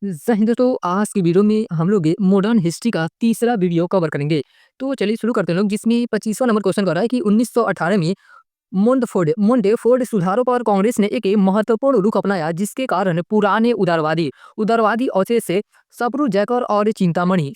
जय हिंद। तो आज की वीडियो में हम लोग मॉडर्न हिस्ट्री का तीसरा वीडियो कवर करेंगे। तो चलिए शुरू करते हैं लोग, जिसमें 25वां नंबर क्वेश्चन कर रहा है कि 1918 में मोंटेफोर्ड सुधारों पर कांग्रेस ने एक महत्वपूर्ण रुख अपनाया, जिसके कारण पुराने उदारवादी उदारवादी अवशेष से सपरू जयकर और चिंतामणि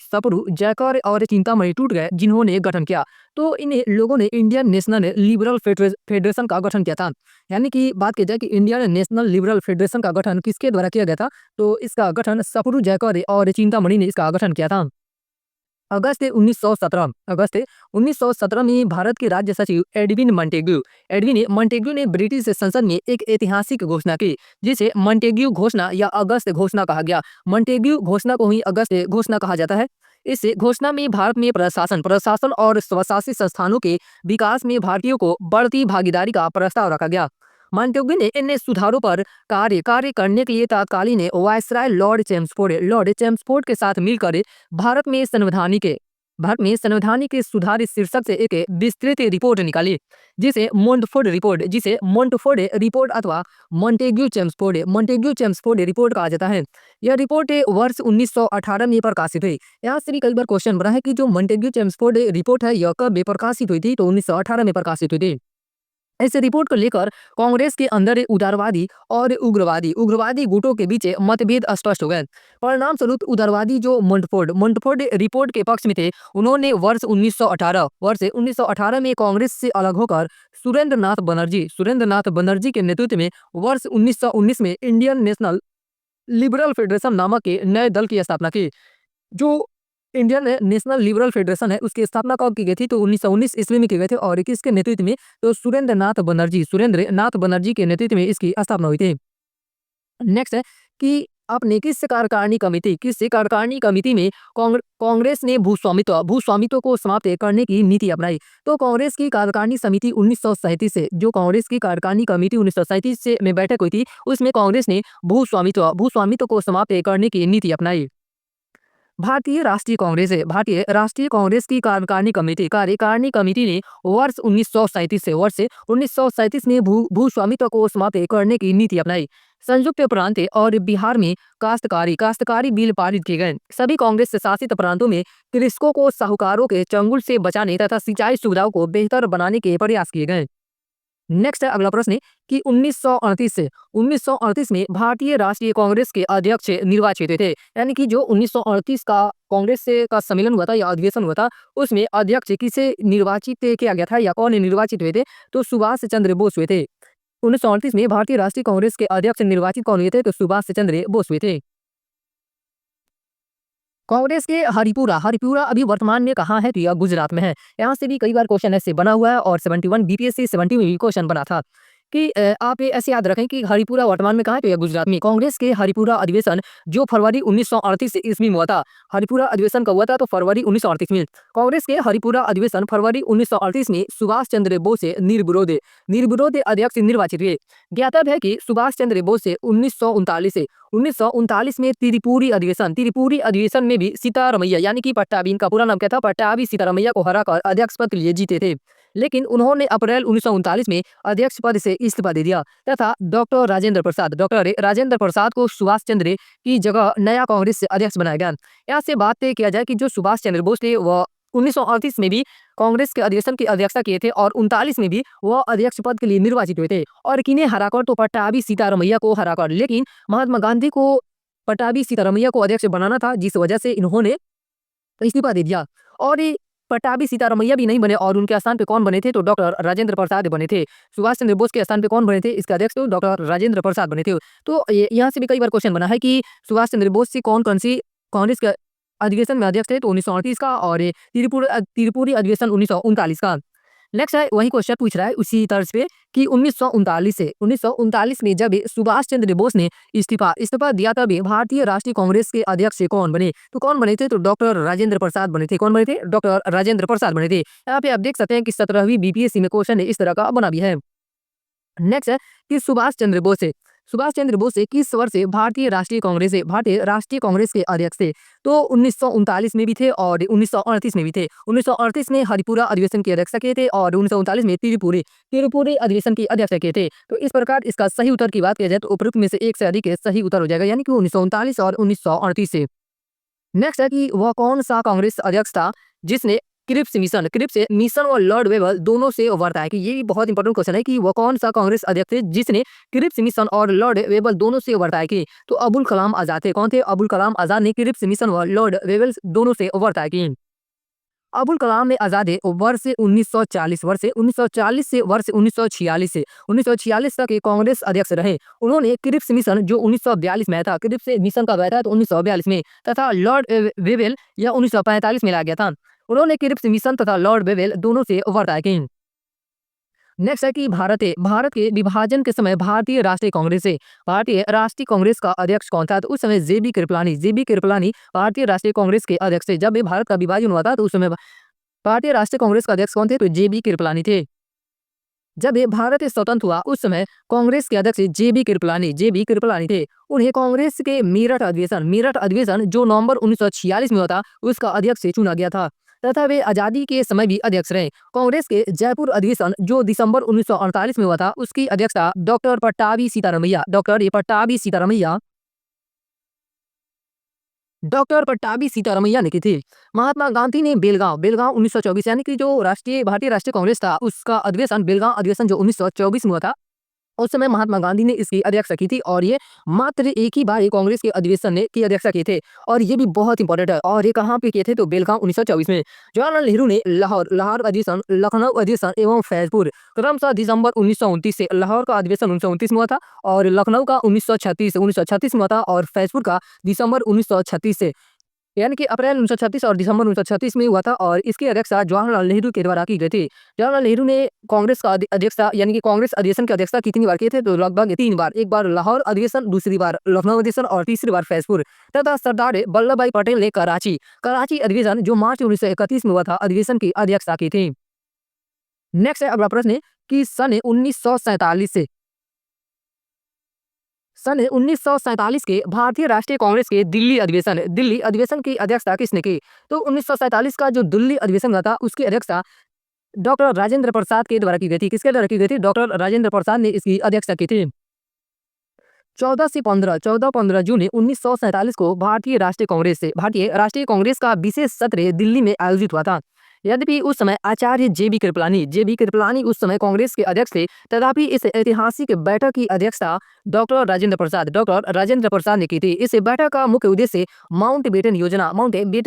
टूट गए, जिन्होंने गठन किया। तो इन लोगों ने इंडियन नेशनल लिबरल फेडरेशन का गठन किया था। यानी कि बात की जाए कि इंडियन नेशनल लिबरल फेडरेशन का गठन किसके द्वारा किया गया था, तो इसका गठन सपरू जयकर और चिंतामणि ने इसका गठन किया था। अगस्त 1917 में भारत के राज्य सचिव एडविन मॉन्टेग्यू ने ब्रिटिश संसद में एक ऐतिहासिक घोषणा की, जिसे मॉन्टेग्यू घोषणा या अगस्त घोषणा कहा गया। मॉन्टेग्यू घोषणा को ही अगस्त घोषणा कहा जाता है। इस घोषणा में भारत में प्रशासन और स्वशासित संस्थानों के विकास में भारतीयों को बढ़ती भागीदारी का प्रस्ताव रखा गया। मॉन्टेग्यू ने इन सुधारों पर कार्य करने के लिए तत्कालीन वायसराय लॉर्ड चेम्सफोर्ड के साथ मिलकर भारत में संवैधानिक सुधार शीर्षक से एक विस्तृत रिपोर्ट निकाली, जिसे मोंटफोर्ड रिपोर्ट अथवा मॉन्टेग्यू चेम्सफोर्ड रिपोर्ट कहा जाता है। यह रिपोर्ट वर्ष 1918 में प्रकाशित हुई। यहाँ से भी कई बार क्वेश्चन बना है कि जो मॉन्टेग्यू चेम्सफोर्ड रिपोर्ट है यह कब प्रकाशित हुई थी, तो 1918 में प्रकाशित हुई थी। इस रिपोर्ट को लेकर कांग्रेस के अंदर उदारवादी और उग्रवादी गुटों के बीच मतभेद स्पष्ट हो गए। परिणाम स्वरूप उदारवादी जो मोंटफोर्ड रिपोर्ट के पक्ष में थे, उन्होंने वर्ष 1918 में कांग्रेस से अलग होकर सुरेंद्र नाथ बनर्जी के नेतृत्व में वर्ष 1919 में इंडियन नेशनल लिबरल फेडरेशन नामक के नए दल की स्थापना की। जो इंडियन नेशनल लिबरल फेडरेशन है, उसकी स्थापना कब की गई थी, तो 1919 ईस्वी में की गई थी। और किसके नेतृत्व में, तो सुरेंद्र नाथ बनर्जी के नेतृत्व में इसकी स्थापना हुई थी। नेक्स्ट है कि आपने किस कार्यकारिणी कमेटी में कांग्रेस ने भूस्वामित्व को समाप्त करने की नीति अपनाई। तो कांग्रेस की कार्यकारिणी समिति 1937 से, जो कांग्रेस की कार्यकारिणी कमेटी 1937 से में बैठक हुई थी, उसमें कांग्रेस ने भूस्वामित्व को समाप्त करने की नीति अपनाई। भारतीय राष्ट्रीय कांग्रेस की कार्यकारिणी कमेटी ने वर्ष 1937 में भूस्वामित्व को समाप्त करने की नीति अपनाई। संयुक्त प्रांत और बिहार में काश्तकारी बिल पारित किए गए। सभी कांग्रेस शासित प्रांतों में कृषकों को साहूकारों के चंगुल से बचाने तथा सिंचाई सुविधाओं को बेहतर बनाने के प्रयास किए गए। नेक्स्ट है अगला प्रश्न कि 1938 में भारतीय राष्ट्रीय कांग्रेस के अध्यक्ष निर्वाचित थे। यानी कि जो 1938 का कांग्रेस से का सम्मेलन हुआ था या अधिवेशन हुआ था, उसमें अध्यक्ष किसे निर्वाचित किया गया था या कौन निर्वाचित हुए थे, तो सुभाष चंद्र बोस हुए थे। 1938 में भारतीय राष्ट्रीय कांग्रेस के अध्यक्ष निर्वाचित कौन हुए थे, तो सुभाष चंद्र बोस हुए थे। कांग्रेस के हरिपुरा अभी वर्तमान में कहाँ है, तो यह गुजरात में है। यहाँ से भी कई बार क्वेश्चन ऐसे बना हुआ है और 71 बीपीएससी 70 में भी क्वेश्चन बना था कि आप ये ऐसे याद रखें कि हरिपुरा वर्तमान में कहाँ है, तो यह गुजरात में। कांग्रेस के हरिपुरा अधिवेशन जो फरवरी 1938 ईस्वी में हुआ था। हरिपुरा अधिवेशन कब हुआ था, तो फरवरी 1938 में। कांग्रेस के हरिपुरा अधिवेशन फरवरी 1938 में सुभाष चंद्र बोस से निर्विरोध अध्यक्ष निर्वाचित हुए। ज्ञातव्य है कि सुभाष चंद्र बोस से 1939 में त्रिपुरी अधिवेशन में भी सीतारमैया, यानी कि पट्टाभी, इनका पूरा नाम क्या था, पट्टाभी सीतारमैया को हराकर अध्यक्ष पद के लिए जीते थे। लेकिन उन्होंने अप्रैल 1939 में अध्यक्ष पद से इस्तीफा दे दिया तथा डॉक्टर राजेंद्र प्रसाद को सुभाष चंद्र की जगह नया कांग्रेस से अध्यक्ष बनाया गया। यहाँ से बात किया जाए कि जो सुभाष चंद्र बोस थे वह 1938 में भी कांग्रेस के अधिवेशन की अध्यक्षता किए थे और 39 में भी वह अध्यक्ष पद के लिए निर्वाचित हुए थे। और किन्हें हराकर, तो पट्टाभी सीतारमैया को हराकर। लेकिन महात्मा गांधी को पट्टाभी सीतारमैया को अध्यक्ष बनाना था, जिस वजह से इन्होंने इस्तीफा दे दिया। और पट्टाभी सीतारमैया भी नहीं बने और उनके स्थान पे कौन बने थे, तो डॉक्टर राजेंद्र प्रसाद बने थे। सुभाष चंद्र बोस के स्थान पे कौन बने थे, इसके अध्यक्ष तो डॉक्टर राजेंद्र प्रसाद बने थे। तो यहाँ से भी कई बार क्वेश्चन बना है कि सुभाष चंद्र बोस से कौन सी कांग्रेस के अधिवेशन में अध्यक्ष थे, तो 1938 का, और त्रिपुरी अधिवेशन 1939 का। नेक्स्ट है वही क्वेश्चन पूछ रहा है उसी तर्ज पे कि 1939 में जब सुभाष चंद्र बोस ने इस्तीफा दिया, तब भारतीय राष्ट्रीय कांग्रेस के अध्यक्ष कौन बने, तो कौन बने थे, तो डॉक्टर राजेंद्र प्रसाद बने थे। कौन बने थे, डॉक्टर राजेंद्र प्रसाद बने थे। यहाँ पे आप देख सकते हैं कि 17वीं बीपीएससी में क्वेश्चन इस तरह का बना भी है। नेक्स्ट है कि सुभाष सुभाष चंद्र बोस से किस वर्ष से भारतीय राष्ट्रीय कांग्रेस के अध्यक्ष थे? तो 1939 में भी थे और 1938 में भी थे। 1938 में हरिपुरा अधिवेशन की अध्यक्षता किए थे और 1939 में त्रिपुरी अधिवेशन की अध्यक्षता किए थे। तो इस प्रकार इसका सही उत्तर की बात किया जाए तो उपरोक्त में से एक से अधिक सही उत्तर हो जाएगा, यानी कि 1939 और 1938 से। नेक्स्ट है कि वह कौन सा कांग्रेस अध्यक्ष था जिसने क्रिप्स मिशन और लॉर्ड वेबल दोनों से उभरता है? कि ये भी बहुत इंपॉर्टेंट क्वेश्चन है कि वह कौन सा कांग्रेस अध्यक्ष थे जिसने क्रिप्स मिशन और लॉर्ड वेबल दोनों से उभरता है? कि तो अबुल कलाम आजाद थे। कौन थे? अबुल कलाम आजाद ने क्रिप्स मिशन और लॉर्ड वेबल दोनों से उभरता है। कि अबुल कलाम ने आजाद वर्ष 1940 से वर्ष 1946 तक कांग्रेस अध्यक्ष रहे। उन्होंने क्रिप्स मिशन जो 1942 में आया था, क्रिप्स मिशन का आया था तो 1942 में, तथा लॉर्ड वेबल यह 1945 में लाया गया था। उन्होंने क्रिप्स मिशन तथा लॉर्ड वेबल दोनों से उभरता है। नेक्स्ट है कि भारत के विभाजन के समय भारतीय राष्ट्रीय कांग्रेस का अध्यक्ष कौन था? तो उस समय जेबी कृपलानी भारतीय राष्ट्रीय कांग्रेस के अध्यक्ष थे। जब भारत का विभाजन हुआ था तो उस समय भारतीय राष्ट्रीय कांग्रेस का अध्यक्ष कौन थे? तो जेबी कृपलानी थे। जब भारत स्वतंत्र हुआ उस समय कांग्रेस के अध्यक्ष जेबी कृपलानी थे। उन्हें कांग्रेस के मेरठ अधिवेशन जो नवंबर 1946 में हुआ था उसका अध्यक्ष चुना गया था, तथा वे आजादी के समय भी अध्यक्ष रहे। कांग्रेस के जयपुर अधिवेशन जो दिसंबर 1948 में हुआ था उसकी अध्यक्षता डॉक्टर पट्टाभी सीतारमैया ने की थी। महात्मा गांधी ने बेलगांव 1924, यानी कि जो भारतीय राष्ट्रीय कांग्रेस था उसका अधिवेशन बेलगांव अधिवेशन जो 1924 में हुआ था उस समय महात्मा गांधी ने इसकी अध्यक्षता की थी। और ये मात्र एक ही बार कांग्रेस के अधिवेशन ने की अध्यक्षता की थे और ये भी बहुत इंपॉर्टेंट है। और ये कहाँ पे किए थे? तो बेलगांव 1924 में। जवाहरलाल नेहरू ने लाहौर अधिवेशन, लखनऊ अधिवेशन एवं फैजपुर क्रमशः दिसंबर 1929 से, लाहौर का अधिवेशन 1929 में हुआ था और लखनऊ का 1936 में हुआ था और फैजपुर का दिसंबर 1936 से, यानी कि अप्रैल 1936 और दिसंबर 1936 में हुआ था। और इसकी अध्यक्षता जवाहरलाल नेहरू के द्वारा की गई थी। जवाहरलाल नेहरू ने कांग्रेस का अध्यक्षता, यानी कि कांग्रेस अधिवेशन की अध्यक्षता कितनी बार किए थे? तो लगभग 3 बार। एक बार लाहौर अधिवेशन, दूसरी बार लखनऊ अधिवेशन और तीसरी बार फैजपुर। तथा सरदार वल्लभ भाई पटेल ने कराची अधिवेशन जो मार्च 1931 में हुआ था अधिवेशन की अध्यक्षता की थी। नेक्स्ट है अगला प्रश्न कि सन 1947 के भारतीय राष्ट्रीय कांग्रेस के दिल्ली अधिवेशन की अध्यक्षता किसने की? तो 1947 का जो दिल्ली अधिवेशन हुआ था उसकी अध्यक्षता डॉक्टर राजेंद्र प्रसाद के द्वारा की गई थी। किसके द्वारा की गई थी? डॉक्टर राजेंद्र प्रसाद ने इसकी अध्यक्षता की थी। 14 जून 1947 को भारतीय राष्ट्रीय कांग्रेस का विशेष सत्र दिल्ली में आयोजित हुआ था। यद्यपि उस समय आचार्य जेबी कृपलानी उस समय कांग्रेस के अध्यक्ष थे, तथापि इस ऐतिहासिक बैठक की अध्यक्षता डॉक्टर राजेंद्र प्रसाद ने की थी। इस बैठक का मुख्य उद्देश्य माउंट बेटन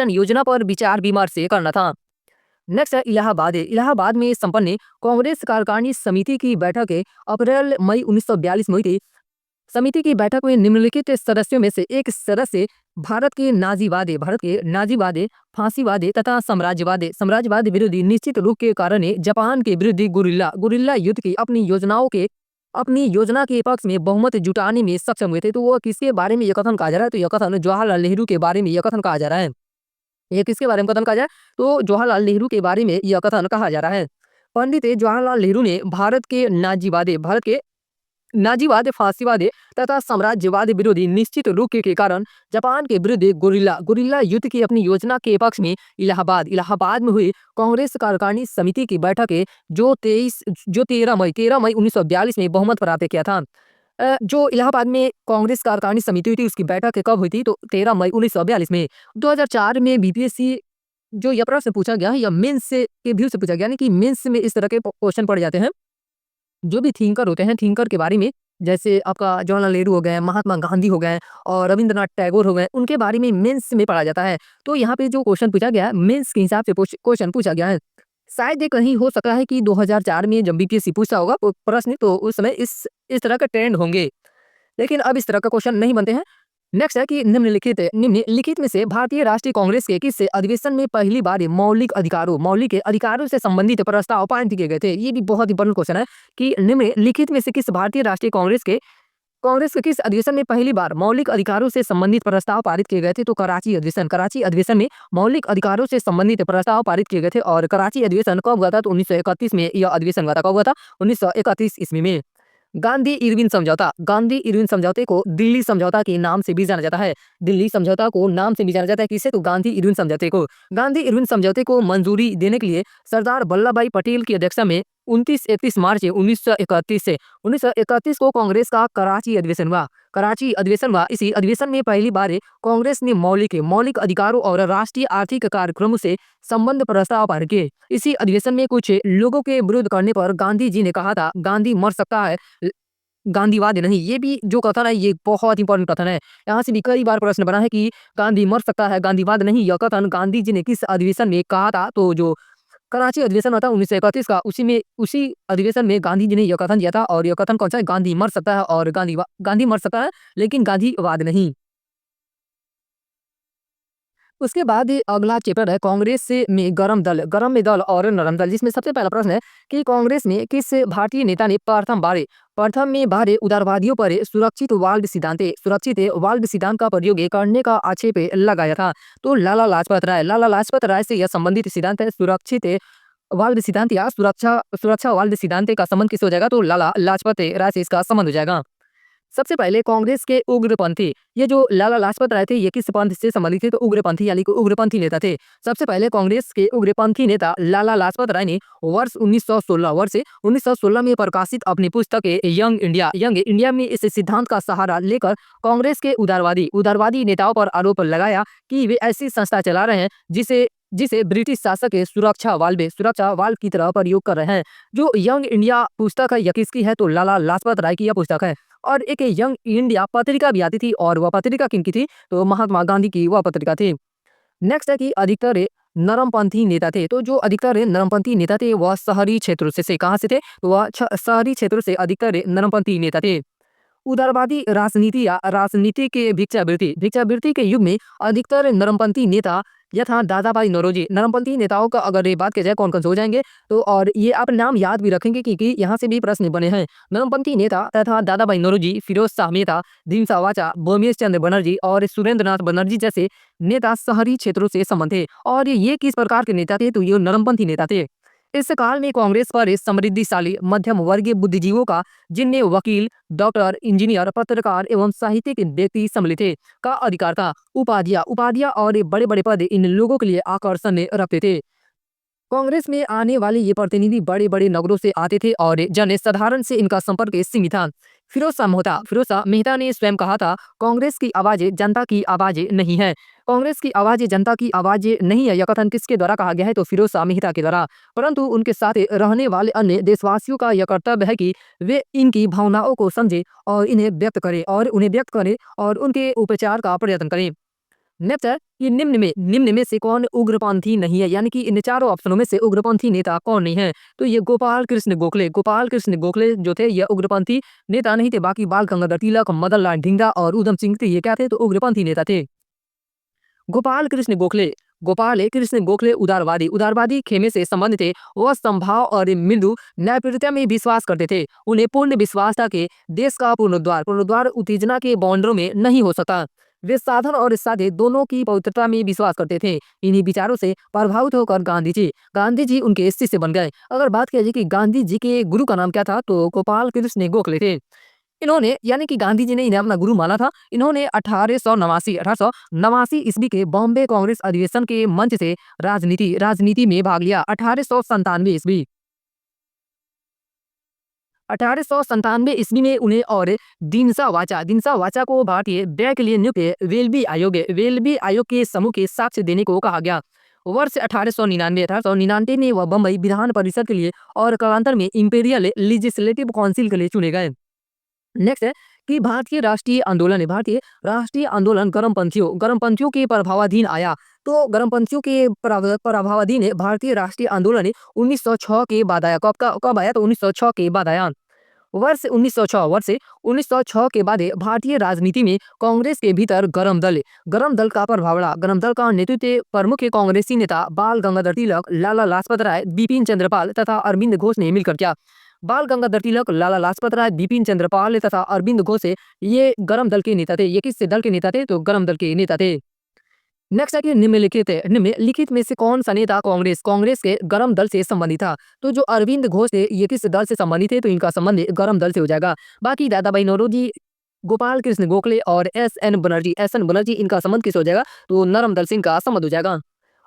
योजना पर विचार विमर्श करना था। नेक्स्ट है इलाहाबाद में संपन्न कांग्रेस कार्यकारिणी समिति की बैठक अप्रैल मई 1942 में हुई थी। समिति की बैठक में निम्नलिखित सदस्यों में से एक सदस्य भारत के नाजीवाद, फांसीवाद तथा साम्राज्यवाद विरोधी निश्चित रूप के कारण जापान के विरुद्ध गुरिल्ला युद्ध की अपनी योजना के पक्ष में बहुमत जुटाने में सक्षम हुए थे। तो वो किसके बारे में यह कथन कहा जा रहा है? तो यह कथन जवाहरलाल नेहरू के बारे में यह कथन कहा जा रहा है। ये किसके बारे में कथन कहा जाए? तो जवाहरलाल नेहरू के बारे में यह कथन कहा जा रहा है। पंडित जवाहरलाल नेहरू ने भारत के नाजीवाद, फांसीवाद तथा साम्राज्यवाद विरोधी निश्चित रूप के कारण जापान के विरुद्ध गुरिल्ला युद्ध की अपनी योजना के पक्ष में इलाहाबाद में हुई कांग्रेस कार्यकारिणी समिति की बैठक जो 13 मई 1942 में बहुमत प्राप्त किया था। जो इलाहाबाद में कांग्रेस कार्यकारिणी समिति हुई थी उसकी बैठक कब हुई थी? तो 13 मई 1942 में। 2004 में बीपीएससी जो यह प्रश्न पूछा गया है या मेंस के व्यू से पूछा गया, यानी कि मेंस में इस तरह के क्वेश्चन पड़ जाते हैं। जो भी थिंकर होते हैं, थिंकर के बारे में, जैसे आपका जवाहरलाल नेहरू हो गए, महात्मा गांधी हो गए और रविंद्रनाथ टैगोर हो गए, उनके बारे में मेंस में पढ़ा जाता है। तो यहाँ पे जो क्वेश्चन पूछा गया है मेंस के हिसाब से क्वेश्चन पूछा गया है। शायद ये कहीं हो सकता है कि 2004 में जब बीपीएससी पूछा होगा प्रश्न तो उस समय इस तरह का ट्रेंड होंगे, लेकिन अब इस तरह का क्वेश्चन नहीं बनते हैं। नेक्स्ट है कि निम्नलिखित में से भारतीय राष्ट्रीय कांग्रेस के किस अधिवेशन में पहली बार मौलिक अधिकारों से संबंधित प्रस्ताव पारित किए गए थे? ये भी बहुत इंपॉर्टेंट क्वेश्चन है कि निम्नलिखित में से किस भारतीय राष्ट्रीय कांग्रेस के किस अधिवेशन में पहली बार मौलिक अधिकारों से संबंधित प्रस्ताव पारित किए गए थे? तो कराची अधिवेशन में मौलिक अधिकारों से संबंधित प्रस्ताव पारित किए गए थे। और कराची अधिवेशन कब हुआ था? तो 1931 में यह अधिवेशन हुआ था। कब हुआ था? 1931 ईस्वी में। गांधी इरविन समझौता। गांधी इरविन समझौते को दिल्ली समझौता के नाम से भी जाना जाता है। दिल्ली समझौता को नाम से भी जाना जाता है किसे? तो गांधी इरविन समझौते को। गांधी इरविन समझौते को मंजूरी देने के लिए सरदार वल्लभ भाई पटेल की अध्यक्षता में 29-31 मार्च 1931 को कांग्रेस का कराची अधिवेशन हुआ। कराची अधिवेशन हुआ। इसी अधिवेशन में पहली बार कांग्रेस ने मौलिक अधिकारों और राष्ट्रीय आर्थिक कार्यक्रमों से संबंध प्रस्ताव पारित किए। इसी अधिवेशन में कुछ लोगों के विरोध करने पर गांधी जी ने कहा था, गांधी मर सकता है, गांधीवाद नहीं। ये भी जो कथन है ये बहुत इंपॉर्टेंट कथन है। यहाँ से भी कई बार प्रश्न बना है कि गांधी मर सकता है, गांधीवाद नहीं। यह कथन गांधी जी ने किस अधिवेशन में कहा था? तो जो कराची अधिवेशन हुआ था 1931 का, उसी अधिवेशन में गांधी जी ने यह कथन दिया था। और यह कथन कौन सा है? गांधी मर सकता है और गांधी मर सकता है लेकिन गांधीवाद नहीं। उसके बाद अगला चैप्टर है कांग्रेस से में गरम में दल और नरम दल, जिसमें सबसे पहला प्रश्न है कि कांग्रेस में किस भारतीय नेता ने प्रथम में बारे उदारवादियों पर सुरक्षित वाल्व सिद्धांत का प्रयोग करने का आक्षेप लगाया था? तो लाला लाजपत राय से यह संबंधित सिद्धांत है। सुरक्षित वाल्व सिद्धांत या सुरक्षा वाल्व सिद्धांत का संबंध किससे हो जाएगा? तो लाला लाजपत राय से इसका संबंध हो जाएगा। सबसे पहले कांग्रेस के उग्रपंथी, ये जो लाला लाजपत राय थे ये किस पंथ से संबंधित थे? तो उग्रपंथी यानी कि उग्रपंथी नेता थे। सबसे पहले कांग्रेस के उग्रपंथी नेता लाला लाजपत राय ने वर्ष 1916 में प्रकाशित अपनी पुस्तक यंग इंडिया में इस सिद्धांत का सहारा लेकर कांग्रेस के उदारवादी नेताओं पर आरोप लगाया कि वे ऐसी संस्था चला रहे हैं जिसे जिसे ब्रिटिश शासक के सुरक्षा वाल्व की तरह प्रयोग कर रहे हैं। जो यंग इंडिया पुस्तक है यह किसकी है? तो लाला लाजपत राय की यह पुस्तक है। और एक यंग इंडिया पत्रिका भी आती थी, और वह पत्रिका किनकी थी? तो महात्मा गांधी की वह पत्रिका थी। नेक्स्ट है कि अधिकतर नरमपंथी नेता थे। तो जो अधिकतर नरमपंथी नेता थे वह शहरी क्षेत्रों से कहाँ से थे? तो वह शहरी क्षेत्रों से अधिकतर नरमपंथी नेता थे। उदारवादी राजनीति या राजनीति के भिक्षावृत्ति के युग में अधिकतर नरमपंथी नेता यथा दादा भाई नौरोजी। नरमपंथी नेताओं का अगर ये बात की जाए कौन कौन से हो जाएंगे, तो और ये आप नाम याद भी रखेंगे क्योंकि यहाँ से भी प्रश्न बने हैं। नरमपंथी नेता तथा दादा भाई नौरोजी, फिरोज शाह मेहता, भीमसा वाचा, भूमेश चंद्र बनर्जी और सुरेंद्र नाथ बनर्जी जैसे नेता शहरी क्षेत्रों से संबंध थे। और ये किस प्रकार के नेता थे? तो ये नरमपंथी नेता थे। इस काल में कांग्रेस पर समृद्धिशाली मध्यम वर्गीय बुद्धिजीवों का, जिनमें वकील, डॉक्टर, इंजीनियर, पत्रकार एवं साहित्यिक व्यक्ति सम्मिलित थे, का अधिकार था। उपाधियां और बड़े बड़े पद इन लोगों के लिए आकर्षण रखते थे। कांग्रेस में आने वाले ये प्रतिनिधि बड़े बड़े नगरों से आते थे और जन साधारण से इनका संपर्क सीमित था। फिरोज शाह मेहता ने स्वयं कहा था, कांग्रेस की आवाजें जनता की आवाजें नहीं है। कांग्रेस की आवाजें जनता की आवाजें नहीं है, यह कथन किसके द्वारा कहा गया है? तो फिरोज शाह मेहता के द्वारा। परंतु उनके साथ रहने वाले अन्य देशवासियों का यह कर्तव्य है कि वे इनकी भावनाओं को समझे और उन्हें व्यक्त करें और उनके उपचार का प्रयत्न करें। नेक्स्ट है कि निम्न में से कौन उग्रपंथी नहीं है? यानी कि इन चारों ऑप्शनों में से उग्रपंथी नेता कौन नहीं है? तो ये गोपाल कृष्ण गोखले जो थे ये उग्रपंथी नेता नहीं थे। बाकी बाल गंगाधर तिलक, मदन लाल ढींगरा और उधम सिंह थे, ये क्या थे? तो उग्रपंथी नेता थे। गोपाल कृष्ण गोखले उदारवादी खेमे से संबंधित थे। वह संभाव और मृदु न्यायप्रियता में विश्वास करते थे। उन्हें पूर्ण विश्वास था कि देश का पुनरुद्धार उत्तेजना के बाउंड्रो में नहीं हो सकता। वे साधन और साधे दोनों की पवित्रता में विश्वास करते थे। इन्हीं विचारों से प्रभावित होकर गांधी जी उनके शिष्य बन गए। अगर बात किया जाए कि गांधी जी के गुरु का नाम क्या था, तो गोपाल कृष्ण गोखले थे। इन्होंने यानी कि गांधी जी ने इन्हें अपना गुरु माना था। इन्होंने 1889 ईस्वी के बॉम्बे कांग्रेस अधिवेशन के मंच से राजनीति में भाग लिया। 1897 ईस्वी में उन्हें और दिनसा वाचा को भारतीय व्यय के लिए नियुक्त वेल्बी आयोग के समूह के साक्ष्य देने को कहा गया। वर्ष 1899 में वह बम्बई विधान परिषद के लिए और कालांतर में इंपीरियल लेजिस्लेटिव काउंसिल के लिए चुने गए। नेक्स्ट है कि भारतीय राष्ट्रीय आंदोलन गर्मपंथियों के प्रभावाधीन आया। तो गर्मपंथियों के प्रभावाधीन भारतीय राष्ट्रीय आंदोलन 1906 के बाद आया। कब आया? तो 1906 के बाद आया। वर्ष 1906 के बाद भारतीय राजनीति में कांग्रेस के भीतर गरम दल का प्रभाव रहा। गरम दल का नेतृत्व प्रमुख कांग्रेसी नेता बाल गंगाधर तिलक, लाला लाजपत राय, बिपिन चंद्रपाल तथा अरविंद घोष ने मिलकर किया। बाल गंगाधर तिलक, लाला लाजपत राय, बिपिन चंद्रपाल तथा अरविंद घोष ये गरम दल के नेता थे। ये किस दल के नेता थे? तो गरम दल के नेता थे। नेक्स्ट है कि निम्नलिखित में से कौन सा नेता कांग्रेस कांग्रेस के गरम दल से संबंधित था। तो जो अरविंद घोष थे ये किस दल से संबंधित है, तो इनका संबंध गरम दल से हो जाएगा। बाकी दादाभाई नौरोजी, गोपाल कृष्ण गोखले और एस एन बनर्जी इनका संबंध किस हो जाएगा, तो नरम दल से इनका संबंध हो जाएगा।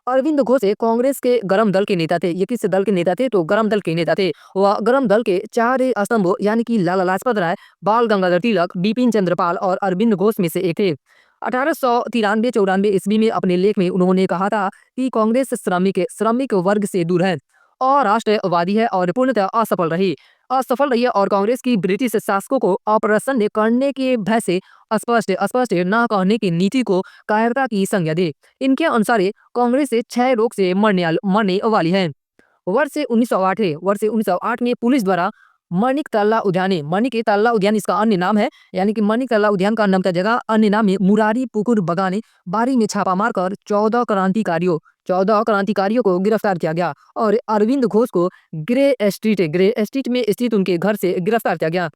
अरविंद घोष कांग्रेस के गरम दल के नेता थे। ये किस दल के नेता थे, तो गरम दल के नेता थे। वह गरम दल के चार स्तंभ यानी कि लाला लाजपत राय, बाल गंगाधर तिलक, बिपिन चंद्र पाल और अरविंद घोष में से एक थे। 1893-94 ईस्वी में अपने लेख में उन्होंने कहा था कि कांग्रेस श्रमिक वर्ग से दूर है और राष्ट्रवादी है और पूर्णतः असफल रही है और कांग्रेस की ब्रिटिश शासकों को अप्रसन्न करने के भय से स्पष्ट स्पष्ट न कहने की नीति को कायरता की संज्ञा दे। इनके अनुसार कांग्रेस क्षय रोग से मरने वाली है। वर्ष 1908 में पुलिस द्वारा मणिक तल्ला उद्यान इसका अन्य नाम है, यानी कि मणिक तल्ला उद्यान का नाम का जगह अन्य नाम है मुरारी पुकुर बगाने बारी में छापा मारकर 14 क्रांतिकारियों को गिरफ्तार किया गया और अरविंद घोष को ग्रे स्ट्रीट में स्थित उनके घर से गिरफ्तार किया गया।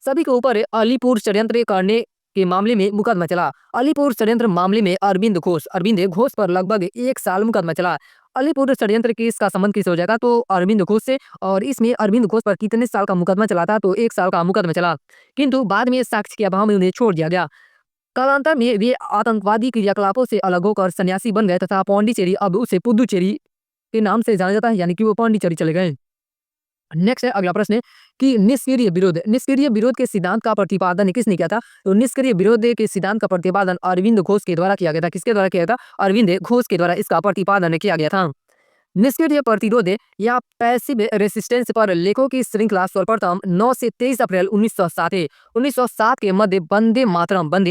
सभी के ऊपर अलीपुर षड्यंत्र करने के मामले में मुकदमा चला। अलीपुर षड्यंत्र मामले में अरविंद घोष पर लगभग 1 साल मुकदमा चला। अलीपुर षड्यंत्र केस का संबंध किससे हो जाएगा, तो अरविंद घोष से। और इसमें अरविंद घोष पर कितने साल का मुकदमा चला था, तो 1 साल का मुकदमा चला, किंतु बाद में साक्ष्य के अभाव में उन्हें छोड़ दिया गया। कालांतर में वे आतंकवादी क्रियाकलापों से अलग होकर सन्यासी बन गए तथा पांडिचेरी, अब उसे पुदुचेरी के नाम से जाना जाता है, यानी कि वो पांडिचेरी चले गए। नेक्स्ट है अगला प्रश्न कि निष्क्रिय विरोध के सिद्धांत का प्रतिपादन किसने किया था, तो निष्क्रिय विरोध के सिद्धांत का प्रतिपादन अरविंद घोष के द्वारा किया गया था। किसके द्वारा किया गया था, अरविंद घोष के द्वारा इसका प्रतिपादन किया गया था। निष्क्रिय प्रतिरोध या पैसिव रेसिस्टेंस पर लेखों की श्रृंखला सर्वप्रथम 9 से 23 अप्रैल 1907 1907 के मध्य वंदे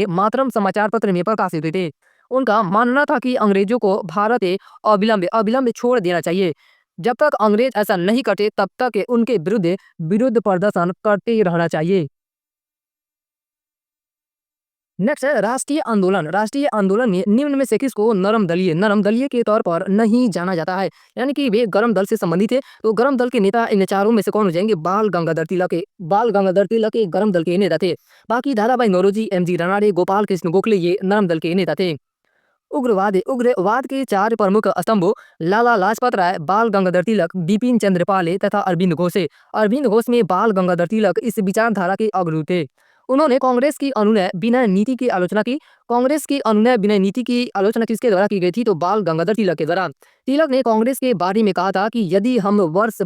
मातरम समाचार पत्र में प्रकाशित हुए थे। उनका मानना था कि अंग्रेजों को भारत अविलंब छोड़ देना चाहिए। जब तक अंग्रेज ऐसा नहीं करते तब तक उनके विरुद्ध प्रदर्शन करते ही रहना चाहिए। नेक्स्ट है राष्ट्रीय आंदोलन में निम्न में से किसको नरम दलीय के तौर पर नहीं जाना जाता है, यानी कि वे गरम दल से संबंधित है। तो गरम दल के नेता इन चारों में से कौन हो जाएंगे, बाल गंगाधर तिलक के गरम दल के नेता थे। बाकी दादाभाई नौरोजी, एम.जी. रनाडे, गोपाल कृष्ण गोखले ये नरम दल के नेता थे। उग्रवाद के 4 प्रमुख स्तंभ लाला लाजपत राय, बाल गंगाधर तिलक, बिपिन चंद्र पाल तथा अरविंद घोष। अरविंद घोष में बाल गंगाधर तिलक इस विचारधारा के अग्रदूत थे। उन्होंने कांग्रेस की अनुनय विनय नीति की आलोचना की। कांग्रेस की अनुनय विनय नीति की आलोचना किसके द्वारा की गई थी, तो बाल गंगाधर तिलक के द्वारा। तिलक ने कांग्रेस के बारे में कहा था कि यदि हम वर्ष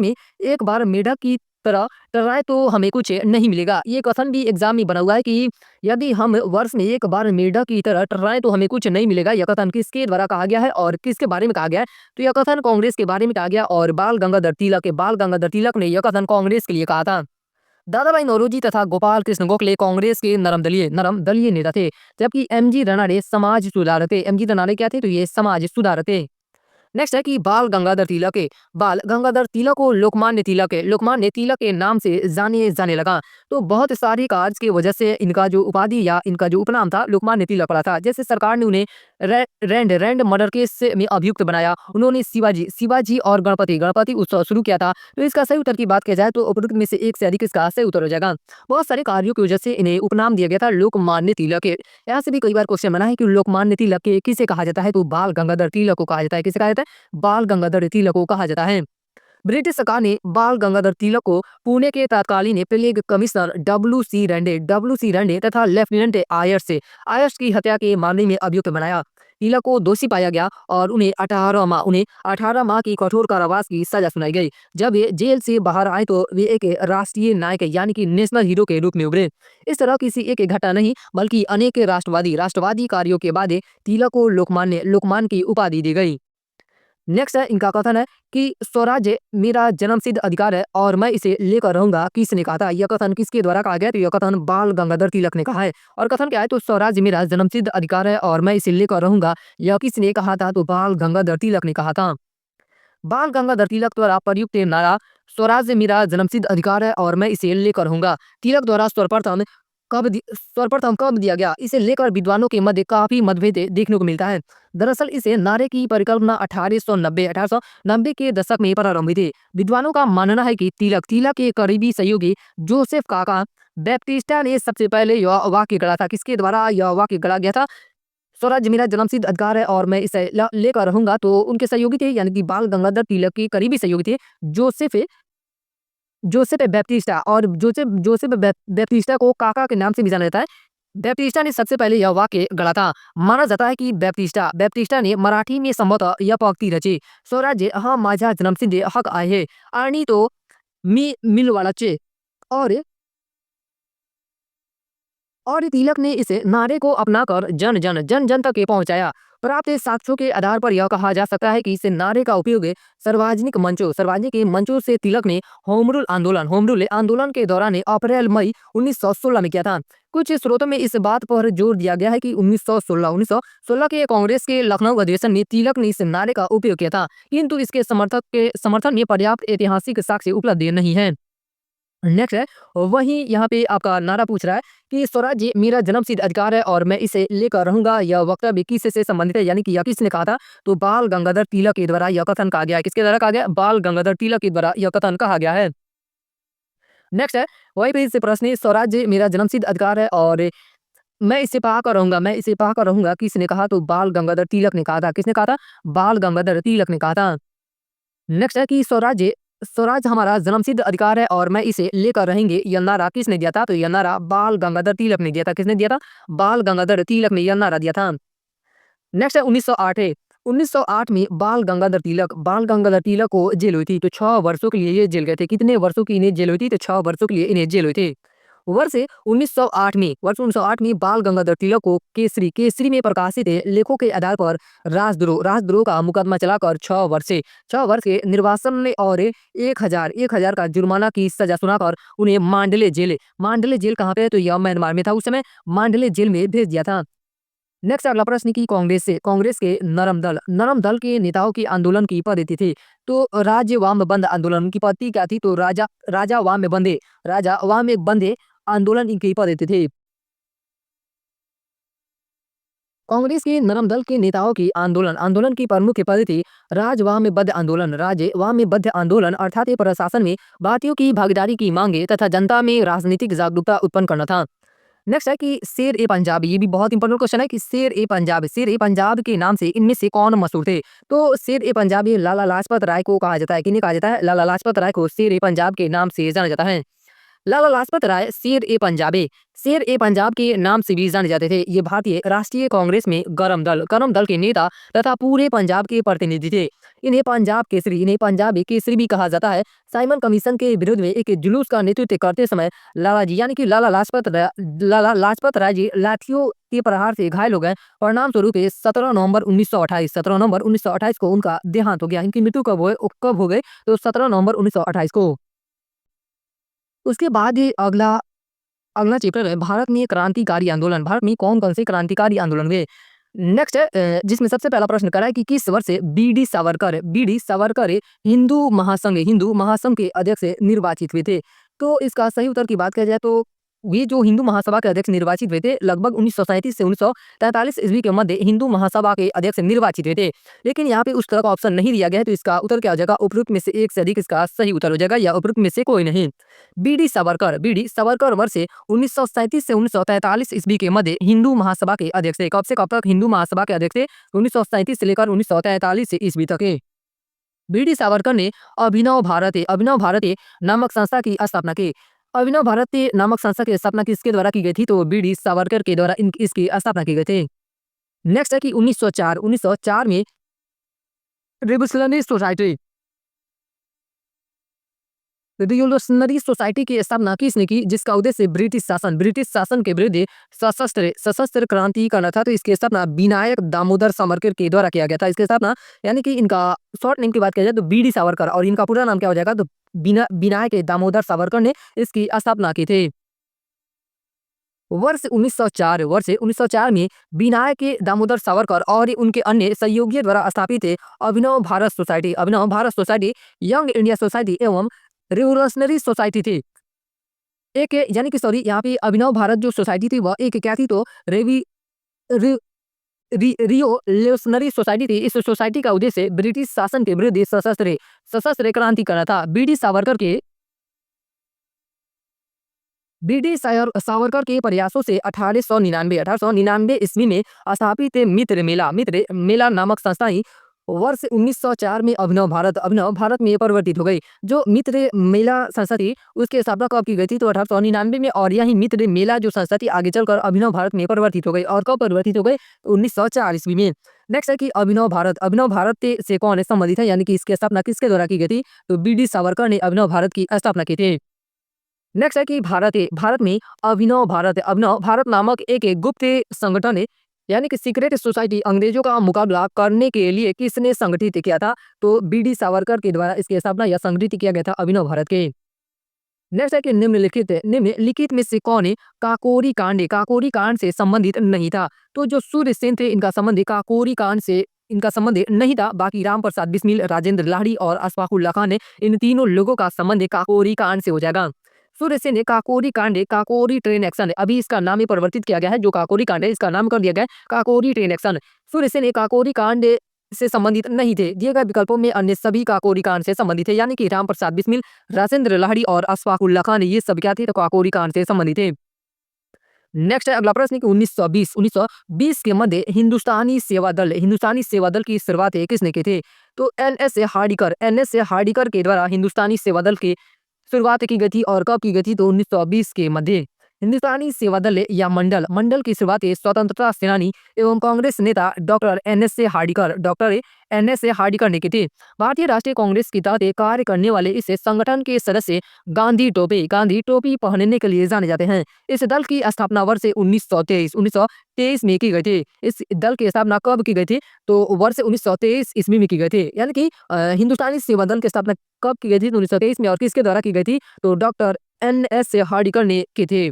में एक बार मेढक की तरह टर्राए तो हमें कुछ नहीं मिलेगा। ये कथन भी एग्जाम में बना हुआ है कि यदि हम वर्ष में एक बार मेढक की तरह टर्राए तो हमें कुछ नहीं मिलेगा। यह कथन किसके द्वारा कहा गया है और किसके बारे में कहा गया है, तो यह कथन कांग्रेस के बारे में कहा गया और बाल गंगाधर तिलक ने यह कथन कांग्रेस के लिए कहा था। दादाभाई नौरोजी तथा गोपाल कृष्ण गोखले कांग्रेस के नरम दलीय नेता थे, जबकि एम.जी. रनाडे समाज सुधारक थे। एम.जी. रनाडे क्या थे, तो ये समाज सुधारक थे। नेक्स्ट है कि बाल गंगाधर तिलक को लोकमान्य तिलक के नाम से जाने लगा। तो बहुत सारी कार्य की वजह से इनका जो उपाधि या इनका जो उपनाम था लोकमान्य तिलक पड़ा था। जैसे सरकार ने उन्हें रैंड मर्डर केस में अभियुक्त बनाया। उन्होंने शिवाजी और गणपति उत्सव शुरू किया था। तो इसका सही उत्तर की बात किया जाए तो उपरोक्त में से एक से अधिक इसका सही उत्तर हो जाएगा। बहुत सारे कार्यों की वजह से इन्हें उपनाम दिया गया था लोकमान्य तिलक। यहाँ से भी कई बार क्वेश्चन बना है कि लोकमान्य तिलक किसे कहा जाता है, तो बाल गंगाधर तिलक को कहा जाता है। किसे कहा जाता है, बाल गंगाधर तिलक को कहा जाता है। ब्रिटिश सरकार ने बाल गंगाधर तिलक को पुणे के तत्कालीन प्लेग कमिश्नर डब्ल्यू सी रैंडे तथा लेफ्टिनेंट आयर्स की हत्या के मामले में अभियुक्त बनाया। तिलक को दोषी पाया गया और उन्हें 18 माह की कठोर कारावास की सजा सुनाई गई। जब वे जेल से बाहर आए तो वे एक राष्ट्रीय नायक यानी कि नेशनल हीरो के रूप में उभरे। इस तरह किसी एक घटना नहीं बल्कि अनेक राष्ट्रवादी कार्यों के बाद तिलक को लोकमान की उपाधि दी गई। नेक्स्ट है इनका कथन है कि स्वराज्य मेरा जन्मसिद्ध अधिकार है और मैं इसे लेकर रहूंगा। किसने कहा था, यह कथन किसके द्वारा कहा गया, तो यह कथन बाल गंगाधर तिलक ने कहा है। और कथन क्या है, तो स्वराज्य मेरा जन्मसिद्ध अधिकार है और मैं इसे लेकर रहूंगा। यह किसने कहा था, तो बाल गंगाधर तिलक ने कहा था। बाल गंगाधर तिलक द्वारा प्रयुक्त नारा स्वराज्य मेरा जन्मसिद्ध अधिकार है और मैं इसे लेकर रहूंगा तिलक द्वारा सर्वप्रथम कब दिया गया, इसे लेकर विद्वानों के मध्य काफी मतभेद देखने को मिलता है। दरअसल इसे नारे की परिकल्पना 1890 के दशक में प्रारंभ हुई थी। विद्वानों का मानना है कि तिलक के करीबी सहयोगी जोसेफ काका बैप्टिस्टा ने सबसे पहले यह वाक्य गढ़ा था। किसके द्वारा यह वाक्य गढ़ा गया था, स्वराज्य मेरा जन्मसिद्ध अधिकार है और मैं इसे लेकर रहूंगा। तो उनके सहयोगी थे यानी कि बाल गंगाधर तिलक के करीबी सहयोगी थे जोसेफ जोसेफ बैप्टिस्टा। और जोसेफ जोसेफ बैप्टिस्टा को काका के नाम से भी जाना जाता है। बैप्टिस्टा ने सबसे पहले यह वाक्य गढ़ा था। माना जाता है कि बैप्टिस्टा ने मराठी में संभवतः यह पंक्ति रची, स्वराज्य हा माझा जन्मसिद्ध हक आहे आणि तो मी मिलवाड़ाचे। और तिलक ने इस नारे को अपनाकर जन जन तक ये पहुंचाया। प्राप्त साक्ष्यों के आधार पर यह कहा जा सकता है कि इस नारे का उपयोग सार्वजनिक मंचों से तिलक ने होम रूल आंदोलन के दौरान अप्रैल मई 1916 में किया था। कुछ स्रोतों में इस बात पर जोर दिया गया है कि 1916 के कांग्रेस के लखनऊ अधिवेशन में तिलक ने इस नारे का उपयोग किया था, किंतु इसके समर्थन में पर्याप्त ऐतिहासिक साक्ष्य उपलब्ध नहीं है। नेक्स्ट है, वहीं यहाँ पे आपका नारा पूछ रहा है कि स्वराज्य मेरा जन्मसिद्ध अधिकार है और मैं इसे लेकर रहूंगा। यह वक्तव्य किससे संबंधित है, यानी कि यह किसने कहा था? तो बाल गंगाधर तिलक के द्वारा यह कथन कहा गया है। किसके द्वारा कहा गया? बाल गंगाधर तिलक के द्वारा यह कथन कहा गया है। नेक्स्ट है, वही पे इससे प्रश्न है, स्वराज्य मेरा जन्मसिद्ध अधिकार है और मैं इसे पा कर रहूंगा किसने कहा? तो बाल गंगाधर तिलक ने कहा था। किसने कहा था? बाल गंगाधर तिलक ने कहा था। नेक्स्ट है कि स्वराज हमारा जन्मसिद्ध अधिकार है और मैं इसे लेकर रहेंगे, यह नारा किसने दिया था? तो यह नारा बाल गंगाधर तिलक ने दिया था। किसने दिया था? बाल गंगाधर तिलक ने यह नारा दिया था। नेक्स्ट है 1908 है। 1908 में बाल गंगाधर तिलक को जेल हुई थी, तो 6 वर्षों के लिए ये जेल गए थे। कितने वर्षों की इन्हें जेल हुई थी? तो 6 वर्षों के लिए इन्हें जेल हुई थी। वर्ष 1908 में बाल गंगाधर तिलक को केसरी में प्रकाशित लेखों के आधार पर राजद्रोह का मुकदमा चलाकर 6 वर्ष के निर्वासन में और 1000 का जुर्माना की सजा सुनाकर उन्हें मांडले जेल कहाँ पे है? तो यह म्यांमार में था उस समय, मांडले जेल में भेज दिया था। नेक्स्ट अगला प्रश्न की कांग्रेस के नरम दल के नेताओं की आंदोलन की पद्धति थी। तो राज्य वाम बंद आंदोलन की पद्धति क्या थी? तो राजा वाम बंदे आंदोलन इनकी पद्धति थी। कांग्रेस के नरम दल के नेताओं की आंदोलन की प्रमुख पद्धति राजवामबद्ध आंदोलन अर्थात ये प्रशासन में भारतीयों की भागीदारी की मांगे तथा जनता में राजनीतिक जागरूकता उत्पन्न करना था। नेक्स्ट है कि शेर ए पंजाब, ये भी बहुत इंपॉर्टेंट क्वेश्चन है कि शेर ए पंजाब के नाम से इनमें से कौन मशहूर थे? तो शेर ए पंजाब ये लाला लाजपत राय को कहा जाता है। किन्हें कहा जाता है? लाला लाजपत राय को शेर ए पंजाब के नाम से जाना जाता है। लाला लाजपत राय शेर ए पंजाब के नाम से भी जाने जाते थे। ये भारतीय राष्ट्रीय कांग्रेस में करम दल के नेता तथा पूरे पंजाब के प्रतिनिधि थे। इन्हें पंजाबी केसरी भी कहा जाता है। साइमन कमीशन के विरुद्ध में एक जुलूस का नेतृत्व करते समय लाला जी यानी कि लाला लाजपत राय जी लाठियों के प्रहार से घायल हो गए। परिणाम स्वरूप 17 नवंबर 1928 को उनका देहांत हो गया। इनकी मृत्यु कब हो गई? तो 17 नवंबर 1928 को। उसके बाद ये अगला चैप्टर है भारत में क्रांतिकारी आंदोलन। भारत में कौन से क्रांतिकारी आंदोलन हुए? नेक्स्ट है जिसमें सबसे पहला प्रश्न करा है कि किस वर्ष बी डी सावरकर हिंदू महासंघ के अध्यक्ष निर्वाचित हुए थे? तो इसका सही उत्तर की बात किया जाए तो ये जो हिंदू महासभा के अध्यक्ष निर्वाचित हुए थे लगभग 1937 से 1943 ईस्वी के मध्य हिंदू महासभा के अध्यक्ष निर्वाचित हुए थे। लेकिन यहाँ पे उस तरह का ऑप्शन नहीं दिया गया है, तो इसका उत्तर क्या हो जाएगा? उपरोक्त में से एक से अधिक इसका सही उत्तर हो जाएगा या उपरोक्त में से कोई नहीं। बी डी सावरकर वर्ष 1937 से 1943 ईस्वी के मध्य हिंदू महासभा के अध्यक्ष थे। कब से कब तक हिंदू महासभा के अध्यक्ष थे? 1937 से लेकर 1943 ईस्वी तक है। बी डी सावरकर ने अभिनव भारत नामक संस्था की स्थापना की। अभिनव भारत नामक संस्था की स्थापना किसके द्वारा की गई थी? तो बी डी सावरकर के द्वारा इसकी स्थापना की गई थी। नेक्स्ट है कि 1904 में रिवोल्यूशनरी सोसाइटी की स्थापना किसने की? जिसका उद्देश्य ब्रिटिश शासन के विरुद्ध सशस्त्र क्रांति करना था। तो इसकी स्थापना विनायक दामोदर सावरकर के द्वारा किया गया था। इसकी स्थापना यानी कि इनका शॉर्ट नेम की बात किया जाए तो बी डी सावरकर और इनका पूरा नाम क्या हो जाएगा? तो विनायक दामोदर सावरकर ने इसकी स्थापना की थी। वर्ष 1904 में विनायक दामोदर सावरकर और उनके अन्य सहयोगियों द्वारा स्थापित Abhinav Bharat society young India society एवं रिवोल्यूशनरी सोसाइटी थी। एक यानी कि सॉरी यहाँ पे अभिनव भारत जो सोसाइटी थी वह एक क्या थी? तो रिवोल्यूशनरी सोसाइटी थी। इस सोसाइटी का उद्देश्य ब्रिटिश शासन के विरुद्ध सशस्त्र क्रांति करना था। बी डी सावरकर के बीडी सावरकर के प्रयासों से 1899 ईस्वी में स्थापित मित्र मेला नामक संस्था ही वर्ष 1904 में अभिनव भारत में परिवर्तित हो गई। जो मित्र मेला संस्था थी उसकी स्थापना कब की गई थी? तो 1899 में। और यही मित्र मेला जो संस्था थी आगे चलकर अभिनव भारत में परिवर्तित हो गई। और कब परिवर्तित हो गई? 1904 ईस्वी में। नेक्स्ट है कि अभिनव भारत से कौन संबंधित है, यानी कि इसकी स्थापना किसके द्वारा की गई थी? तो बीडी सावरकर ने अभिनव भारत की स्थापना की थी। नेक्स्ट है कि भारत में अभिनव भारत नामक एक गुप्त संगठन है, यानी कि सीक्रेट सोसाइटी अंग्रेजों का मुकाबला करने के लिए किसने संगठित किया था? तो बीडी सावरकर के द्वारा इसकी स्थापना या संगठित किया गया था अभिनव भारत के। नेक्स्ट है कि निम्नलिखित में से कौन है काकोरी कांड से संबंधित नहीं था? तो जो सूर्य सेन थे इनका संबंध काकोरी कांड से इनका संबंध नहीं था। बाकी राम प्रसाद बिस्मिल, राजेंद्र लाहिड़ी और अशफाक उल्लाह खान है, इन तीनों लोगों का संबंध काकोरी कांड से हो जाएगा। सूर्य सेन ने काकोरी ट्रेन एक्शन है, अभी इसका नाम ही परिवर्तित किया गया है। जो काकोरी कांड है इसका नाम कर दिया गया है काकोरी ट्रेन एक्शन। सूर्य सेन ने काकोरी कांड से संबंधित नहीं थे। दिए गए विकल्पों में अन्य सभी काकोरी कांड से संबंधित थे, यानी कि राम प्रसाद बिस्मिल, राजेंद्र लाहिड़ी और अशफाक उल्लाह खान ये सब क्या थे? तो काकोरी कांड से संबंधित थे। नेक्स्ट है अगला प्रश्न कि 1920 के मध्य हिंदुस्तानी सेवा दल की शुरुआत किसने की थी? तो एन एस हार्डिकर के द्वारा हिंदुस्तानी सेवा दल की शुरुआत की गई थी। और कब की गई थी? तो 1920 के मध्य। हिंदुस्तानी सेवा दल या मंडल की शुरुआत स्वतंत्रता सेनानी एवं कांग्रेस नेता doctor N S A Hardikar ने की थी। भारतीय राष्ट्रीय कांग्रेस की तहत कार्य करने वाले इस संगठन के सदस्य गांधी टोपी पहनने के लिए जाने जाते हैं। इस दल की स्थापना वर्ष 1923 में की गई थी। इस दल की स्थापना कब की गई थी? तो वर्ष 1923 ईस्वी में की गई थी। यानी कि हिंदुस्तानी सेवा दल की स्थापना कब की गई थी? तो 1923 में। और किसके द्वारा की गई थी? तो डॉक्टर एन एस हार्डिकर ने की थी।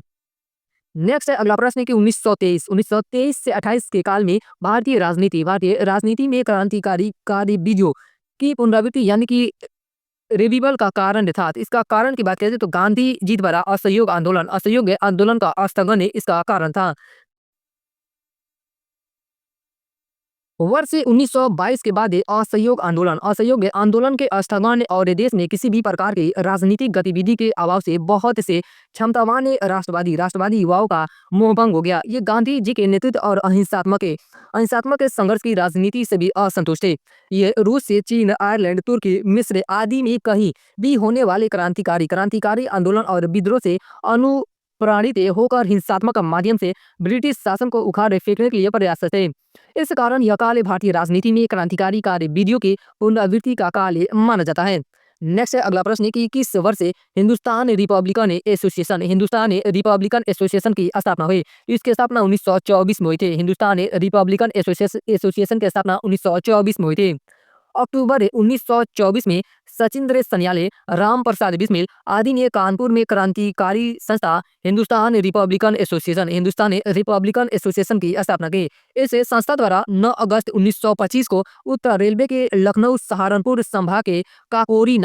नेक्स्ट है अगला प्रश्न है कि 1923 से 28 के काल में भारतीय राजनीति में क्रांतिकारी गतिविधियों की पुनरावृत्ति, यानी कि रिविवल का कारण था। तो इसका कारण की बात करें तो गांधी जी द्वारा असहयोग आंदोलन का स्थगन इसका कारण था। वर्ष 1922 के बाद असहयोग आंदोलन के स्थगन और देश में किसी भी प्रकार की राजनीतिक गतिविधि के अभाव से बहुत से क्षमतावान राष्ट्रवादी युवाओं का मोहभंग हो गया। ये गांधी जी के नेतृत्व और अहिंसात्मक संघर्ष की राजनीति से भी असंतुष्ट थे। ये रूस से चीन, आयरलैंड, तुर्की, मिस्र आदि में कहीं भी होने वाले क्रांतिकारी आंदोलन और विद्रोह से अनुप्राणित होकर हिंसात्मक माध्यम से ब्रिटिश शासन को उखाड़ फेंकने के लिए प्रयास थे। इस कारण यह काल भारतीय राजनीति में क्रांतिकारी गतिविधियों की पुनरावृत्ति का काल माना जाता है। नेक्स्ट है अगला प्रश्न कि किस वर्ष हिंदुस्तान रिपब्लिकन एसोसिएशन की स्थापना हुई? इसकी स्थापना 1924 में हुई थी। हिंदुस्तान रिपब्लिकन एसोसिएशन की स्थापना 1924 में हुई थी। अक्टूबर 1924 में सचिंद्र सन्याले, राम प्रसाद बिस्मिल आदि ने कानपुर में क्रांतिकारी संस्था हिंदुस्तान रिपब्लिकन एसोसिएशन की स्थापना की। इस संस्था द्वारा 9 अगस्त 1925 को उत्तर रेलवे के लखनऊ सहारनपुर संभाग के काकोरी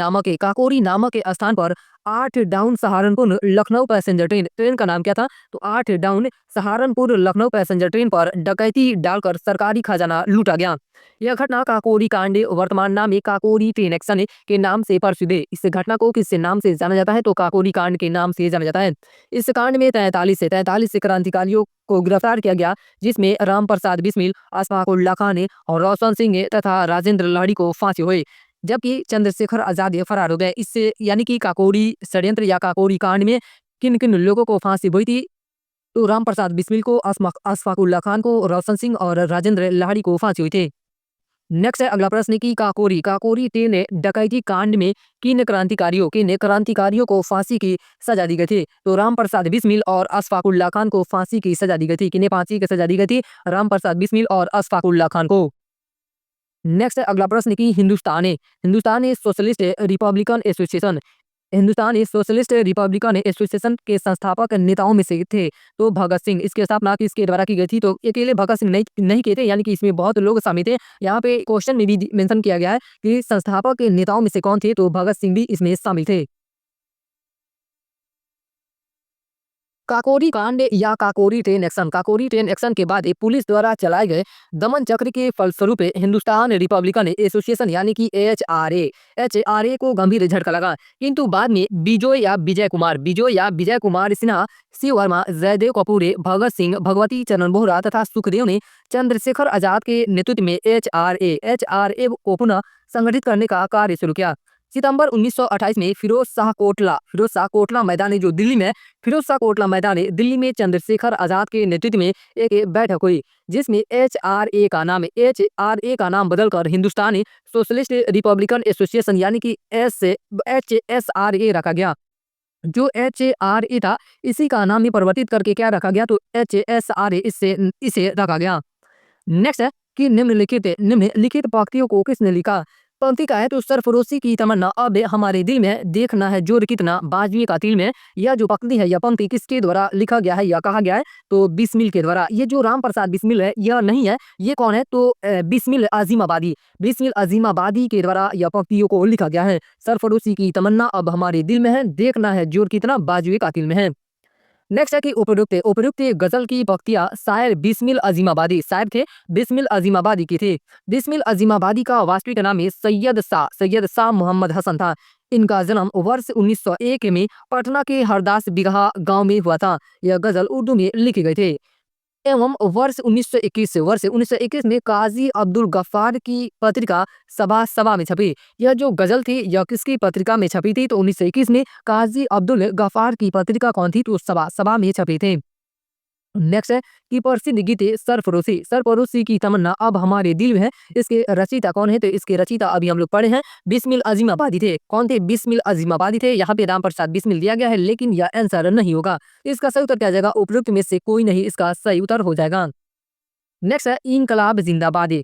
नामक स्थान पर 8 down Saharanpur Lucknow passenger train का नाम क्या था? तो 8 down Saharanpur Lucknow passenger train पर डकैती डालकर सरकारी खजाना लूटा गया। यह घटना काकोरी कांड वर्तमान नाम काकोरी ट्रेन एक्शन के नाम से प्रसिद्ध है। इस घटना को किस नाम से जाना जाता है? तो काकोरी कांड के नाम से जाना जाता है। इस कांड में 43 क्रांतिकारियों को गिरफ्तार किया गया, जिसमें राम प्रसाद बिस्मिल, अशफाक उल्लाह खान और रोशन सिंह तथा राजेंद्र लाहिड़ी को फांसी हुई, जबकि चंद्रशेखर आजाद फरार हो गए। इससे यानी कि काकोरी षड्यंत्र या काकोरी कांड में किन किन लोगों को फांसी हुई थी? तो राम प्रसाद बिस्मिल को, अशफाक उल्लाह खान को, रोशन सिंह और राजेंद्र लाहिड़ी को फांसी हुई थी। नेक्स्ट है अगला प्रश्न कि काकोरी ट्रेन डकैती कांड में किन क्रांतिकारियों को फांसी की सजा दी गई थी? तो राम प्रसाद बिस्मिल और अशफाक उल्लाह खान को फांसी की सजा दी गई थी। किन्हें फांसी की सजा दी गई थी? राम प्रसाद बिस्मिल और अशफाक उल्लाह खान को। नेक्स्ट है अगला प्रश्न कि हिंदुस्तान सोशलिस्ट रिपब्लिकन एसोसिएशन के संस्थापक नेताओं में से थे। तो भगत सिंह। इसकी स्थापना किसके द्वारा की गई थी? तो अकेले भगत सिंह नहीं किए थे, यानी कि इसमें बहुत लोग शामिल थे। यहाँ पे क्वेश्चन में भी मेंशन किया गया है कि संस्थापक नेताओं में से कौन थे? तो भगत सिंह भी इसमें शामिल थे। काकोरी कांड या काकोरी ट्रेन एक्शन के बाद पुलिस द्वारा चलाए गए दमन चक्र के फलस्वरूप हिंदुस्तान रिपब्लिकन एसोसिएशन यानी कि एचआरए को गंभीर झटका लगा। किंतु बाद में विजय कुमार सिन्हा, शिव वर्मा, जयदेव कपूर, भगत सिंह, भगवती चरण बोहरा तथा सुखदेव ने चंद्रशेखर आजाद के नेतृत्व में एचआरए को पुनः संगठित करने का कार्य शुरू किया। सितंबर 1928 में फिरोज शाह कोटला मैदान जो दिल्ली में फिरोज शाह कोटला मैदान दिल्ली में चंद्रशेखर आजाद के नेतृत्व में एक बैठक हुई, जिसमें एचआरए का नाम बदलकर हिंदुस्तानी सोशलिस्ट रिपब्लिकन एसोसिएशन यानी कि एचएसआरए रखा गया। जो एचआरए था इसी का नाम ही परिवर्तित करके क्या रखा गया, तो एचएसआरए इसे रखा गया। नेक्स्ट है कि निम्नलिखित पंक्तियों को किसने लिखा। पंक्ति का है तो सरफरोशी की तमन्ना अब हमारे दिल में, देखना है जोर कितना बाजवी का तिल में। यह जो पंक्ति है, यह पंक्ति किसके द्वारा लिखा गया है या कहा गया है, तो बिस्मिल के द्वारा। ये जो राम प्रसाद बिस्मिल है यह नहीं है, ये कौन है, तो बिस्मिल अजीमाबादी के द्वारा यह पंक्तियों को लिखा गया है। सरफरोशी की तमन्ना अब हमारे दिल में है, देखना है जोर कितना बाजवी का तिल में है। नेक्स्ट है कि उपयुक्त गजल की पंक्तियां शायर बिस्मिल अजीमाबादी की थे। बिस्मिल अजीमाबादी का वास्तविक नाम है सैयद शाह मोहम्मद हसन था। इनका जन्म वर्ष 1901 में पटना के हरदास बिगहा गांव में हुआ था। यह गजल उर्दू में लिखे गए थे एवं वर्ष 1921 में काजी अब्दुल गफ्फार की पत्रिका सभा में छपी। यह जो गजल थी यह किसकी पत्रिका में छपी थी, तो 1921 में काजी अब्दुल गफ्फार की पत्रिका कौन थी, तो सभा में छपी थी। नेक्स्ट है कि प्रसिद्ध गीत सरफरोशी की तमन्ना अब हमारे दिल में है। इसके रचयिता कौन है, तो इसके रचयिता अभी हम लोग पढ़े हैं बिस्मिल अजीमाबादी थे। कौन थे, बिस्मिल अजीमाबादी थे। यहाँ पे राम प्रसाद बिस्मिल दिया गया है लेकिन यह आंसर नहीं होगा। इसका सही उत्तर क्या जाएगा, उपयुक्त में से कोई नहीं, इसका सही उत्तर हो जाएगा। नेक्स्ट है इनकलाब जिंदाबाद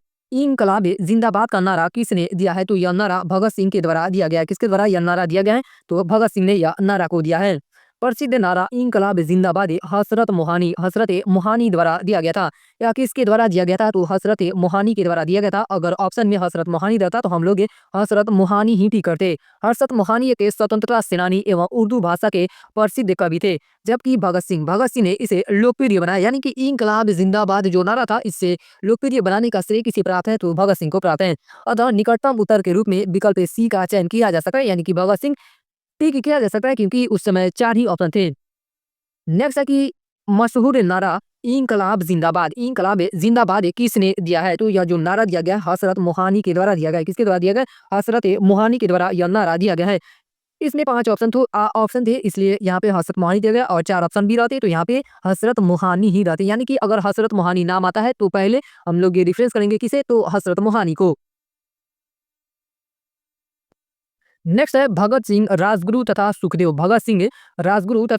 का नारा किसने दिया है, तो यह नारा भगत सिंह के द्वारा दिया गया है। किसके द्वारा यह नारा दिया गया है, तो भगत सिंह ने यह नारा को दिया है। प्रसिद्ध नारा इनकलाब जिंदाबाद हसरत मोहानी द्वारा दिया गया था। या किसके द्वारा दिया गया था, तो हसरत मोहानी के द्वारा दिया गया था। अगर ऑप्शन में हसरत मोहानी रहता तो हम लोग हसरत मोहानी ही ठीक करते। हसरत मोहानी एक स्वतंत्रता सेनानी एवं उर्दू भाषा के प्रसिद्ध कवि थे, जबकि भगत सिंह ने इसे लोकप्रिय बनाया। यानी कि इनकलाब जिंदाबाद जो नारा था इससे लोकप्रिय बनाने का श्रेय किसे प्राप्त है, तो भगत सिंह को प्राप्त है। अतः निकटतम उत्तर के रूप में विकल्प सी का चयन किया जा सकता है, यानी कि भगत सिंह ठीक किया जा सकता है क्योंकि उस समय 4 ही ऑप्शन थे। नेक्स्ट है कि मशहूर नारा इनकलाब जिंदाबाद किसने दिया है, तो यह जो नारा दिया गया हसरत मोहानी के द्वारा दिया गया है। किसके द्वारा दिया गया, हसरत मोहानी के द्वारा यह नारा दिया गया है। इसमें 5 ऑप्शन थे इसलिए यहाँ पे हसरत मोहानी दिया गया, और 4 ऑप्शन भी रहते तो यहाँ पे हसरत मोहानी ही रहते। यानी कि अगर हसरत मोहानी नाम आता है तो पहले हम लोग ये रेफरेंस करेंगे किसे, तो हसरत मोहानी को। नेक्स्ट है भगत सिंह राजगुरु तथा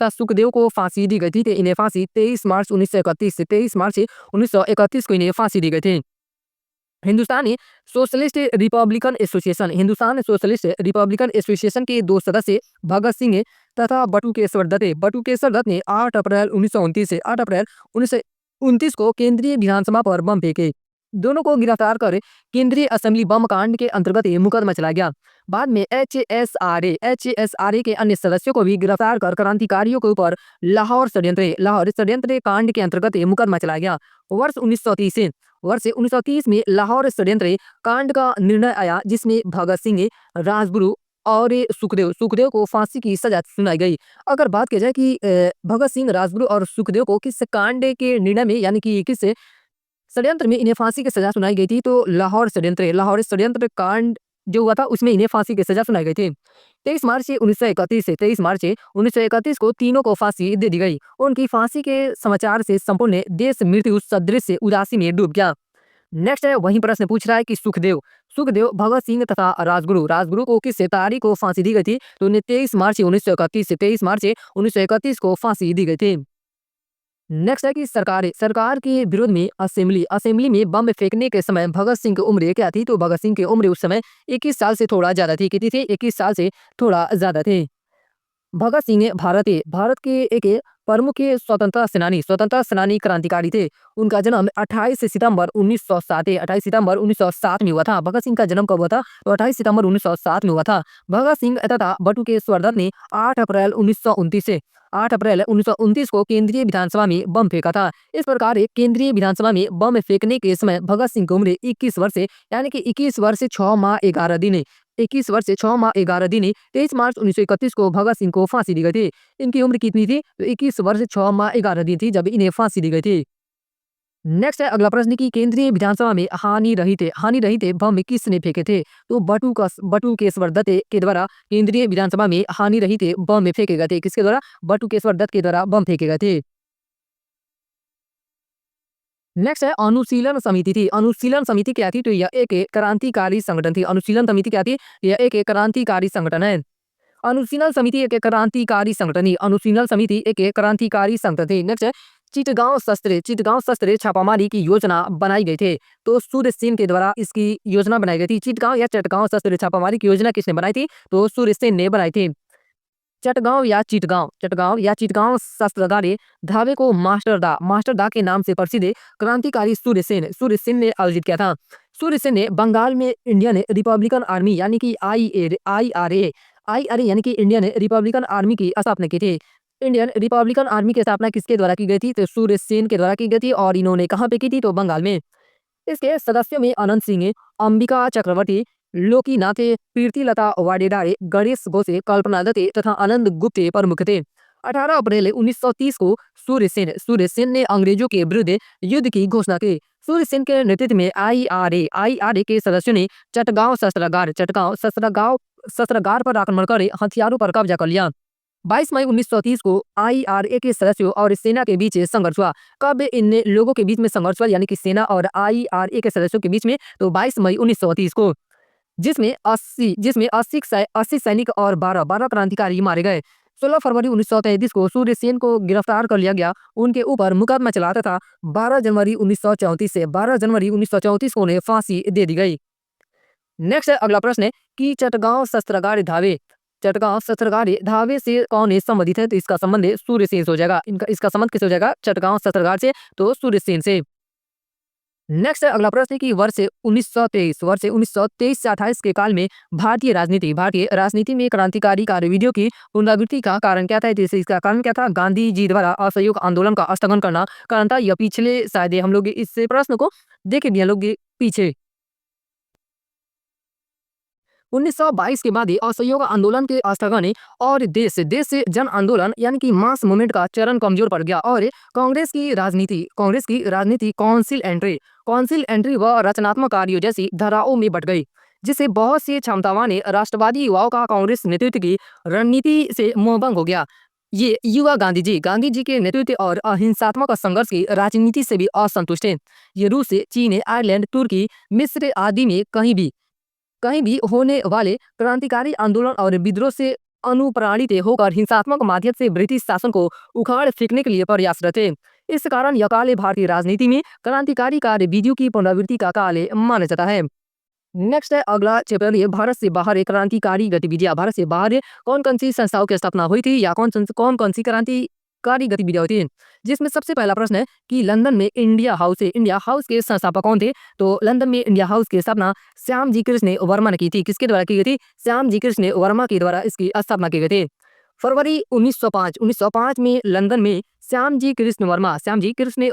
सुखदेव को फांसी दी गई थी। इन्हें फांसी 23 मार्च 1931 को इन्हें फांसी दी गई थी। हिंदुस्तान सोशलिस्ट रिपब्लिकन एसोसिएशन के 2 सदस्य भगत सिंह तथा बटुकेश्वर दत्त ने 8 अप्रैल 1929 को केंद्रीय विधानसभा पर बम फेंके। दोनों को गिरफ्तार कर केंद्रीय असेंबली बम कांड के अंतर्गत मुकदमा चलाया गया। बाद में एचएसआरए के अन्य सदस्यों को भी गिरफ्तार कर क्रांतिकारियों के ऊपर लाहौर षड्यंत्र कांड के अंतर्गत मुकदमा चलाया गया। वर्ष 1930 में लाहौर षड्यंत्र कांड का निर्णय आया, जिसमें भगत सिंह, राजगुरु और सुखदेव को फांसी की सजा सुनाई गई। अगर बात की जाए कि भगत सिंह, राजगुरु और सुखदेव को किस कांड के निर्णय में यानी कि किस षड्यंत्र में इन्हें फांसी की सजा सुनाई गई थी, तो लाहौर षड्यंत्र कांड जो हुआ था उसमें इन्हें फांसी की सजा सुनाई गई थी। 23 मार्च 1931 को तीनों को फांसी दे दी गई। उनकी फांसी के समाचार से संपूर्ण देश मृत्यु सदृश उदासी में डूब गया। नेक्स्ट है वही प्रश्न पूछ रहा है कि सुखदेव, भगत सिंह तथा राजगुरु को किस तारीख को फांसी दी गई थी, तो उन्हें 23 मार्च 1931 को फांसी दी गई थी। नेक्स्ट है कि सरकार के विरोध में असेंबली में बम फेंकने के समय भगत सिंह की उम्र क्या थी, तो भगत सिंह की उम्र उस समय 21 साल से थोड़ा ज्यादा थी। कितनी थी, 21 साल से थोड़ा ज्यादा थे। भगत सिंह भारत के एक प्रमुख स्वतंत्रता सेनानी क्रांतिकारी थे। उनका जन्म 28 सितंबर 1907 28 सितंबर 1907 में हुआ था। भगत सिंह का जन्म कब हुआ था? तो 28 सितंबर 1907 में हुआ था। भगत सिंह तथा बटुकेश्वर दत्त ने 8 अप्रैल 1929 को केंद्रीय विधानसभा में बम फेंका था। इस प्रकार केंद्रीय विधानसभा में बम फेंकने के समय भगत सिंह की उम्र 21 वर्ष है, यानी कि 21 वर्ष 6 माह 11 दिन है। 21 वर्ष 6 माह 11 दिन है। 23 मार्च 1931 को भगत सिंह को फांसी दी गई थी। इनकी उम्र कितनी थी? तो 21 वर्ष 6 माह 11 दिन थी जब इन्हें फांसी दी गई थी। नेक्स्ट है अगला प्रश्न कि केंद्रीय विधानसभा में हानि रहित बम किसने फेंके थे? तो बटुकेश्वर दत्त के द्वारा केंद्रीय विधानसभा में हानि रहित बम फेंके गए थे। किसके द्वारा? बटुकेश्वर दत्त के द्वारा बम फेंके गए थे। नेक्स्ट है अनुशीलन समिति थी। अनुशीलन समिति क्या थी? तो यह एक क्रांतिकारी संगठन थी। अनुशीलन समिति क्या थी? यह एक क्रांतिकारी संगठन है। अनुशीलन समिति एक क्रांतिकारी संगठन थी। अनुशीलन समिति एक क्रांतिकारी संगठन थी। नेक्स्ट है चिटगांव शस्त्र छापामारी की योजना बनाई गई थी। तो सूर्य सेन के द्वारा इसकी योजना बनाई गई थी। चटगांव शस्त्र छापामारी की योजना किसने बनाई थी? तो सूर्य सेन ने बनाई थी। चटगांव शस्त्रागार धावे को मास्टरदा के नाम से प्रसिद्ध क्रांतिकारी सूर्य सेन ने आयोजित किया था। सूर्य सेन ने बंगाल में इंडियन रिपब्लिकन आर्मी यानी कि IRA यानी कि इंडियन रिपब्लिकन आर्मी की स्थापना की थी। इंडियन रिपब्लिकन आर्मी की स्थापना किसके द्वारा की गई थी? तो सूर्य सेन के द्वारा की गई थी। और इन्होंने कहाँ पे की थी? तो बंगाल में। इसके सदस्यों में अनंत सिंह, अंबिका चक्रवर्ती, लोकीनाथ, प्रीतिलता वाडेदारे, गणेश गोसे, कल्पना दत्ते तथा आनंद गुप्ते प्रमुख थे। 18 अप्रैल 1930 को सूर्य सेन ने अंग्रेजों के विरुद्ध युद्ध की घोषणा की। सूर्य सेन के नेतृत्व में IRA के सदस्यों ने चटगांव शस्त्रागार पर आक्रमण कर हथियारों पर कब्जा कर लिया। 22 मई 1930 को IRA के सदस्यों और सेना के बीच संघर्ष हुआ। कब इन लोगों के बीच में संघर्ष हुआ? यानी कि सेना और IRA के सदस्यों के बीच में? तो 22 मई 1930 को, जिसमें 80 सैनिक और 12 क्रांतिकारी मारे गए। 16 फरवरी 1933 को सूर्य सेन को गिरफ्तार कर लिया गया। उनके ऊपर मुकदमा चला था। 12 जनवरी 1934 को उन्हें फांसी दे दी गई। नेक्स्ट है अगला प्रश्न है कि चटगांव शस्त्रागार धावे से कौन संबंधित है? तो इसका संबंध सूर्य सेन से हो जाएगा। इसका संबंध किससे हो जाएगा? चटगांव शस्त्रागार से, तो सूर्य सेन से। नेक्स्ट है अगला प्रश्न है कि वर्ष 1923 से 28 के काल में भारतीय राजनीति में क्रांतिकारी कार्यविधियों की पुनरावृत्ति का कारण क्या था? जैसे इसका कारण क्या था? गांधी जी द्वारा असहयोग आंदोलन का स्थगन करना कारण था। यह पिछले शायद हम लोग इस प्रश्न को देखे भी हम लोग पीछे 1922 के बाद असहयोग आंदोलन के स्थगन और देश से जन आंदोलन यानी कि मास मूवमेंट का चरण कमजोर पड़ गया और कांग्रेस की राजनीति काउंसिल एंट्री व रचनात्मक कार्यों जैसी धाराओं में बट गई, जिससे बहुत से क्षमतावान राष्ट्रवादी युवाओं का कांग्रेस नेतृत्व की रणनीति से मोहभंग हो गया। ये युवा गांधी जी के नेतृत्व और अहिंसात्मक संघर्ष की राजनीति से भी असंतुष्ट हैं। ये रूस, चीन, आयरलैंड, तुर्की, मिस्र आदि में कहीं भी होने वाले क्रांतिकारी आंदोलन और विद्रोह से अनुप्राणित होकर हिंसात्मक माध्यम से ब्रिटिश शासन को उखाड़ फेंकने के लिए प्रयासरत थे। इस कारण यह काल भारतीय राजनीति में क्रांतिकारी कार्यविधियों की पुनरावृत्ति का काल माना जाता है। नेक्स्ट है अगला चैप्टर ये भारत से बाहर क्रांतिकारी गतिविधियां। भारत से बाहर कौन कौन सी संस्थाओं की स्थापना हुई थी या कौन कौन सी क्रांतिकारी गतिविधियां हुई थी? जिसमें सबसे पहला प्रश्न है कि लंदन में इंडिया हाउस के संस्थापक कौन थे? तो लंदन में इंडिया हाउस की स्थापना श्यामजी कृष्ण वर्मा ने की थी। किसके द्वारा की गई थी? श्यामजी कृष्ण वर्मा के द्वारा इसकी स्थापना की गई थी। फरवरी 1905 में लंदन में श्यामजी कृष्ण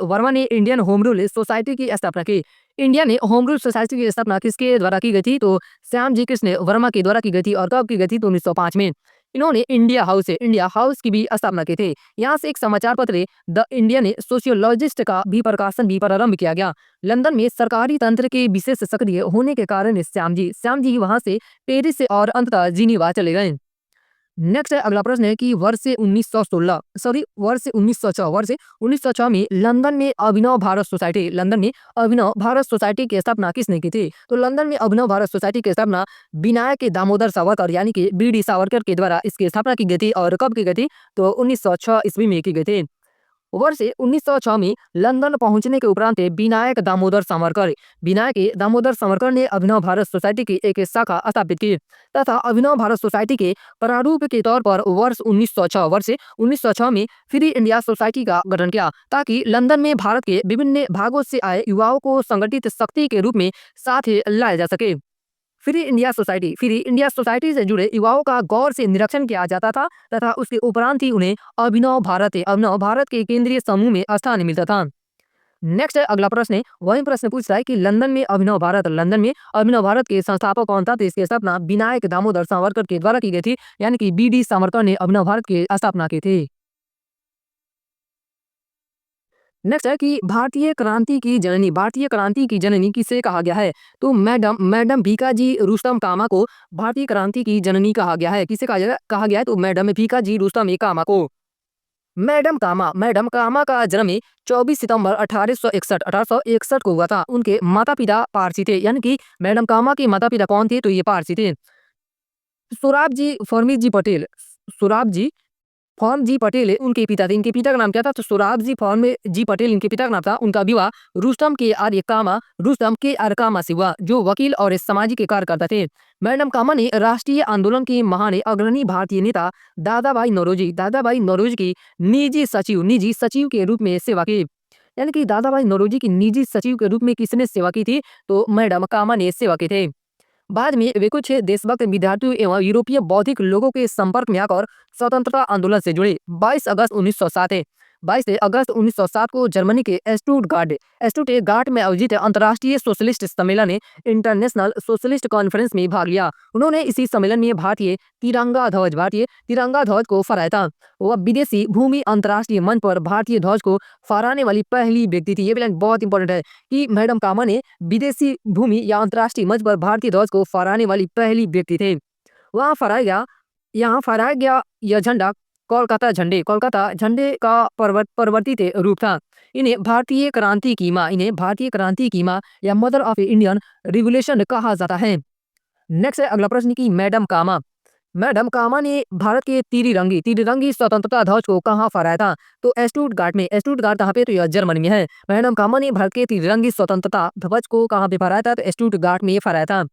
वर्मा ने इंडियन होम रूल सोसाइटी की स्थापना की। इंडियन होम रूल सोसाइटी की स्थापना किसके द्वारा की गई थी? तो श्यामजी कृष्ण वर्मा के द्वारा की गई थी। और कब की गई थी? तो 1905 में। इन्होंने इंडिया हाउस की भी स्थापना की थी। यहाँ से एक समाचार पत्र द इंडियन सोशियोलॉजिस्ट का भी प्रकाशन भी प्रारंभ किया गया। लंदन में सरकारी तंत्र के विशेष सक्रिय होने के कारण श्यामजी वहां से पेरिस और अंततः जिनीवा चले गए। नेक्स्ट है अगला प्रश्न है कि वर्ष 1906 में लंदन में अभिनव भारत सोसाइटी की स्थापना किसने की थी? तो लंदन में अभिनव भारत सोसाइटी की स्थापना विनायक दामोदर सावरकर यानी कि BD सावरकर के द्वारा इसकी स्थापना की गई थी। और कब की गई थी? तो 1906 ईस्वी में की गई थी। वर्ष 1906 में लंदन पहुंचने के उपरांत विनायक दामोदर सावरकर ने अभिनव भारत सोसाइटी की एक शाखा स्थापित की तथा अभिनव भारत सोसाइटी के प्रारूप के तौर पर वर्ष 1906 में फ्री इंडिया सोसाइटी का गठन किया ताकि लंदन में भारत के विभिन्न भागों से आए युवाओं को संगठित शक्ति के रूप में साथ लाया जा सके। फ्री इंडिया सोसाइटी से जुड़े युवाओं का गौर से निरीक्षण किया जाता था तथा उसके उपरांत ही उन्हें अभिनव भारत के केंद्रीय समूह में स्थान मिलता था। नेक्स्ट है अगला प्रश्न है, वही प्रश्न पूछता है कि लंदन में अभिनव भारत के संस्थापक कौन था? तो इसकी स्थापना विनायक दामोदर सावरकर के द्वारा की गई थी, यानी कि बी.डी. सावरकर ने अभिनव भारत की स्थापना की थी। नेक्स्ट है कि भारतीय क्रांति की जननी किसे कहा गया है? तो मैडम भीकाजी रुस्तम कामा को भारतीय क्रांति की जननी कहा गया है। किसे कहा गया है? तो मैडम भीकाजी रुस्तम कामा को। मैडम कामा का जन्म 24 सितंबर 1861 को हुआ था। उनके माता पिता पारसी थे, यानी कि मैडम कामा के माता पिता कौन थे? तो ये पारसी थे। सोराब जी पटेल उनके पिता थे। इनके पिता का नाम क्या था? तो सोराब जी पटेल इनके पिता का नाम था। उनका विवाह रुस्तम के आर कामा से हुआ, जो वकील और सामाजिक कार्यकर्ता थे। मैडम कामा ने राष्ट्रीय आंदोलन के महान अग्रणी भारतीय नेता दादाभाई नौरोजी की निजी सचिव के रूप में सेवा की। यानी कि दादाभाई नौरोजी की निजी सचिव के रूप में किसने सेवा की थी? तो मैडम कामा ने सेवा की थे। बाद में वे कुछ देशभक्त विद्यार्थियों एवं यूरोपीय बौद्धिक लोगों के संपर्क में आकर स्वतंत्रता आंदोलन से जुड़े। 22 अगस्त 1907 को जर्मनी के स्टुटगार्ट में आयोजित अंतर्राष्ट्रीय सोशलिस्ट सम्मेलन इंटरनेशनल सोशलिस्ट कॉन्फ्रेंस में भाग लिया। उन्होंने इसी सम्मेलन में भारतीय तिरंगा ध्वज को फहराया था। वह विदेशी भूमि अंतर्राष्ट्रीय मंच पर भारतीय ध्वज को फहराने वाली पहली व्यक्ति थी। ये भी बहुत इंपॉर्टेंट है कि मैडम कामा ने विदेशी भूमि या अंतर्राष्ट्रीय मंच पर भारतीय ध्वज को फहराने वाली पहली व्यक्ति थे। यहाँ फहराया गया यह झंडा कोलकाता झंडे का परिवर्तित रूप था। इन्हें भारतीय क्रांति की मां या मदर ऑफ इंडियन रिवोल्यूशन कहा जाता है। नेक्स्ट है अगला प्रश्न की मैडम कामा ने भारत के तिरंगी स्वतंत्रता ध्वज को कहाँ फहराया था? तो स्टुटगार्ट कहाँ पे? तो यह जर्मनी में है। मैडम कामा ने भारत के तिरंगी स्वतंत्रता ध्वज को कहाँ पे फहराया था? तो स्टुटगार्ट में फहराया था।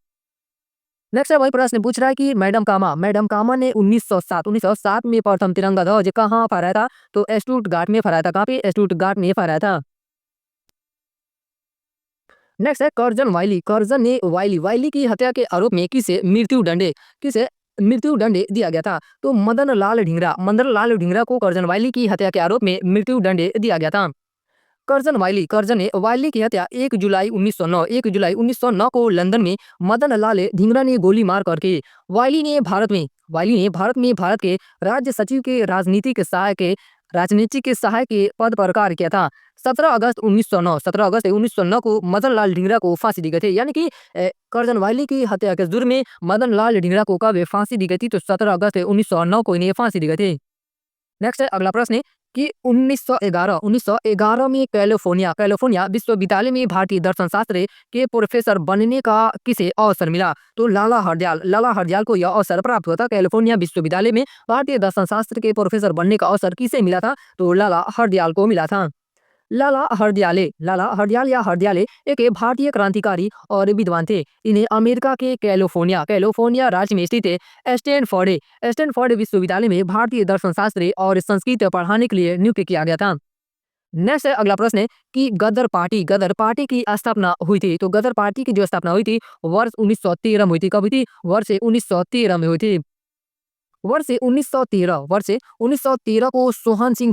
नेक्स्ट है वही प्रश्न पूछ रहा है कि मैडम कामा ने 1907 में प्रथम तिरंगा ध्वज कहाँ फहराया था? तो स्टुटगार्ट में फहराया था। कहाँ पे? स्टुटगार्ट में फहराया था। नेक्स्ट है कर्जन ने वाइली की हत्या के आरोप में किसे मृत्युदंड दिया गया था? तो मदन लाल ढींगरा को कर्जन वाइली की हत्या के आरोप में मृत्युदंड दिया गया था। वाइली की हत्या 1 जुलाई 1909 को लंदन में मदन लाल ढींगरा ने गोली मार करके वाइली ने भारत में भारत के राज्य सचिव के राजनीतिक सहायक के पद पर कार्य किया था। 17 अगस्त 1909 को मदन लाल ढींगरा को फांसी दी गई थी। यानी कि कर्जन वाइली की हत्या के जुर्म में मदन लाल ढींगरा को कब फांसी दी गई थी? तो 17 अगस्त 1909 को इन्हें फांसी दी गई थी। नेक्स्ट है अगला प्रश्न कि 1911 में कैलिफोर्निया विश्वविद्यालय में भारतीय दर्शन शास्त्र के प्रोफेसर बनने का किसे अवसर मिला? तो लाला हरदयाल को यह अवसर प्राप्त हुआ था। कैलिफोर्निया विश्वविद्यालय में भारतीय दर्शन शास्त्र के प्रोफेसर बनने का अवसर किसे मिला था? तो लाला हरदयाल को मिला था। लाला हरदयाल एक भारतीय क्रांतिकारी और विद्वान थे। इन्हें अमेरिका के कैलिफोर्निया राज्य में स्थित स्टैनफोर्ड विश्वविद्यालय में भारतीय दर्शन शास्त्र और संस्कृत पढ़ाने के लिए नियुक्त किया गया था। नेक्स्ट है अगला प्रश्न है कि गदर पार्टी की स्थापना हुई थी। तो गदर पार्टी की जो स्थापना हुई थी वर्ष 1913 में हुई थी। कब हुई थी? वर्ष 1913 में हुई थी। वर्ष 1913 को सोहन सिंह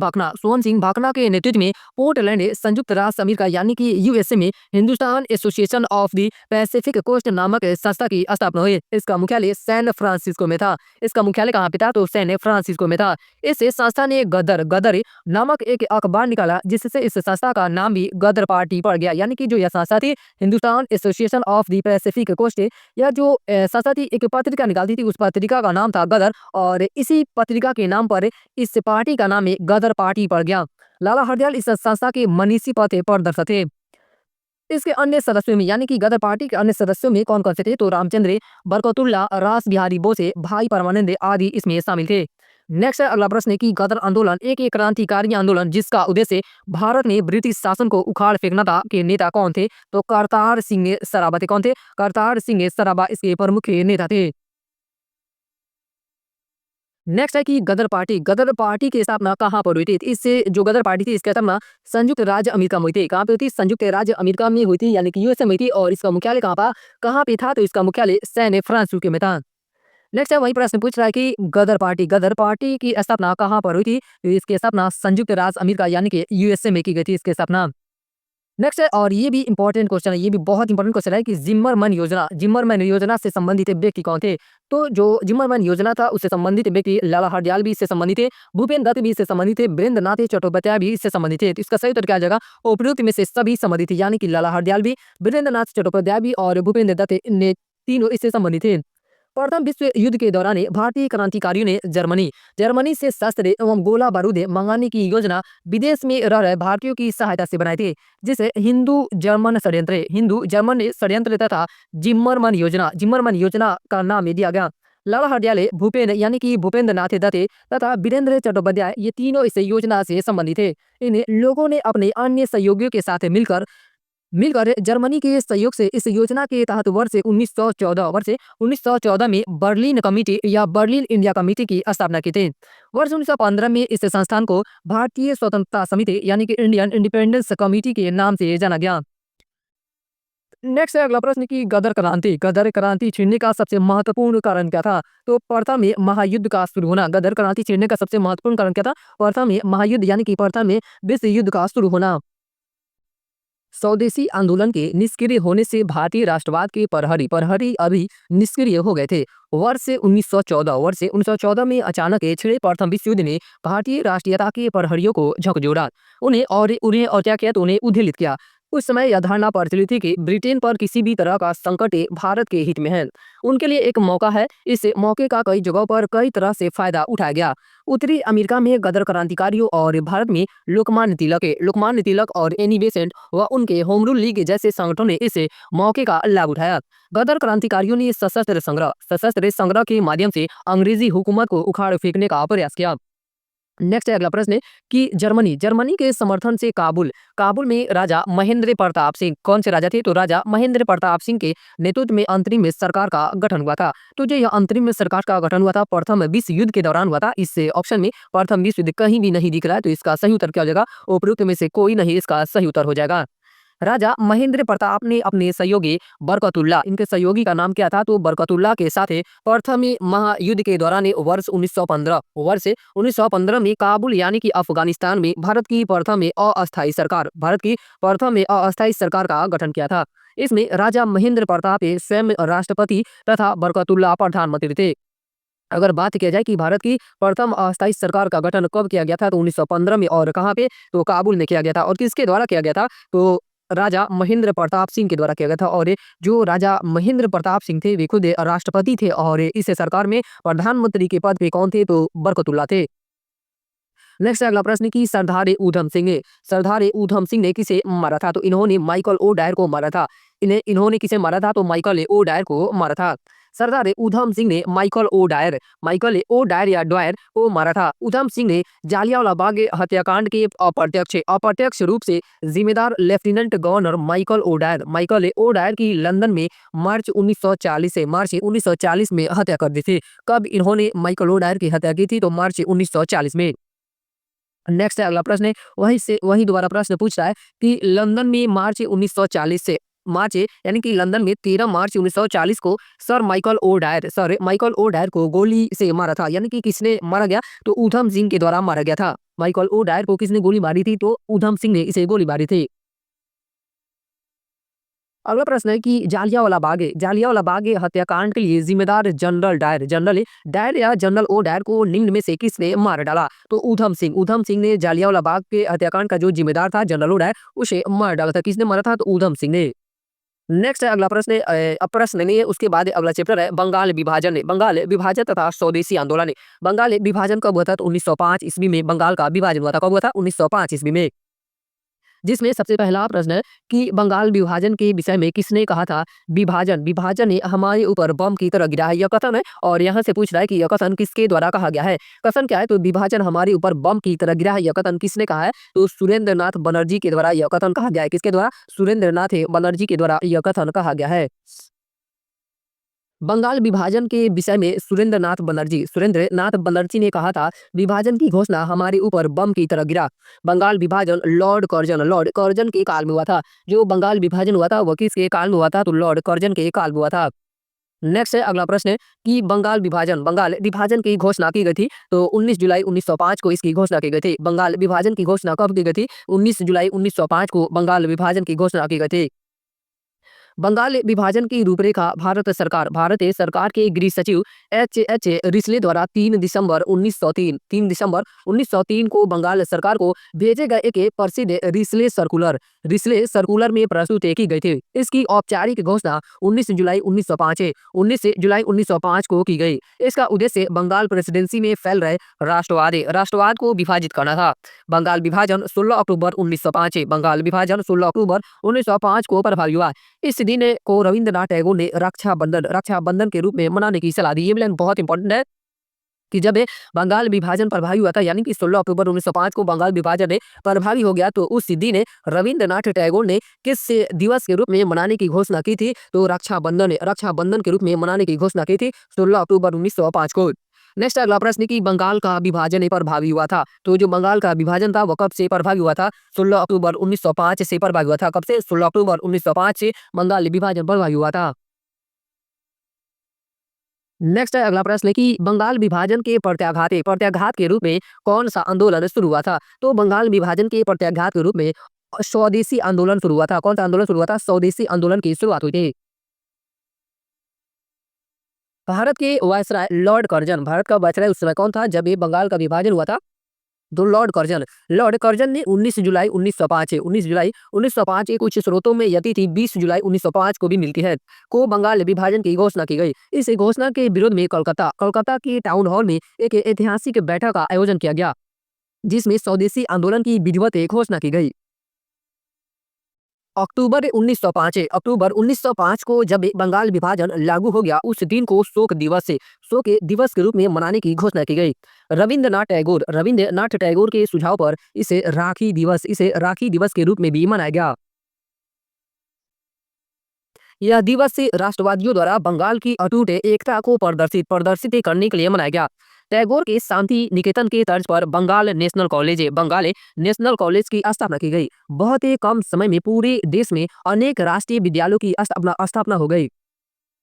भाकना के नेतृत्व में पोर्टलैंड संयुक्त राज्य अमेरिका यानी कि यूएसए में Hindustan Association of the Pacific Coast नामक संस्था की स्थापना हुई। इसका मुख्यालय सैन फ्रांसिस्को में था। इसका मुख्यालय कहाँ पे था? तो सैन फ्रांसिस्को में था। इस संस्था ने गदर नामक एक अखबार निकाला, जिससे इस संस्था का नाम भी गदर पार्टी पड़ गया। यानी कि जो यह संस्था थी Hindustan Association of the Pacific Coast, यह जो संस्था थी एक पत्रिका निकालती थी, उस पत्रिका का नाम था गदर और इसी पत्रिका के नाम पर इस पार्टी का नाम गदर पार्टी पड़ गया। लाला हरदयाल इस संस्था के मनीषी पद पर दर्शक थे। इसके अन्य सदस्यों में यानी कि गदर पार्टी के अन्य सदस्यों में कौन कौन से थे? तो रामचंद्र, बरकतुल्ला, रास बिहारी बोसे, भाई परमानंद आदि इसमें शामिल थे। नेक्स्ट है अगला प्रश्न है कि गदर आंदोलन एक क्रांतिकारी आंदोलन जिसका उद्देश्य भारत में ब्रिटिश शासन को उखाड़ फेंकना था के नेता कौन थे? तो करतार सिंह सराबा थे। कौन थे? करतार सिंह सराबा इसके प्रमुख नेता थे। नेक्स्ट है कि गदर पार्टी की स्थापना कहाँ पर हुई थी? इससे जो गदर पार्टी थी इसकी स्थापना संयुक्त राज्य अमेरिका में हुई थी। कहाँ पे हुई थी? संयुक्त राज्य अमेरिका में हुई थी, यानी कि यूएसए में हुई थी। और इसका मुख्यालय कहाँ पे था? तो इसका मुख्यालय सैन फ्रांसिस्को में था। नेक्स्ट है वही प्रश्न पूछ रहा है कि गदर पार्टी की स्थापना कहाँ पर हुई थी? तो इसकी स्थापना संयुक्त राज्य अमेरिका यानी कि यूएसए में की गई थी इसकी स्थापना। नेक्स्ट है और ये भी इंपॉर्टेंट क्वेश्चन है, ये भी बहुत इंपॉर्टेंट क्वेश्चन है कि जिम्मरमैन योजना से संबंधित व्यक्ति कौन थे? तो जो जिम्मरमैन योजना था उससे संबंधित व्यक्ति लाला हरदयाल भी इससे संबंधित थे, भूपेन्द्र दत्त भी इससे संबंधित थे, वीरेंद्र नाथ चट्टोपाध्याय भी इससे संबंधित थे। तो इसका सही उत्तर क्या आ जाएगा? उपयुक्त में से सभी संबंधित थे, यानी कि लाला हरदयाल भी, वीरेंद्र नाथ चट्टोपाध्याय भी और भूपेन्द्र दत्त ने तीनों इससे संबंधित थे। प्रथम विश्व युद्ध के दौरान भारतीय क्रांतिकारियों ने जर्मनी से शस्त्र एवं गोला बारूद मंगाने की योजना विदेश में रह रहे भारतीयों की सहायता से बनाई थी, जिसे हिंदू जर्मन षड्यंत्र तथा जिम्मरमन योजना का नाम दिया गया। लाला हरदयाल भूपेंद्र नाथ दत्त तथा वीरेंद्र चट्टोपाध्याय ये तीनों इस योजना से संबंधित थे। इन लोगों ने अपने अन्य सहयोगियों के साथ मिलकर मिलकर जर्मनी के सहयोग से इस योजना के तहत वर्ष 1914 में बर्लिन कमेटी या बर्लिन इंडिया कमेटी की स्थापना की थी। वर्ष 1915 में इस संस्थान को भारतीय स्वतंत्रता समिति यानी कि इंडियन इंडिपेंडेंस कमेटी के नाम से जाना गया। नेक्स्ट है अगला प्रश्न कि गदर क्रांति छिड़ने का सबसे महत्वपूर्ण कारण क्या था? तो प्रथम महायुद्ध का शुरू होना। गदर क्रांति छिड़ने का सबसे महत्वपूर्ण कारण क्या था? प्रथम महायुद्ध यानी कि प्रथम विश्व युद्ध का शुरू होना। स्वदेशी आंदोलन के निष्क्रिय होने से भारतीय राष्ट्रवाद के प्रहरी अभी निष्क्रिय हो गए थे। वर्ष 1914 में अचानक छिड़े प्रथम विश्व युद्ध ने भारतीय राष्ट्रीयता के प्रहरियों को झकझोरा, उन्हें और क्या किया? तो उन्हें उद्धृत किया। उस समय यह धारणा प्रचलित थी कि ब्रिटेन पर किसी भी तरह का संकट भारत के हित में है, उनके लिए एक मौका है। इस मौके का कई जगहों पर कई तरह से फायदा उठाया गया। उत्तरी अमेरिका में गदर क्रांतिकारियों और भारत में लोकमान्य तिलक और एनी बेसेंट व उनके होम रूल लीग जैसे संगठनों ने इस मौके का लाभ उठाया। गदर क्रांतिकारियों ने सशस्त्र संग्रह के माध्यम से अंग्रेजी हुकूमत को उखाड़ फेंकने का प्रयास किया। नेक्स्ट है अगला प्रश्न कि जर्मनी के समर्थन से काबुल में राजा महेंद्र प्रताप सिंह कौन से राजा थे? तो राजा महेंद्र प्रताप सिंह के नेतृत्व में अंतरिम सरकार का गठन हुआ था। तो जो यह अंतरिम सरकार का गठन हुआ था प्रथम विश्व युद्ध के दौरान हुआ था। इस ऑप्शन में प्रथम विश्व युद्ध कहीं भी नहीं दिख रहा है, तो इसका सही उत्तर क्या हो जाएगा? उपयुक्त में से कोई नहीं इसका सही उत्तर हो जाएगा। राजा महेंद्र प्रताप ने अपने सहयोगी बरकतुल्ला, इनके सहयोगी का नाम क्या था? तो बरकतुल्ला के साथ प्रथम महायुद्ध के दौरान वर्ष 1915 में काबुल यानी कि अफगानिस्तान में भारत की प्रथम अस्थायी सरकार का गठन किया था। इसमें राजा महेंद्र प्रताप स्वयं राष्ट्रपति तथा बरकतुल्ला प्रधानमंत्री थे। अगर बात किया जाए कि भारत की प्रथम अस्थायी सरकार का गठन कब किया गया था, तो 1915 में, और कहाँ पे? तो काबुल में किया गया था। और किसके द्वारा किया गया था? तो राजा महेंद्र प्रताप सिंह के द्वारा किया गया था। और जो राजा महेंद्र प्रताप सिंह थे वे खुद राष्ट्रपति थे और इस सरकार में प्रधानमंत्री के पद पे कौन थे? तो बरकतुल्ला थे। नेक्स्ट अगला प्रश्न कि सरदार ऊधम सिंह ने किसे मारा था? तो इन्होंने माइकल ओ डायर को मारा था। इन्होंने किसे मारा था? तो माइकल ओ डायर को मारा था। सरदार ऊधम सिंह ने माइकल ओ डायर या डॉयर को मारा था। ऊधम सिंह ने जालियांवाला बाग हत्याकांड के अप्रत्यक्ष रूप से जिम्मेदार lieutenant governor Michael O Dyer की लंदन में मार्च 1940 में हत्या कर दी थी। कब इन्होंने माइकल ओ डायर की हत्या की थी? तो मार्च 1940 में। नेक्स्ट अगला प्रश्न है वही दोबारा प्रश्न पूछ रहा है कि लंदन में मार्च यानी कि लंदन में 13 मार्च 1940 को सर माइकल ओ डायर को गोली से मारा था, यानी कि किसने मारा गया? तो ऊधम सिंह के द्वारा मारा गया था। माइकल ओ डायर को किसने गोली मारी थी? तो ऊधम सिंह ने इसे गोली मारी थी। अगला प्रश्न है कि जालियांवाला बाग हत्याकांड के लिए जिम्मेदार जनरल डायर या जनरल ओ डायर को निम्न में से किसने मार डाला? तो ऊधम सिंह ने जालियांवाला बाग के हत्याकांड का जो जिम्मेदार था जनरल ओ डायर, उसे मार डाला था। किसने मारा था? तो ऊधम सिंह ने। नेक्स्ट है अगला प्रश्न प्रश्न नहीं है, उसके बाद अगला चैप्टर है बंगाल विभाजन तथा स्वदेशी आंदोलन। बंगाल विभाजन कब हुआ था? तो 1905 ईस्वी में बंगाल का विभाजन हुआ था। कब हुआ था? 1905 ईस्वी में। जिसमें सबसे पहला प्रश्न है कि बंगाल विभाजन के विषय में किसने कहा था विभाजन विभाजन ने हमारे ऊपर बम की तरह गिरा है, यह कथन है। और यहाँ से पूछ रहा है कि यह कथन किसके द्वारा कहा गया है। कथन क्या है, तो विभाजन हमारे ऊपर बम की तरह गिरा है, यह कथन किसने कहा है, तो सुरेंद्र नाथ बनर्जी के द्वारा यह कथन कहा गया है। किसके द्वारा, सुरेंद्र नाथ बनर्जी के द्वारा यह कथन कहा गया है। बंगाल विभाजन के विषय में सुरेंद्र नाथ बनर्जी ने कहा था विभाजन की घोषणा हमारे ऊपर बम की तरह गिरा। बंगाल विभाजन लॉर्ड कर्जन के काल में हुआ था। जो बंगाल विभाजन हुआ था वह किसके काल में हुआ था, तो लॉर्ड कर्जन के काल में हुआ था। नेक्स्ट है अगला प्रश्न है कि बंगाल विभाजन की घोषणा की गई थी, तो 19 जुलाई 1905 को इसकी घोषणा की गई थी। बंगाल विभाजन की घोषणा कब की गई थी, 19 जुलाई 1905 को बंगाल विभाजन की घोषणा की गई थी। बंगाल विभाजन की रूपरेखा भारतीय सरकार के गृह सचिव एच रिस्ले द्वारा 3 दिसंबर 1903 को बंगाल सरकार को भेजे गए एक प्रसिद्ध रिस्ले सर्कुलर में प्रस्तुत की गई थी। इसकी औपचारिक घोषणा 19 जुलाई 1905 को की गई। इसका उद्देश्य बंगाल प्रेसिडेंसी में फैल रहे राष्ट्रवाद को विभाजित करना था। बंगाल विभाजन 16 अक्टूबर 1905 को प्रभावी हुआ। इस दिन को रविंद्रनाथ टैगोर ने रक्षाबंधन के रूप में मनाने की सलाह दी। ये भी बहुत इंपॉर्टेंट है कि जब ये बंगाल विभाजन प्रभावी हुआ था, यानी कि 16 अक्टूबर 1905 को बंगाल विभाजन प्रभावी हो गया, तो उस दिन रविंद्रनाथ टैगोर ने किस दिवस के रूप में मनाने की घोषणा की थी, तो रक्षाबंधन के रूप में मनाने की घोषणा की थी 16 अक्टूबर 1905 को। नेक्स्ट अगला प्रश्न कि बंगाल का विभाजन प्रभावी हुआ था, तो जो बंगाल का विभाजन था वह कब से प्रभावी हुआ था, 16 अक्टूबर 1905 से प्रभावी हुआ था। कब से, 16 अक्टूबर 1905 से बंगाल विभाजन प्रभावी हुआ था। नेक्स्ट है अगला प्रश्न कि बंगाल विभाजन के प्रत्याघात के रूप में कौन सा आंदोलन शुरू हुआ था, तो बंगाल विभाजन के प्रत्याघात के रूप में स्वदेशी आंदोलन शुरू हुआ था। कौन सा आंदोलन शुरू हुआ था, स्वदेशी आंदोलन की शुरुआत हुई थी। भारत के वायसराय लॉर्ड कर्जन, भारत का वायसराय उस समय कौन था जब ये बंगाल का विभाजन हुआ था, तो लॉर्ड कर्जन ने 19 जुलाई 1905 के कुछ स्रोतों में यति थी 20 जुलाई 1905 को भी मिलती है, को बंगाल विभाजन की घोषणा की गई। इस घोषणा के विरोध में कोलकाता के टाउन हॉल में एक ऐतिहासिक बैठक का आयोजन किया गया, जिसमें स्वदेशी आंदोलन की विधिवत घोषणा की गई। अक्टूबर 1905 को जब बंगाल विभाजन लागू हो गया, उस दिन को शोक दिवस के रूप में मनाने की घोषणा की गई। रविंद्रनाथ टैगोर के सुझाव पर इसे राखी दिवस के रूप में भी मनाया गया। यह दिवस राष्ट्रवादियों द्वारा बंगाल की अटूट एकता को प्रदर्शित करने के लिए मनाया गया। टैगोर के शांति निकेतन के तर्ज पर बंगाल नेशनल कॉलेज की स्थापना की गई। बहुत ही कम समय में पूरे देश में अनेक राष्ट्रीय विद्यालयों की स्थापना हो गई।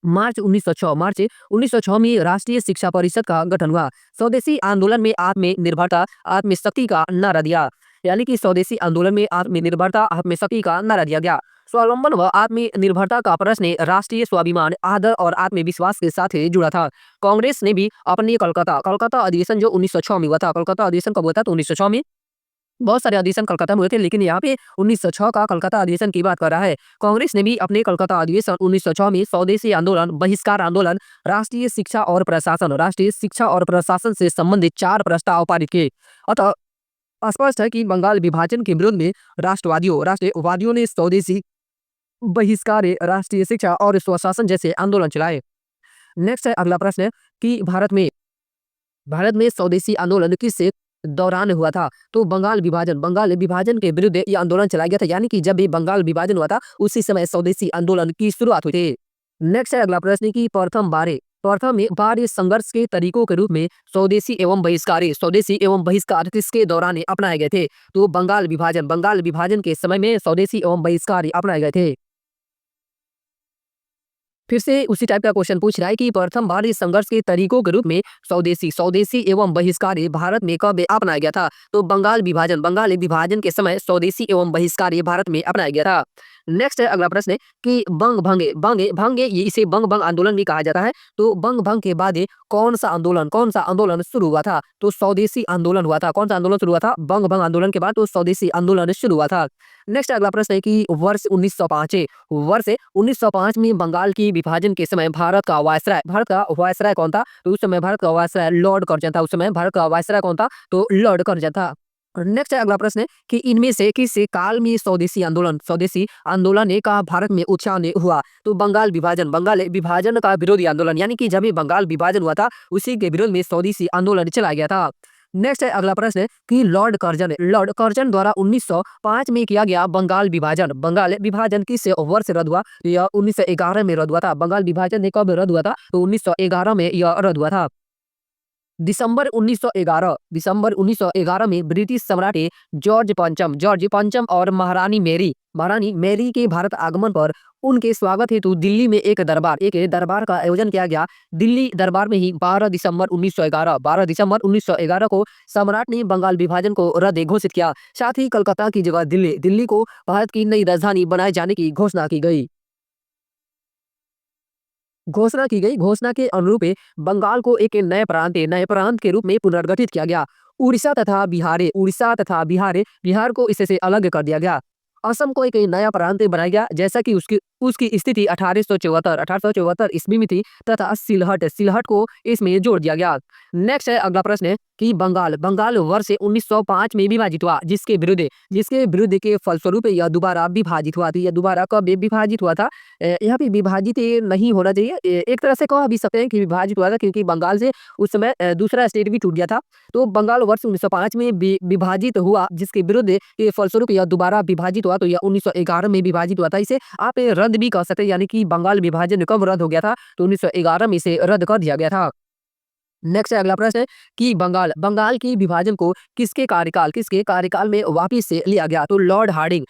मार्च 1906 में राष्ट्रीय शिक्षा परिषद का गठन हुआ। स्वदेशी आंदोलन में आत्मशक्ति का नारा दिया, यानी कि स्वदेशी आंदोलन में आत्मशक्ति का नारा दिया गया। स्वावलंबन व आत्मनिर्भरता का प्रश्न राष्ट्रीय स्वाभिमान, आदर और आत्मविश्वास के साथ जुड़ा था। कांग्रेस ने भी अपनी कलकत्ता अधिवेशन जो 1906 में हुआ था, कलकत्ता अधिवेशन कब हुआ था, तो 1906 में। बहुत सारे अधिवेशन कलकत्ता में हुए थे, लेकिन यहाँ पे 1906 का कलकत्ता अधिवेशन की बात कर रहा है। कांग्रेस ने भी अपने कलकत्ता अधिवेशन 1906 में स्वदेशी आंदोलन, बहिष्कार आंदोलन, राष्ट्रीय शिक्षा और प्रशासन से संबंधित 4 प्रस्ताव पारित किए। अतः स्पष्ट है कि बंगाल विभाजन के विरोध में राष्ट्रवादियों ने स्वदेशी, बहिष्कार, राष्ट्रीय शिक्षा और स्वशासन जैसे आंदोलन चलाए। नेक्स्ट है अगला प्रश्न है कि भारत में स्वदेशी आंदोलन किस दौरान हुआ था, तो बंगाल विभाजन के विरुद्ध ये आंदोलन चलाया गया था, यानी कि जब भी बंगाल विभाजन हुआ था उसी समय स्वदेशी आंदोलन की शुरुआत हुई थी। नेक्स्ट है अगला प्रश्न कि प्रथम बार संघर्ष के तरीकों के रूप में स्वदेशी एवं बहिष्कार किसके दौरान अपनाए गए थे, तो बंगाल विभाजन के समय में स्वदेशी एवं बहिष्कार अपनाए गए थे। फिर से उसी टाइप का क्वेश्चन पूछ रहा है कि प्रथम बार इस संघर्ष के तरीकों के रूप में स्वदेशी एवं बहिष्कार भारत में कब अपनाया गया था, तो बंगाल विभाजन के समय स्वदेशी एवं बहिष्कार भारत में अपनाया गया था। नेक्स्ट है अगला प्रश्न कि बंग इसे बंग आंदोलन भी कहा जाता है, तो बंग के बाद कौन सा आंदोलन शुरू हुआ था, तो स्वदेशी आंदोलन हुआ था। कौन सा आंदोलन शुरू हुआ था, बंग आंदोलन के बाद तो स्वदेशी आंदोलन शुरू हुआ था। नेक्स्ट अगला प्रश्न है कि वर्ष 1905 में बंगाल की विभाजन के समय भारत का वायसराय कौन था, तो उस समय भारत का वायसराय लॉर्ड कर्जन था। उस समय भारत का वायसराय कौन था, तो लॉर्ड कर्जन था। नेक्स्ट है अगला प्रश्न है कि इनमें से किस काल में स्वदेशी आंदोलन ने का भारत में उत्थान हुआ? तो बंगाल विभाजन का विरोधी आंदोलन, यानी कि जब ये बंगाल विभाजन हुआ था उसी के विरोध में स्वदेशी आंदोलन चला गया था। नेक्स्ट है अगला प्रश्न है कि लॉर्ड कर्जन द्वारा 1905 में किया गया बंगाल विभाजन किस वर्ष रद्द हुआ? तो यह 1911 में रद्द हुआ था। बंगाल विभाजन ने कब रद्द हुआ था? तो 1911 में यह रद्द हुआ था। दिसंबर 1911 में ब्रिटिश सम्राट जॉर्ज पंचम और महारानी मैरी के भारत आगमन पर उनके स्वागत हेतु दिल्ली में एक दरबार का आयोजन किया गया। दिल्ली दरबार में ही 12 दिसंबर 1911 को सम्राट ने बंगाल विभाजन को रद्द घोषित किया। साथ ही कलकत्ता की जगह दिल्ली को भारत की नई राजधानी बनाए जाने की घोषणा की गई। घोषणा के अनुरूप बंगाल को एक नए प्रांत के रूप में पुनर्गठित किया गया। उड़ीसा तथा बिहार को इससे अलग कर दिया गया। असम को एक नया प्रांत बनाया गया, जैसा कि उसकी उसकी स्थिति 1874 ईस्वी में थी, तथा सिलहट को इसमें जोड़ दिया गया। नेक्स्ट है अगला प्रश्न है कि बंगाल वर्ष 1905 में विभाजित हुआ, जिसके विरुद्ध के फलस्वरूप यह दोबारा विभाजित हुआ था। यह दोबारा कब विभाजित हुआ था? यहाँ पे विभाजित नहीं होना चाहिए, एक तरह से कह भी सकते हैं कि विभाजित हुआ था, क्योंकि बंगाल से उस समय दूसरा स्टेट भी टूट गया था। तो बंगाल वर्ष 1905 में विभाजित हुआ, जिसके विरुद्ध के फलस्वरूप यह दोबारा विभाजित हुआ। तो यह 1911 में विभाजित हुआ था। इसे आप रद्द भी कर सकते हैं, यानी कि बंगाल विभाजन कब रद्द हो गया था? तो 1911 में इसे रद्द कर दिया गया था। नेक्स्ट अगला प्रश्न है कि बंगाल की विभाजन को किसके कार्यकाल में वापस से लिया गया? तो लॉर्ड हार्डिंग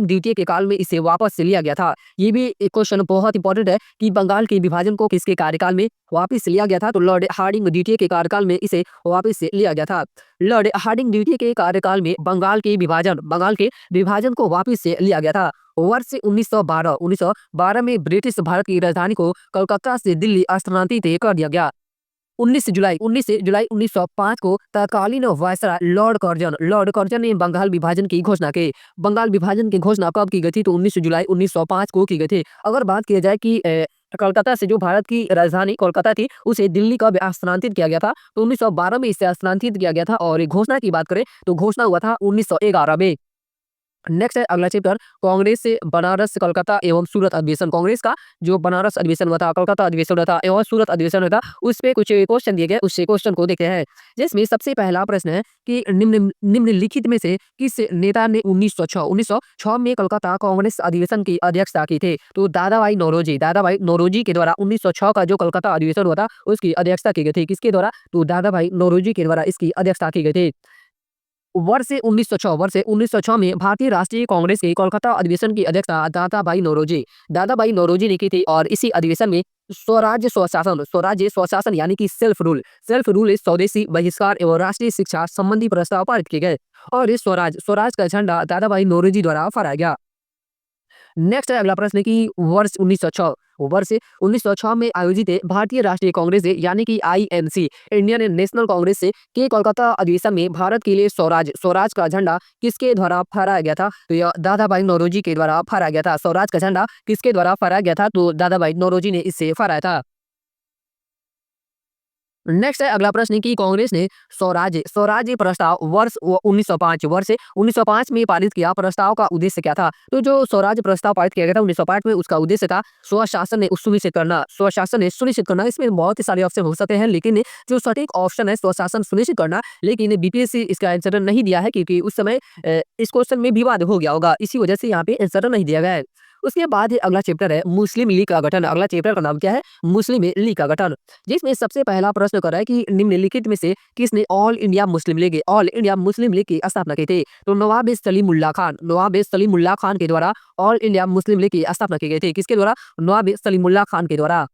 द्वितीय के काल में इसे वापस से लिया गया था। ये भी एक क्वेश्चन बहुत इंपॉर्टेंट है कि बंगाल के विभाजन को किसके कार्यकाल में वापस लिया गया था? तो लॉर्ड हार्डिंग द्वितीय के कार्यकाल में इसे वापस से लिया गया था। लॉर्ड हार्डिंग द्वितीय के कार्यकाल में बंगाल के विभाजन को वापस से लिया गया था। वर्ष 1912 में ब्रिटिश भारत की राजधानी को कलकत्ता से दिल्ली स्थानांतरित कर दिया गया। 19 जुलाई 1905 को तत्कालीन वायसराय लॉर्ड कर्जन ने बंगाल विभाजन की घोषणा की। बंगाल विभाजन की घोषणा कब की गई थी? तो 19 जुलाई 1905 को की गई थी। अगर बात की जाए कि कलकत्ता से जो भारत की राजधानी कोलकाता थी, उसे दिल्ली कब स्थानांतरित किया गया था? तो 1912 में इसे स्थानांतरित किया गया था। और घोषणा की बात करें तो घोषणा हुआ था 1911 में। नेक्स्ट है अगला चैप्टर कांग्रेस से बनारस कलकत्ता एवं सूरत अधिवेशन। कांग्रेस का जो बनारस अधिवेशन हुआ था, कलकत्ता अधिवेशन हुआ था एवं सूरत अधिवेशन हुआ था, उस पे कुछ क्वेश्चन दिए गए, उस क्वेश्चन को देखते हैं। जिसमें सबसे पहला प्रश्न है कि निम्नलिखित में से किस नेता ने 1906 में कलकत्ता कांग्रेस अधिवेशन की अध्यक्षता की थी? तो दादाभाई नौरोजी के द्वारा 1906 का जो कलकत्ता अधिवेशन हुआ था उसकी अध्यक्षता की गई थी। किसके द्वारा? तो दादाभाई नौरोजी के द्वारा इसकी अध्यक्षता की गई थी। वर्ष 1906 में भारतीय राष्ट्रीय कांग्रेस के कोलकाता अधिवेशन की अध्यक्षता दादाभाई नौरोजी ने की थी। और इसी अधिवेशन में स्वराज्य स्वशासन यानी कि सेल्फ रूल स्वदेशी बहिष्कार एवं राष्ट्रीय शिक्षा संबंधी प्रस्ताव पारित किए गए। और इस स्वराज का झंडा दादाभाई नौरोजी द्वारा फहराया गया। नेक्स्ट है अगला प्रश्न कि वर्ष 1906 में आयोजित भारतीय राष्ट्रीय कांग्रेस यानी कि INC इंडियन नेशनल कांग्रेस के कोलकाता अधिवेशन में भारत के लिए स्वराज का झंडा किसके द्वारा फहराया गया था? तो यह दादाभाई नौरोजी के द्वारा फहराया गया था। स्वराज का झंडा किसके द्वारा फहराया गया था? तो दादाभाई नौरोजी ने इसे फहराया था। नेक्स्ट है अगला प्रश्न कि कांग्रेस ने स्वराज्य प्रस्ताव वर्ष 1905 में पारित किया। प्रस्ताव का उद्देश्य क्या था? तो जो स्वराज्य प्रस्ताव पारित किया गया था 1905 में, उसका उद्देश्य था स्वशासन ने सुनिश्चित करना। इसमें बहुत ही सारे ऑप्शन हो सकते हैं, लेकिन जो सटीक ऑप्शन है स्वशासन सुनिश्चित करना, लेकिन बीपीएससी इसका आंसर नहीं दिया है, क्योंकि उस समय इस क्वेश्चन में विवाद हो गया होगा, इसी वजह से यहाँ पे आंसर नहीं दिया गया है। उसके बाद अगला चैप्टर है मुस्लिम लीग का गठन। अगला चैप्टर का नाम क्या है? मुस्लिम लीग का गठन। जिसमें सबसे पहला प्रश्न कर रहा है कि निम्नलिखित में से किसने ऑल इंडिया मुस्लिम लीग की स्थापना की थी? तो नवाब सलीमुल्लाह खान के द्वारा ऑल इंडिया मुस्लिम लीग की स्थापना की गई थी। किसके द्वारा? नवाब सलीमुल्लाह खान के द्वारा।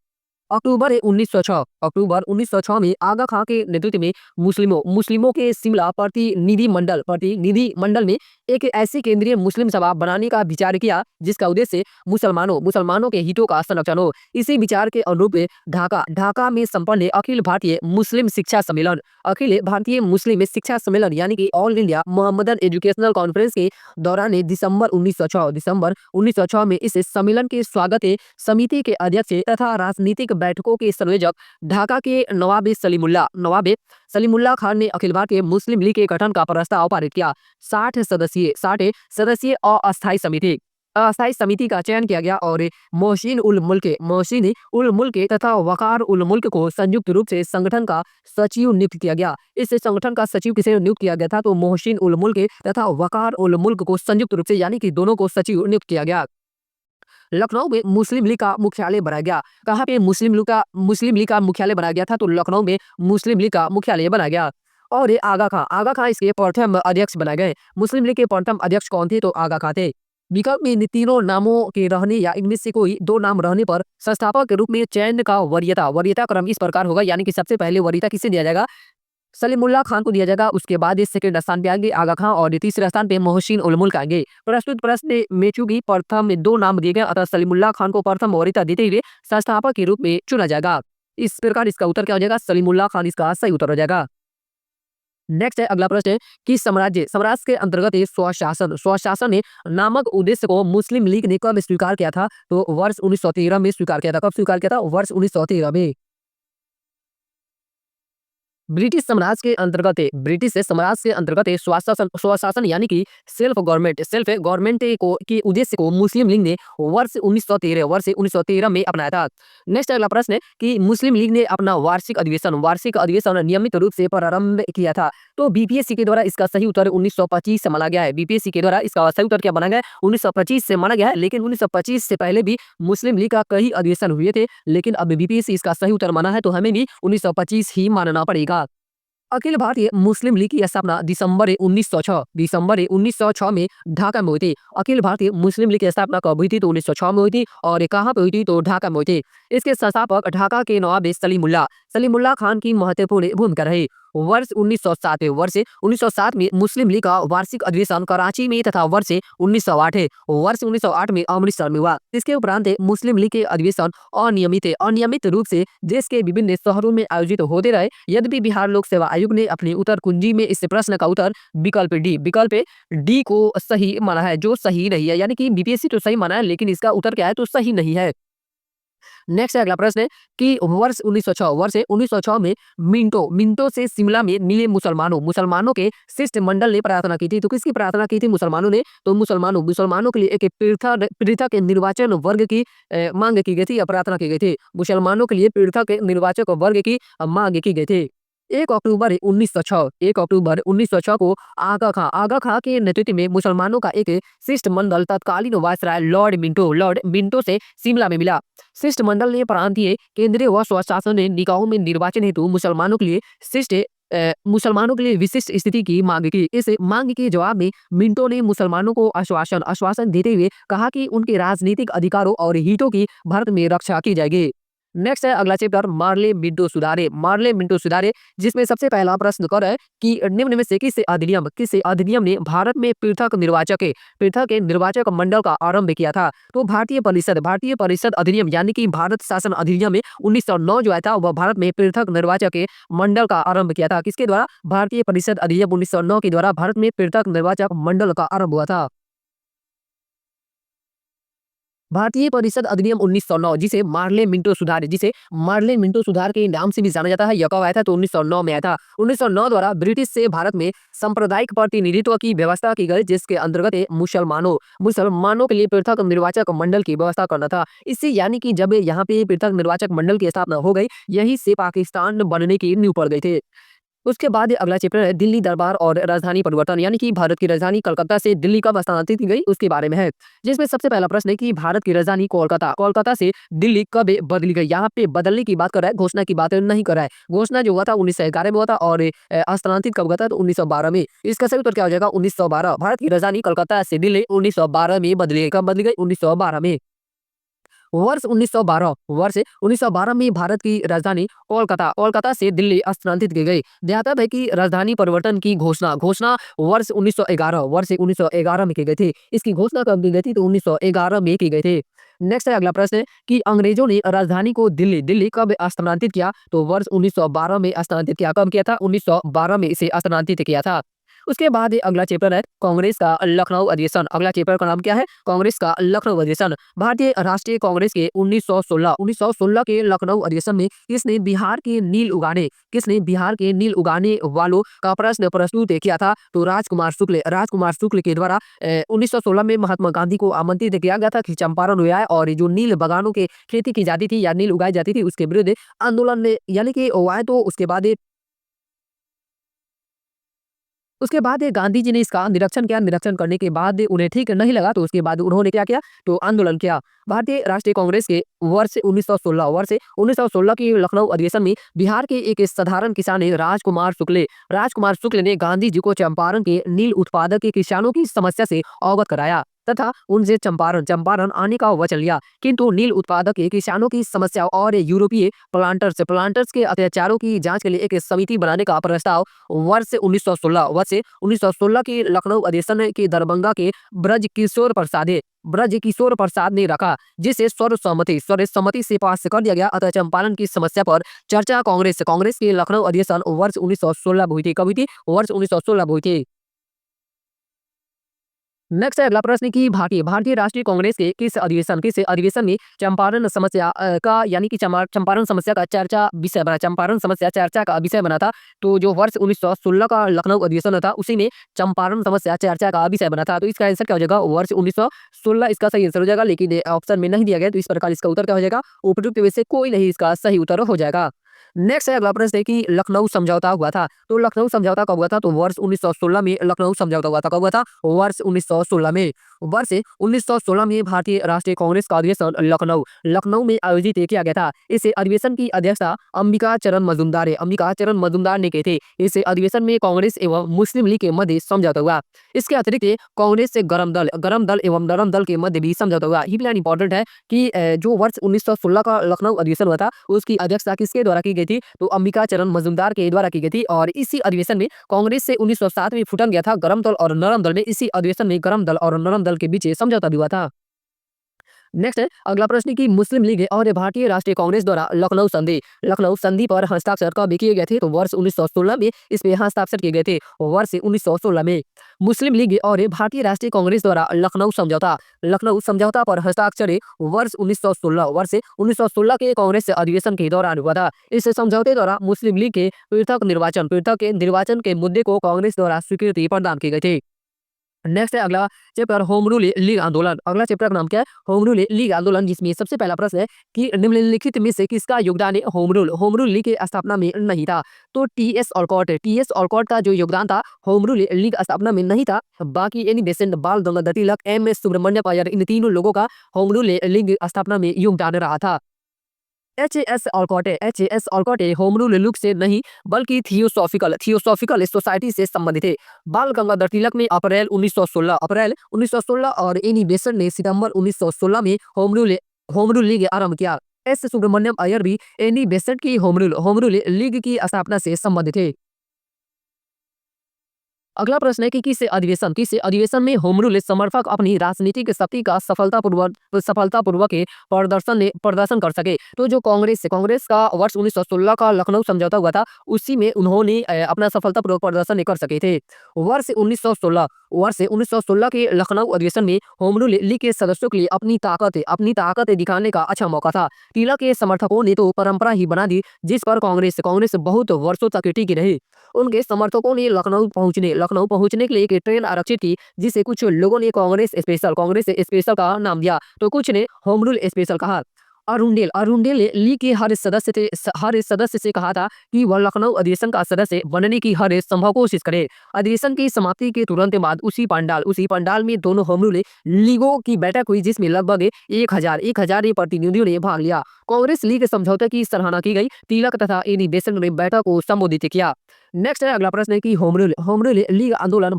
अक्टूबर 1906 में आगा खां के नेतृत्व में मुस्लिमों के शिमला प्रतिनिधि मंडल में एक ऐसी केंद्रीय मुस्लिम सभा बनाने का विचार किया, जिसका उद्देश्य मुसलमानों के हितों का संरक्षण हो। इसी विचार के अनुरूप ढाका में संपन्न अखिल भारतीय मुस्लिम शिक्षा सम्मेलन यानी कि all India Mohammedan educational conference के दौरान दिसंबर 1906 में इस सम्मेलन के स्वागत समिति के अध्यक्ष तथा राजनीतिक बैठकों के संयोजक ढाका के नवाब सलीमुल्लाह खान ने अखिल भारतीय मुस्लिम लीग के गठन का प्रस्ताव पारित किया। 60 सदस्यीय अस्थायी समिति का चयन किया गया और मोहसिन उल मुल्क तथा वकार उल मुल्क को संयुक्त रूप से संगठन का सचिव नियुक्त किया गया। इस संगठन का सचिव किसे नियुक्त किया गया था? तो मोहसिन उल मुल्क तथा वकार उल मुल्क को संयुक्त रूप से यानी कि दोनों को सचिव नियुक्त किया गया। लखनऊ में मुस्लिम लीग का मुख्यालय बनाया गया। कहाँ पे मुस्लिम लीग का मुख्यालय बनाया गया था? तो लखनऊ में मुस्लिम लीग का मुख्यालय बनाया गया। और ये आगा खां इसके प्रथम अध्यक्ष बनाए गए। मुस्लिम लीग के प्रथम अध्यक्ष कौन थे? तो आगा खां थे। विकल्प में इन तीनों नामों के रहने या इनमें से कोई दो नाम रहने पर संस्थापक के रूप में चयन का वरीयता क्रम इस प्रकार होगा, यानी कि सबसे पहले वरीयता किसे दिया जाएगा? सलीमुल्लाह खान को दिया जाएगा। उसके बाद इस सेकंड स्थान पे आएंगे आगा खां और तीसरे स्थान पे मोहसिन उल मुल्क आएंगे। प्रस्तुत प्रश्न में चूंकि प्रथम दो नाम दिए गए अतः सलीमुल्लाह खान को प्रथम वरीयता देते हुए संस्थापक के रूप में चुना जाएगा। इस प्रकार इसका उत्तर क्या हो जाएगा? सलीमुल्लाह खान इसका सही उत्तर हो जाएगा। नेक्स्ट है अगला प्रश्न है कि साम्राज्य के अंतर्गत स्वशासन ने नामक उद्देश्य को मुस्लिम लीग ने कब स्वीकार किया था? तो वर्ष 1913 में स्वीकार किया था। कब स्वीकार किया था? वर्ष 1913 में। ब्रिटिश साम्राज्य के अंतर्गत स्वशासन यानी कि सेल्फ गवर्नमेंट को के उद्देश्य को मुस्लिम लीग ने वर्ष 1913 में अपनाया था। नेक्स्ट अगला प्रश्न है कि मुस्लिम लीग ने अपना वार्षिक अधिवेशन नियमित रूप से प्रारंभ किया था। तो बीपीएससी के द्वारा इसका सही उत्तर 1925 से माना गया है। बीपीएससी के द्वारा इसका सही उत्तर क्या माना गया है? 1925 से माना गया है, लेकिन 1925 से पहले भी मुस्लिम लीग का कई अधिवेशन हुए थे, लेकिन अब बीपीएससी इसका सही उत्तर माना है तो हमें भी 1925 ही मानना पड़ेगा। अखिल भारतीय मुस्लिम लीग की स्थापना दिसंबर 1906 में ढाका में हुई थी। अखिल भारतीय मुस्लिम लीग की स्थापना कब हुई थी? तो 1906 में हुई थी। और कहाँ पे हुई थी? तो ढाका में हुई थी। इसके संस्थापक ढाका के नवाब सलीमुल्लाह खान की महत्वपूर्ण भूमिका रही। वर्ष 1907 में मुस्लिम लीग का वार्षिक अधिवेशन कराची में तथा वर्ष 1908 में अमृतसर में हुआ। इसके उपरांत मुस्लिम लीग के अधिवेशन अनियमित रूप से देश के विभिन्न शहरों में आयोजित होते रहे। यद्यपि बिहार लोक सेवा आयोग ने अपनी उत्तर कुंजी में इस प्रश्न का उत्तर विकल्प डी को सही माना है, जो सही नहीं है। यानी कि बीपीएससी तो सही माना है, लेकिन इसका उत्तर क्या है? तो सही नहीं है। नेक्स्ट अगला प्रश्न है कि वर्ष 1906 में मिंटो से शिमला में मिले मुसलमानों के शिष्टमंडल ने प्रार्थना की थी। तो किसकी प्रार्थना की थी मुसलमानों ने? तो मुसलमानों के लिए एक पृथक निर्वाचन वर्ग की मांग की गई थी या प्रार्थना की गई थी। मुसलमानों के लिए पृथक निर्वाचक वर्ग की मांग की गई थी। 1 अक्टूबर 1906 को आगा खां के नेतृत्व में मुसलमानों का एक शिष्टमंडल तत्कालीन वायसराय लॉर्ड मिंटो से शिमला में मिला। शिष्टमंडल ने प्रांतीय केंद्रीय व स्वशासन निकायों में निर्वाचन हेतु मुसलमानों के लिए विशिष्ट स्थिति की मांग की। इस मांग के जवाब में मिंटो ने मुसलमानों को आश्वासन देते हुए कहा कि उनके राजनीतिक अधिकारों और हितों की भारत में रक्षा की जाएगी। नेक्स्ट है अगला चैप्टर मार्ले मिंटो सुधारे, जिसमें सबसे पहला प्रश्न कर है कि निम्न में से किस अधिनियम ने भारत में पृथक निर्वाचक मंडल का आरंभ किया था? तो भारतीय परिषद अधिनियम यानी कि भारत शासन अधिनियम में 1909 जो आया था वह भारत में पृथक निर्वाचक मंडल का आरंभ किया था। किसके द्वारा? भारतीय परिषद अधिनियम 1909 के द्वारा भारत में पृथक निर्वाचक मंडल का आरंभ हुआ था। भारतीय परिषद अधिनियम 1909 जिसे मार्ले मिंटो सुधार के नाम से भी जाना जाता है, यह कब आया था? तो 1909 में आया था। 1909 द्वारा ब्रिटिश से भारत में सांप्रदायिक प्रतिनिधित्व की व्यवस्था की गई, जिसके अंतर्गत मुसलमानों के लिए पृथक निर्वाचक मंडल की व्यवस्था करना था। इससे यानी कि जब यहाँ पे पृथक निर्वाचक मंडल की स्थापना हो गई, यही से पाकिस्तान बनने की नींव पड़ गई थी। उसके बाद अगला चैप्टर है दिल्ली दरबार और राजधानी परिवर्तन, यानी कि भारत की राजधानी कलकत्ता से दिल्ली कब स्थानांतरित की गई उसके बारे में है। जिसमें सबसे पहला प्रश्न है कि भारत की राजधानी कोलकाता से दिल्ली कब बदली गई? यहाँ पे बदलने की बात कर रहा है, घोषणा की बात नहीं कर रहा है। घोषणा जो हुआ था 1911 में हुआ था और स्थानांतरित कब हुआ था? तो 1912 में। इसका सही उत्तर क्या हो जाएगा? 1912। भारत की राजधानी कलकत्ता से दिल्ली 1912 में बदली गई। कब बदली गई? 1912 में। वर्ष 1912 में भारत की राजधानी कोलकाता से दिल्ली स्थानांतरित की गई। ध्यातव्य है कि राजधानी परिवर्तन की घोषणा वर्ष 1911 में की गई थी। इसकी घोषणा कब की गई थी? तो 1911 में की गई थी। नेक्स्ट है अगला प्रश्न है कि अंग्रेजों ने राजधानी को दिल्ली कब स्थानांतरित किया? तो वर्ष 1912 में स्थानांतरित किया। कब किया था? 1912 में इसे स्थानांतरित किया था। उसके बाद अगला चैप्टर है कांग्रेस का लखनऊ अधिवेशन। अगला चैप्टर का नाम क्या है? कांग्रेस का लखनऊ अधिवेशन। भारतीय राष्ट्रीय कांग्रेस के 1916 के लखनऊ अधिवेशन में किसने बिहार के नील उगाने वालों का प्रश्न प्रस्तुत किया था? तो राजकुमार शुक्ल के द्वारा 1916 में महात्मा गांधी को आमंत्रित किया गया था कि चंपारण हुआ है और जो नील बागानों के खेती की जाती थी या नील उगाई जाती थी उसके विरुद्ध आंदोलन ने यानी कि हुआ है। तो उसके बाद गांधी जी ने इसका निरीक्षण किया। निरीक्षण करने के बाद उन्हें ठीक नहीं लगा तो उसके बाद उन्होंने क्या किया? तो आंदोलन किया। भारतीय राष्ट्रीय कांग्रेस के वर्ष 1916 की लखनऊ अधिवेशन में बिहार के एक साधारण किसान राजकुमार शुक्ल ने गांधी जी को चंपारण के नील उत्पादक के किसानों की समस्या से अवगत कराया तथा उनसे चंपारण आने का वचन लिया। किंतु नील उत्पादक के किसानों की समस्या और यूरोपीय प्लांटर्स के अत्याचारों की जांच के लिए एक समिति बनाने का प्रस्ताव वर्ष 1916 की लखनऊ अधिवेशन की दरभंगा के ब्रज किशोर प्रसाद ने रखा, जिसे सर्वसम्मति से पास कर दिया गया। अतः चंपारण की समस्या पर चर्चा कांग्रेस के लखनऊ अधिवेशन वर्ष 1916 में हुई थी। कब हुई थी? वर्ष 1916 में हुई थी। नेक्स्ट है अगला प्रश्न कि भारतीय राष्ट्रीय कांग्रेस के किस अधिवेशन में चंपारण समस्या का यानी कि चंपारण समस्या का चंपारण समस्या चर्चा का विषय बना था? तो जो वर्ष 1916 का लखनऊ अधिवेशन था उसी में चंपारण समस्या चर्चा का विषय बना था। तो इसका आंसर क्या हो जाएगा? वर्ष 1916 इसका सही आंसर हो जाएगा, लेकिन ऑप्शन में नहीं दिया गया तो इस प्रकार इसका उत्तर क्या हो जाएगा? उपयुक्त में से कोई नहीं इसका सही उत्तर हो जाएगा। नेक्स्ट है अगला प्रश्न है कि लखनऊ समझौता हुआ था। तो लखनऊ समझौता कब हुआ था? तो वर्ष 1916 में लखनऊ समझौता हुआ था। कब हुआ था? वर्ष 1916 में। वर्ष 1916 में भारतीय राष्ट्रीय कांग्रेस का अधिवेशन लखनऊ में आयोजित किया गया था। इस अधिवेशन की अध्यक्षता अंबिका चरण मजूमदार ने की थी। इस अधिवेशन में कांग्रेस एवं मुस्लिम लीग के मध्य समझौता हुआ। इसके अतिरिक्त कांग्रेस से गरम दल एवं नरम दल के मध्य भी समझौता हुआ। ये प्लान इंपॉर्टेंट है कि जो वर्ष 1916 का लखनऊ अधिवेशन हुआ था उसकी अध्यक्षता किसके द्वारा की गई थी? तो अंबिका चरण मजूमदार के द्वारा की गई थी। और इसी अधिवेशन में कांग्रेस से 1907 में फुटन गया था गरम दल और नरम दल में। इसी अधिवेशन में गरम दल और नरम दल के बीच समझौता भी हुआ था। नेक्स्ट है अगला प्रश्न कि मुस्लिम लीग और भारतीय राष्ट्रीय कांग्रेस द्वारा लखनऊ संधि पर हस्ताक्षर कब किए गए थे? तो वर्ष 1916 में इस पे हस्ताक्षर किए गए थे। वर्ष 1916 में मुस्लिम लीग और भारतीय राष्ट्रीय कांग्रेस द्वारा लखनऊ समझौता पर हस्ताक्षर वर्ष 1916 के कांग्रेस अधिवेशन के दौरान हुआ था। इस समझौते द्वारा मुस्लिम लीग के पृथक निर्वाचन के मुद्दे को कांग्रेस द्वारा स्वीकृति प्रदान की गई थी। नेक्स्ट है अगला चैप्टर होम रूल लीग आंदोलन। अगला चैप्टर का नाम क्या है? होम रूल लीग आंदोलन, जिसमें सबसे पहला प्रश्न है कि निम्नलिखित में से किसका योगदान है होम रूल लीग की स्थापना में नहीं था? तो टीएस ऑलकॉट का जो योगदान था होम रूल लीग स्थापना में नहीं था। बाकी एनी बेसेंट, बाल गंगाधर तिलक, एम.एस. सुब्रमण्यम अय्यर, इन तीनों लोगों का होम रूल लीग स्थापना में योगदान रहा था। H S Olcott home rule league से नहीं बल्कि थियोसॉफिकल सोसाइटी से संबंधित थे। बाल गंगाधर तिलक ने अप्रैल 1916 और एनी बेसेंट ने सितंबर 1916 में होम रूल लीग आरंभ किया। एस सुब्रमण्यम अय्यर भी एनी बेसेंट की होम रूल लीग की स्थापना से संबंधित थे। अगला प्रश्न है कि किस अधिवेशन में होम रूल समर्थक अपनी राजनीतिक शक्ति का सफलतापूर्वक प्रदर्शन कर सके? तो जो कांग्रेस का वर्ष 1916 का लखनऊ समझौता हुआ था उसी में उन्होंने अपना सफलतापूर्वक प्रदर्शन कर सके थे। वर्ष 1916 के लखनऊ अधिवेशन में होम रूल लीग के सदस्यों के लिए अपनी ताकत दिखाने का अच्छा मौका था। तिलक के समर्थकों ने तो परंपरा ही बना दी जिस पर कांग्रेस बहुत वर्षों तक टिकी रही। उनके समर्थकों ने लखनऊ पहुंचने के लिए एक ट्रेन आरक्षित की, जिसे कुछ लोगों ने कांग्रेस स्पेशल का नाम दिया तो कुछ ने होम रूल स्पेशल कहा। अरुंडेल ने लीग के हर सदस्य से कहा था कि वह लखनऊ अधिवेशन का सदस्य बनने की हर संभव कोशिश करे। अधिवेशन की समाप्ति के तुरंत बाद उसी पंडाल में दोनों होम रूल लीगों की बैठक हुई, जिसमें लगभग 1000 प्रतिनिधियों ने भाग लिया। कांग्रेस लीग समझौते की सराहना की गई। तिलक तथा एनी बेसेंट ने बैठक को संबोधित किया। नेक्स्ट है अगला प्रश्न है कि होम रूल लीग आंदोलन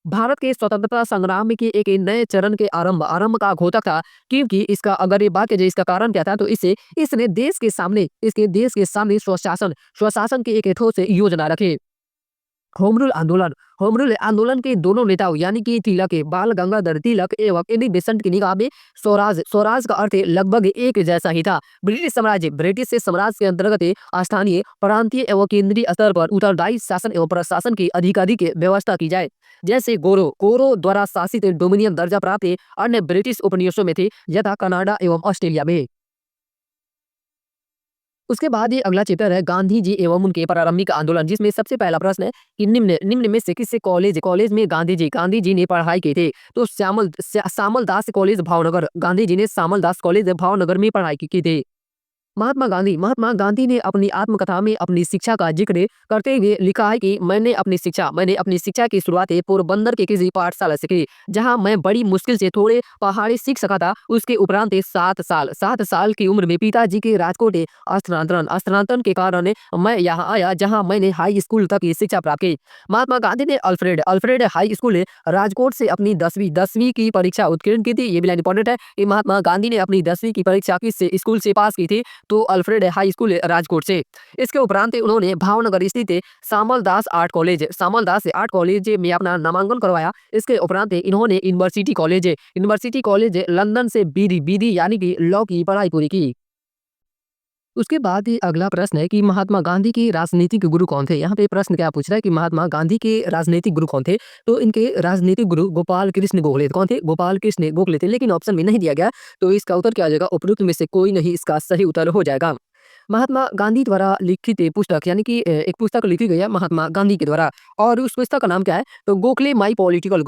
भारत के स्वतंत्रता संग्राम के एक नए चरण के आरंभ का घोतक था, क्योंकि इसका अगर ये बात जो इसका कारण क्या था तो इसने देश के सामने स्वशासन की एक ठोस योजना रखी। होम रूल आंदोलन। होम रूल आंदोलन के दोनों नेताओं यानी कि तिलक बाल गंगाधर तिलक एवं एनी बेसेंट की निगाह में स्वराज स्वराज का अर्थ लगभग एक जैसा ही था। ब्रिटिश साम्राज्य के अंतर्गत स्थानीय प्रांतीय एवं केंद्रीय स्तर पर उत्तरदायी शासन एवं प्रशासन की अधिकाधिक व्यवस्था की जाए। जैसे गोरो कोरो द्वारा शासित डोमिनियन दर्जा प्राप्त अन्य ब्रिटिश उपनिवेशों में थे, यथा कनाडा एवं ऑस्ट्रेलिया में। उसके बाद ये अगला चैप्टर है गांधी जी एवं उनके प्रारंभिक आंदोलन, जिसमें सबसे पहला प्रश्न है कि निम्न निम्न में से किससे कॉलेज कॉलेज में गांधी जी ने पढ़ाई की थी। तो श्यामल दास कॉलेज भावनगर, गांधी जी ने श्यामल दास कॉलेज भावनगर में पढ़ाई की थी। महात्मा गांधी ने अपनी आत्मकथा में अपनी शिक्षा का जिक्र करते हुए लिखा है कि मैंने अपनी शिक्षा की शुरुआत पोरबंदर के किसी पाठशाला से की, जहां मैं बड़ी मुश्किल से थोड़े पहाड़ी सीख सका था। उसके उपरांत 7 साल की उम्र में पिताजी के राजकोट स्थानांतरण के कारण मैं यहाँ आया, जहाँ मैंने हाई स्कूल तक की शिक्षा प्राप्त की। महात्मा गांधी ने Alfred Alfred high school Rajkot से अपनी दसवीं की परीक्षा उत्तीर्ण की थी। ये भी लाइन इंपॉर्टेंट है कि महात्मा गांधी ने अपनी 10वीं की परीक्षा किस स्कूल से पास की थी, तो अल्फ्रेड हाई स्कूल राजकोट से। इसके उपरांत उन्होंने भावनगर स्थित सामल दास आर्ट कॉलेज में अपना नामांकन करवाया। इसके उपरांत इन्होंने यूनिवर्सिटी कॉलेज लंदन से बीडी यानी कि लॉ की पढ़ाई पूरी की। उसके बाद ये अगला प्रश्न है कि महात्मा गांधी के राजनीतिक गुरु कौन थे। यहाँ पे प्रश्न क्या पूछ रहा है कि महात्मा गांधी के राजनीतिक गुरु कौन थे। तो इनके राजनीतिक गुरु गोपाल कृष्ण गोखले कौन थे, गोपाल कृष्ण गोखले थे, लेकिन ऑप्शन में नहीं दिया गया। तो इसका उत्तर क्या आ जाएगा, उपरोक्त में से कोई नहीं इसका सही उत्तर हो जाएगा। महात्मा गांधी द्वारा लिखित पुस्तक यानी कि एक पुस्तक लिखी गई है महात्मा गांधी के द्वारा, और उस पुस्तक का नाम क्या है, तो गोखले माई पॉलिटिकल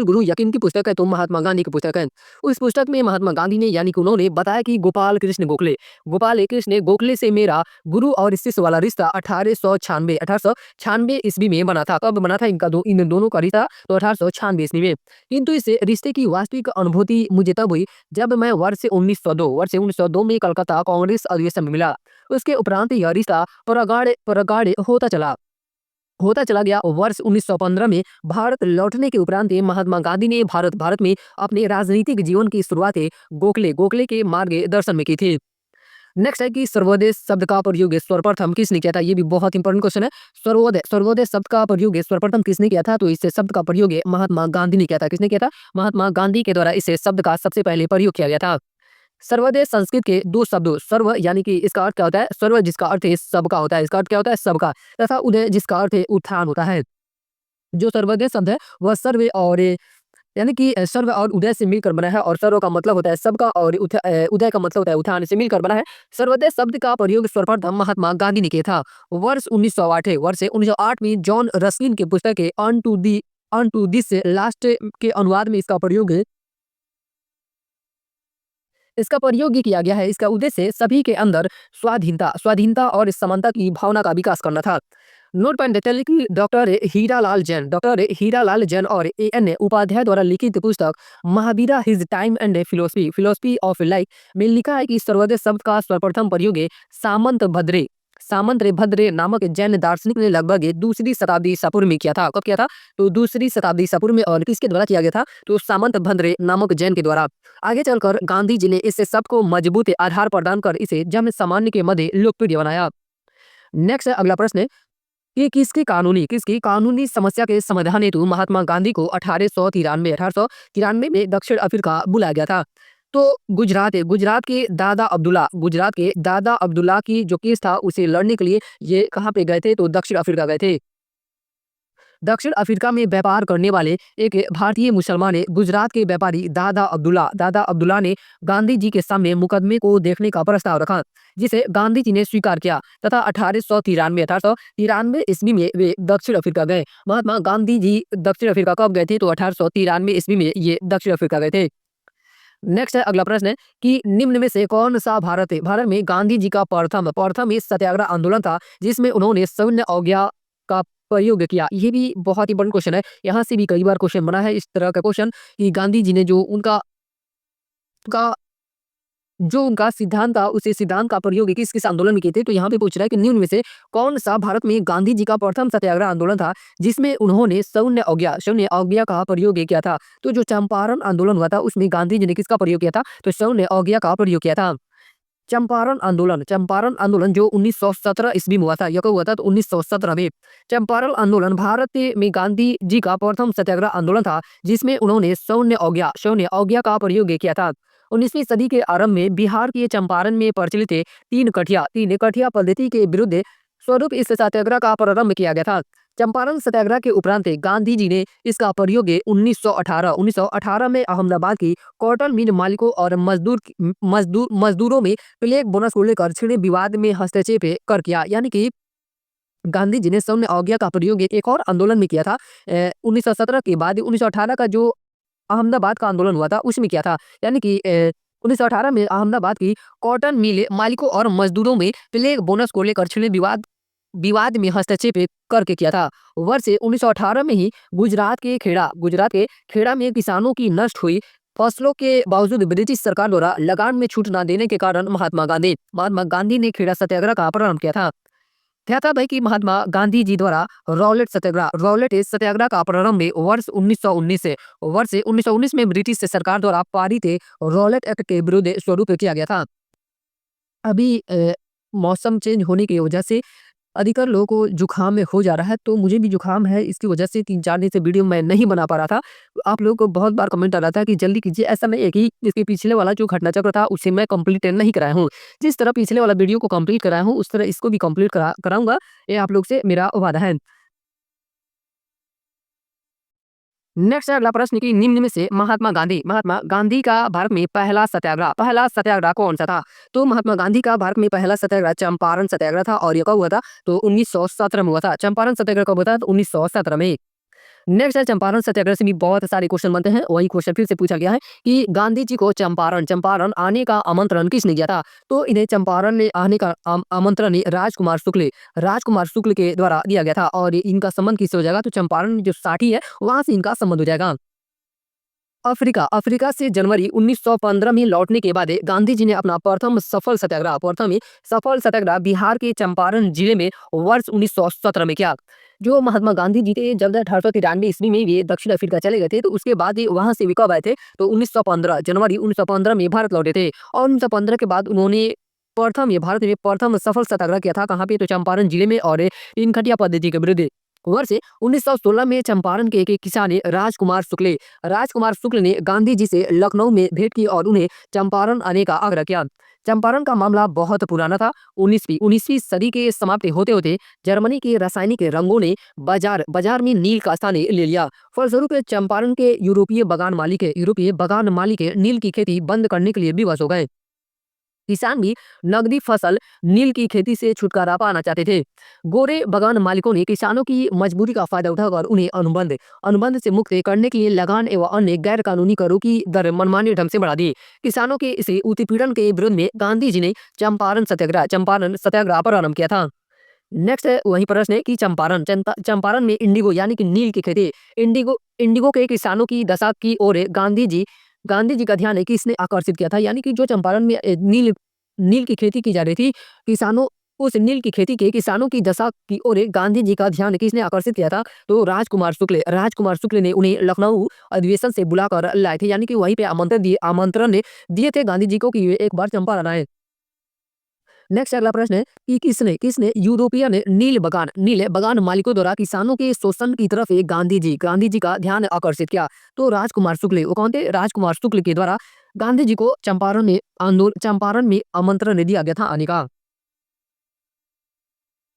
गुरु या किनकी पुस्तक है, तो महात्मा गांधी की पुस्तक है। उस पुस्तक में महात्मा गांधी ने यानी कि उन्होंने बताया कि गोपाल कृष्ण गोखले से मेरा गुरु और शिष्य वाला रिश्ता 1896 ईस्वी में बना था। कब बना था इन दोनों का रिश्ता, तो 1896 ईस्वी में। किंतु इस रिश्ते की वास्तविक अनुभूति मुझे तब हुई जब मैं वर्ष 1902 में कलकत्ता कांग्रेस अधिवेशन में मिला। उसके उपरांत यह रिश्ता प्रगाढ़ होता चला गया। वर्ष 1915 में भारत लौटने के उपरांत महात्मा गांधी ने भारत में अपने राजनीतिक जीवन की शुरुआत गोखले के मार्गदर्शन में की थी। नेक्स्ट है कि सर्वोदय शब्द का प्रयोग सर्वप्रथम किसने किया था। ये भी बहुत इंपॉर्टेंट क्वेश्चन है। सर्वोदय शब्द का प्रयोग सर्वप्रथम किसने किया था, तो इस शब्द का प्रयोग महात्मा गांधी ने किया था। किसने किया था, महात्मा गांधी के द्वारा इस शब्द का सबसे पहले प्रयोग किया गया था। सर्वोदय संस्कृत के दो शब्दों सर्व यानी कि इसका अर्थ क्या होता है, सर्व जिसका अर्थ है सबका होता है, इसका अर्थ क्या होता है सबका, तथा उदय जिसका अर्थ है उत्थान होता है। जो सर्वोदय शब्द है वह सर्व और यानी कि सर्व और उदय से मिलकर बना है, और सर्व का मतलब होता है सबका और उदय का मतलब होता है उत्थान से मिलकर बना है। सर्वोदय शब्द का प्रयोग सर्वप्रथम महात्मा गांधी ने किया था। वर्ष 1908 में जॉन रस्किन की पुस्तक है ऑन टू दिस लास्ट के अनुवाद में इसका प्रयोग किया गया है। इसका उद्देश्य सभी के अंदर स्वाधीनता और समानता की भावना का विकास करना था। नोट पॉइंट देते हैं कि डॉक्टर हीरालाल जैन और A.N. उपाध्याय द्वारा लिखित पुस्तक Mahavira his time and philosophy of life में लिखा है कि सर्वोदय शब्द का सर्वप्रथम प्रयोग सामंत भद्रे नामक जैन दार्शनिक ने लगभग दूसरी शताब्दी ईसा पूर्व में किया था। कब किया था, तो दूसरी शताब्दी ईसा पूर्व में, और किसके द्वारा किया गया था, तो सामंत भद्रे नामक जैन के द्वारा। आगे चलकर गांधी जी ने इस शब्द को मजबूत आधार प्रदान कर इसे जन सामान्य के मध्य लोकप्रिय बनाया। नेक्स्ट है अगला प्रश्न कि किसकी कानूनी समस्या के समाधान हेतु महात्मा गांधी को 1893 में दक्षिण अफ्रीका बुलाया गया था। तो गुजरात के दादा अब्दुल्ला की जो केस था उसे लड़ने के लिए ये कहाँ पे गए थे, तो दक्षिण अफ्रीका गए थे। दक्षिण अफ्रीका में व्यापार करने वाले एक भारतीय मुसलमान गुजरात के व्यापारी दादा अब्दुल्ला ने गांधी जी के सामने मुकदमे को देखने का प्रस्ताव रखा, जिसे गांधी जी ने स्वीकार किया तथा 1893 ईस्वी में वे दक्षिण अफ्रीका गए। महात्मा गांधी जी दक्षिण अफ्रीका कब गए थे, तो 1893 ईस्वी में ये दक्षिण अफ्रीका गए थे। नेक्स्ट है अगला प्रश्न है कि निम्न में से कौन सा भारत में गांधी जी का प्रथम सत्याग्रह आंदोलन था जिसमें उन्होंने सैन्य अवज्ञा का प्रयोग किया। ये भी बहुत ही बड़ा क्वेश्चन है, यहाँ से भी कई बार क्वेश्चन बना है इस तरह का क्वेश्चन कि गांधी जी ने जो उनका सिद्धांत था उसी सिद्धांत का प्रयोग किस किस आंदोलन में किए थे। तो यहाँ पे पूछ रहा है कि निम्न में से कौन सा भारत में गांधी जी का प्रथम सत्याग्रह आंदोलन था जिसमें उन्होंने सैन्य अवज्ञा का प्रयोग किया था। तो जो चंपारण आंदोलन हुआ था उसमें गांधी जी ने किसका प्रयोग किया था, तो सैन्य अवज्ञा का प्रयोग किया था। चंपारण आंदोलन जो 1917 ईस्वी में हुआ था, यह कब हुआ था? तो 1917 में। चंपारण आंदोलन भारत में गांधी जी का प्रथम सत्याग्रह आंदोलन था, जिसमें उन्होंने सौम्य अवज्ञा का प्रयोग किया था। 19वीं सदी के आरंभ में बिहार के चंपारण में प्रचलित तीन कठिया पद्धति के विरुद्ध स्वरूप इस सत्याग्रह का प्रारंभ किया गया था। चंपारण सत्याग्रह के उपरांत गांधी जी ने इसका प्रयोग 1918 में अहमदाबाद की कॉटन मिल मालिकों और मजदूरों में प्लेग बोनस को लेकर छिड़े विवाद में हस्तक्षेप कर किया। यानी कि गांधी जी ने सौम्य अवज्ञा का प्रयोग एक और आंदोलन में किया था। 1917 के बाद 1918 का जो अहमदाबाद का आंदोलन हुआ था उसमें किया था। यानी कि 1918 में अहमदाबाद की कॉटन मिल मालिकों और मजदूरों में प्लेग बोनस को लेकर छिड़े विवाद में हस्तक्षेप करके किया था। वर्ष 1918 में ही गुजरात के खेड़ा में किसानों की नष्ट हुई फसलों के बावजूद ब्रिटिश सरकार द्वारा लगान में छूट न देने के कारण महात्मा गांधी ने खेड़ा सत्याग्रह का प्रारंभ किया था। ध्याता भाई कि महात्मा गांधी जी द्वारा रॉलेट सत्याग्रह का प्रारंभ वर्ष 1919 में ब्रिटिश सरकार द्वारा पारित रॉलेट एक्ट के विरुद्ध स्वरूप किया गया था। अभी मौसम चेंज होने की वजह से अधिकतर लोगों को जुकाम में हो जा रहा है, तो मुझे भी जुकाम है। इसकी वजह से 3-4 दिन से वीडियो मैं नहीं बना पा रहा था। आप लोगों को बहुत बार कमेंट आ रहा था कि जल्दी कीजिए। ऐसा नहीं है कि इसके पिछले वाला जो घटना चक्र था उसे मैं कंप्लीट नहीं कराया हूँ। जिस तरह पिछले वाला वीडियो को कंप्लीट कराया हूँ उस तरह इसको भी कंप्लीट कराऊंगा। ये आप लोग से मेरा वादा है। नेक्स्ट है अगला प्रश्न कि निम्न में से महात्मा गांधी का भारत में पहला सत्याग्रह कौन सा था? तो महात्मा गांधी का भारत में पहला सत्याग्रह चंपारण सत्याग्रह था और ये कब हुआ था? तो 1917 में हुआ था। चंपारण सत्याग्रह कब हुआ था? तो 1917 में। नेक्स्ट है चंपारण सत्याग्रह से भी बहुत सारे क्वेश्चन बनते हैं। वही क्वेश्चन फिर से पूछा गया है कि गांधी जी को चंपारण आने का आमंत्रण किसने दिया था? तो इन्हें चंपारण में आने का आमंत्रण राजकुमार शुक्ल के द्वारा दिया गया था। और इनका संबंध किससे हो जाएगा? तो चंपारण में जो साठी है वहां से इनका संबंध हो जाएगा। अफ्रीका से जनवरी 1915 में लौटने के बाद गांधी जी ने अपना प्रथम सफल सत्याग्रह बिहार के चंपारण जिले में वर्ष 1917 में किया। जो महात्मा गांधी जी थे जब 1893 ईस्वी में ये दक्षिण अफ्रीका चले गए थे, तो उसके बाद ही वहां से वे कब आए थे? तो 1915 जनवरी 1915 में भारत लौटे थे। और 1915 के बाद उन्होंने भारत में प्रथम सफल सत्याग्रह किया था। कहाँ पे? तो चंपारण जिले में और तीन खटिया पद्धति के विरुद्ध। वर्ष 1916 में चंपारण के एक किसान राजकुमार शुक्ल ने गांधी जी से लखनऊ में भेंट की और उन्हें चंपारण आने का आग्रह किया। चंपारण का मामला बहुत पुराना था। 19वीं सदी के समाप्ति होते होते जर्मनी के रासायनिक रंगों ने बाजार में नील का स्थान ले लिया। फलस्वरूप चंपारण के यूरोपीय बगान मालिक नील की खेती बंद करने के लिए विवश हो गए। किसान भी नकदी फसल नील की खेती से छुटकारा पाना चाहते थे। गोरे बगान मालिकों ने किसानों की मजबूरी का फायदा उठाकर उन्हें अनुबंध से मुक्त करने के लिए लगान एवं अन्य गैर कानूनी करों की दर मनमानी ढंग से बढ़ा दी। किसानों के इस उत्पीड़न के विरोध में गांधी जी ने चंपारण सत्याग्रह प्रारंभ किया था। नेक्स्ट है वही प्रश्न है कि चंपारण में इंडिगो यानी कि नील की खेती इंडिगो के किसानों की दशा की ओर गांधी जी का ध्यान किसने आकर्षित किया था? यानी कि जो चंपारण में नील की खेती की जा रही थी, उस नील की खेती के किसानों की दशा की ओर गांधी जी का ध्यान किसने आकर्षित किया था? तो राजकुमार शुक्ल ने उन्हें लखनऊ अधिवेशन से बुलाकर लाए थे। यानी कि वहीं पे आमंत्रण दिए थे गांधी जी को कि वे एक बार चंपारण आए। नेक्स्ट अगला प्रश्न है कि किसने यूरोपियन नील बगान मालिकों द्वारा किसानों के शोषण की तरफ गांधी जी का ध्यान आकर्षित किया? तो राजकुमार शुक्ल। वो कौन थे? राजकुमार शुक्ल के द्वारा गांधी जी को चंपारण में आमंत्रण दिया गया था आने का।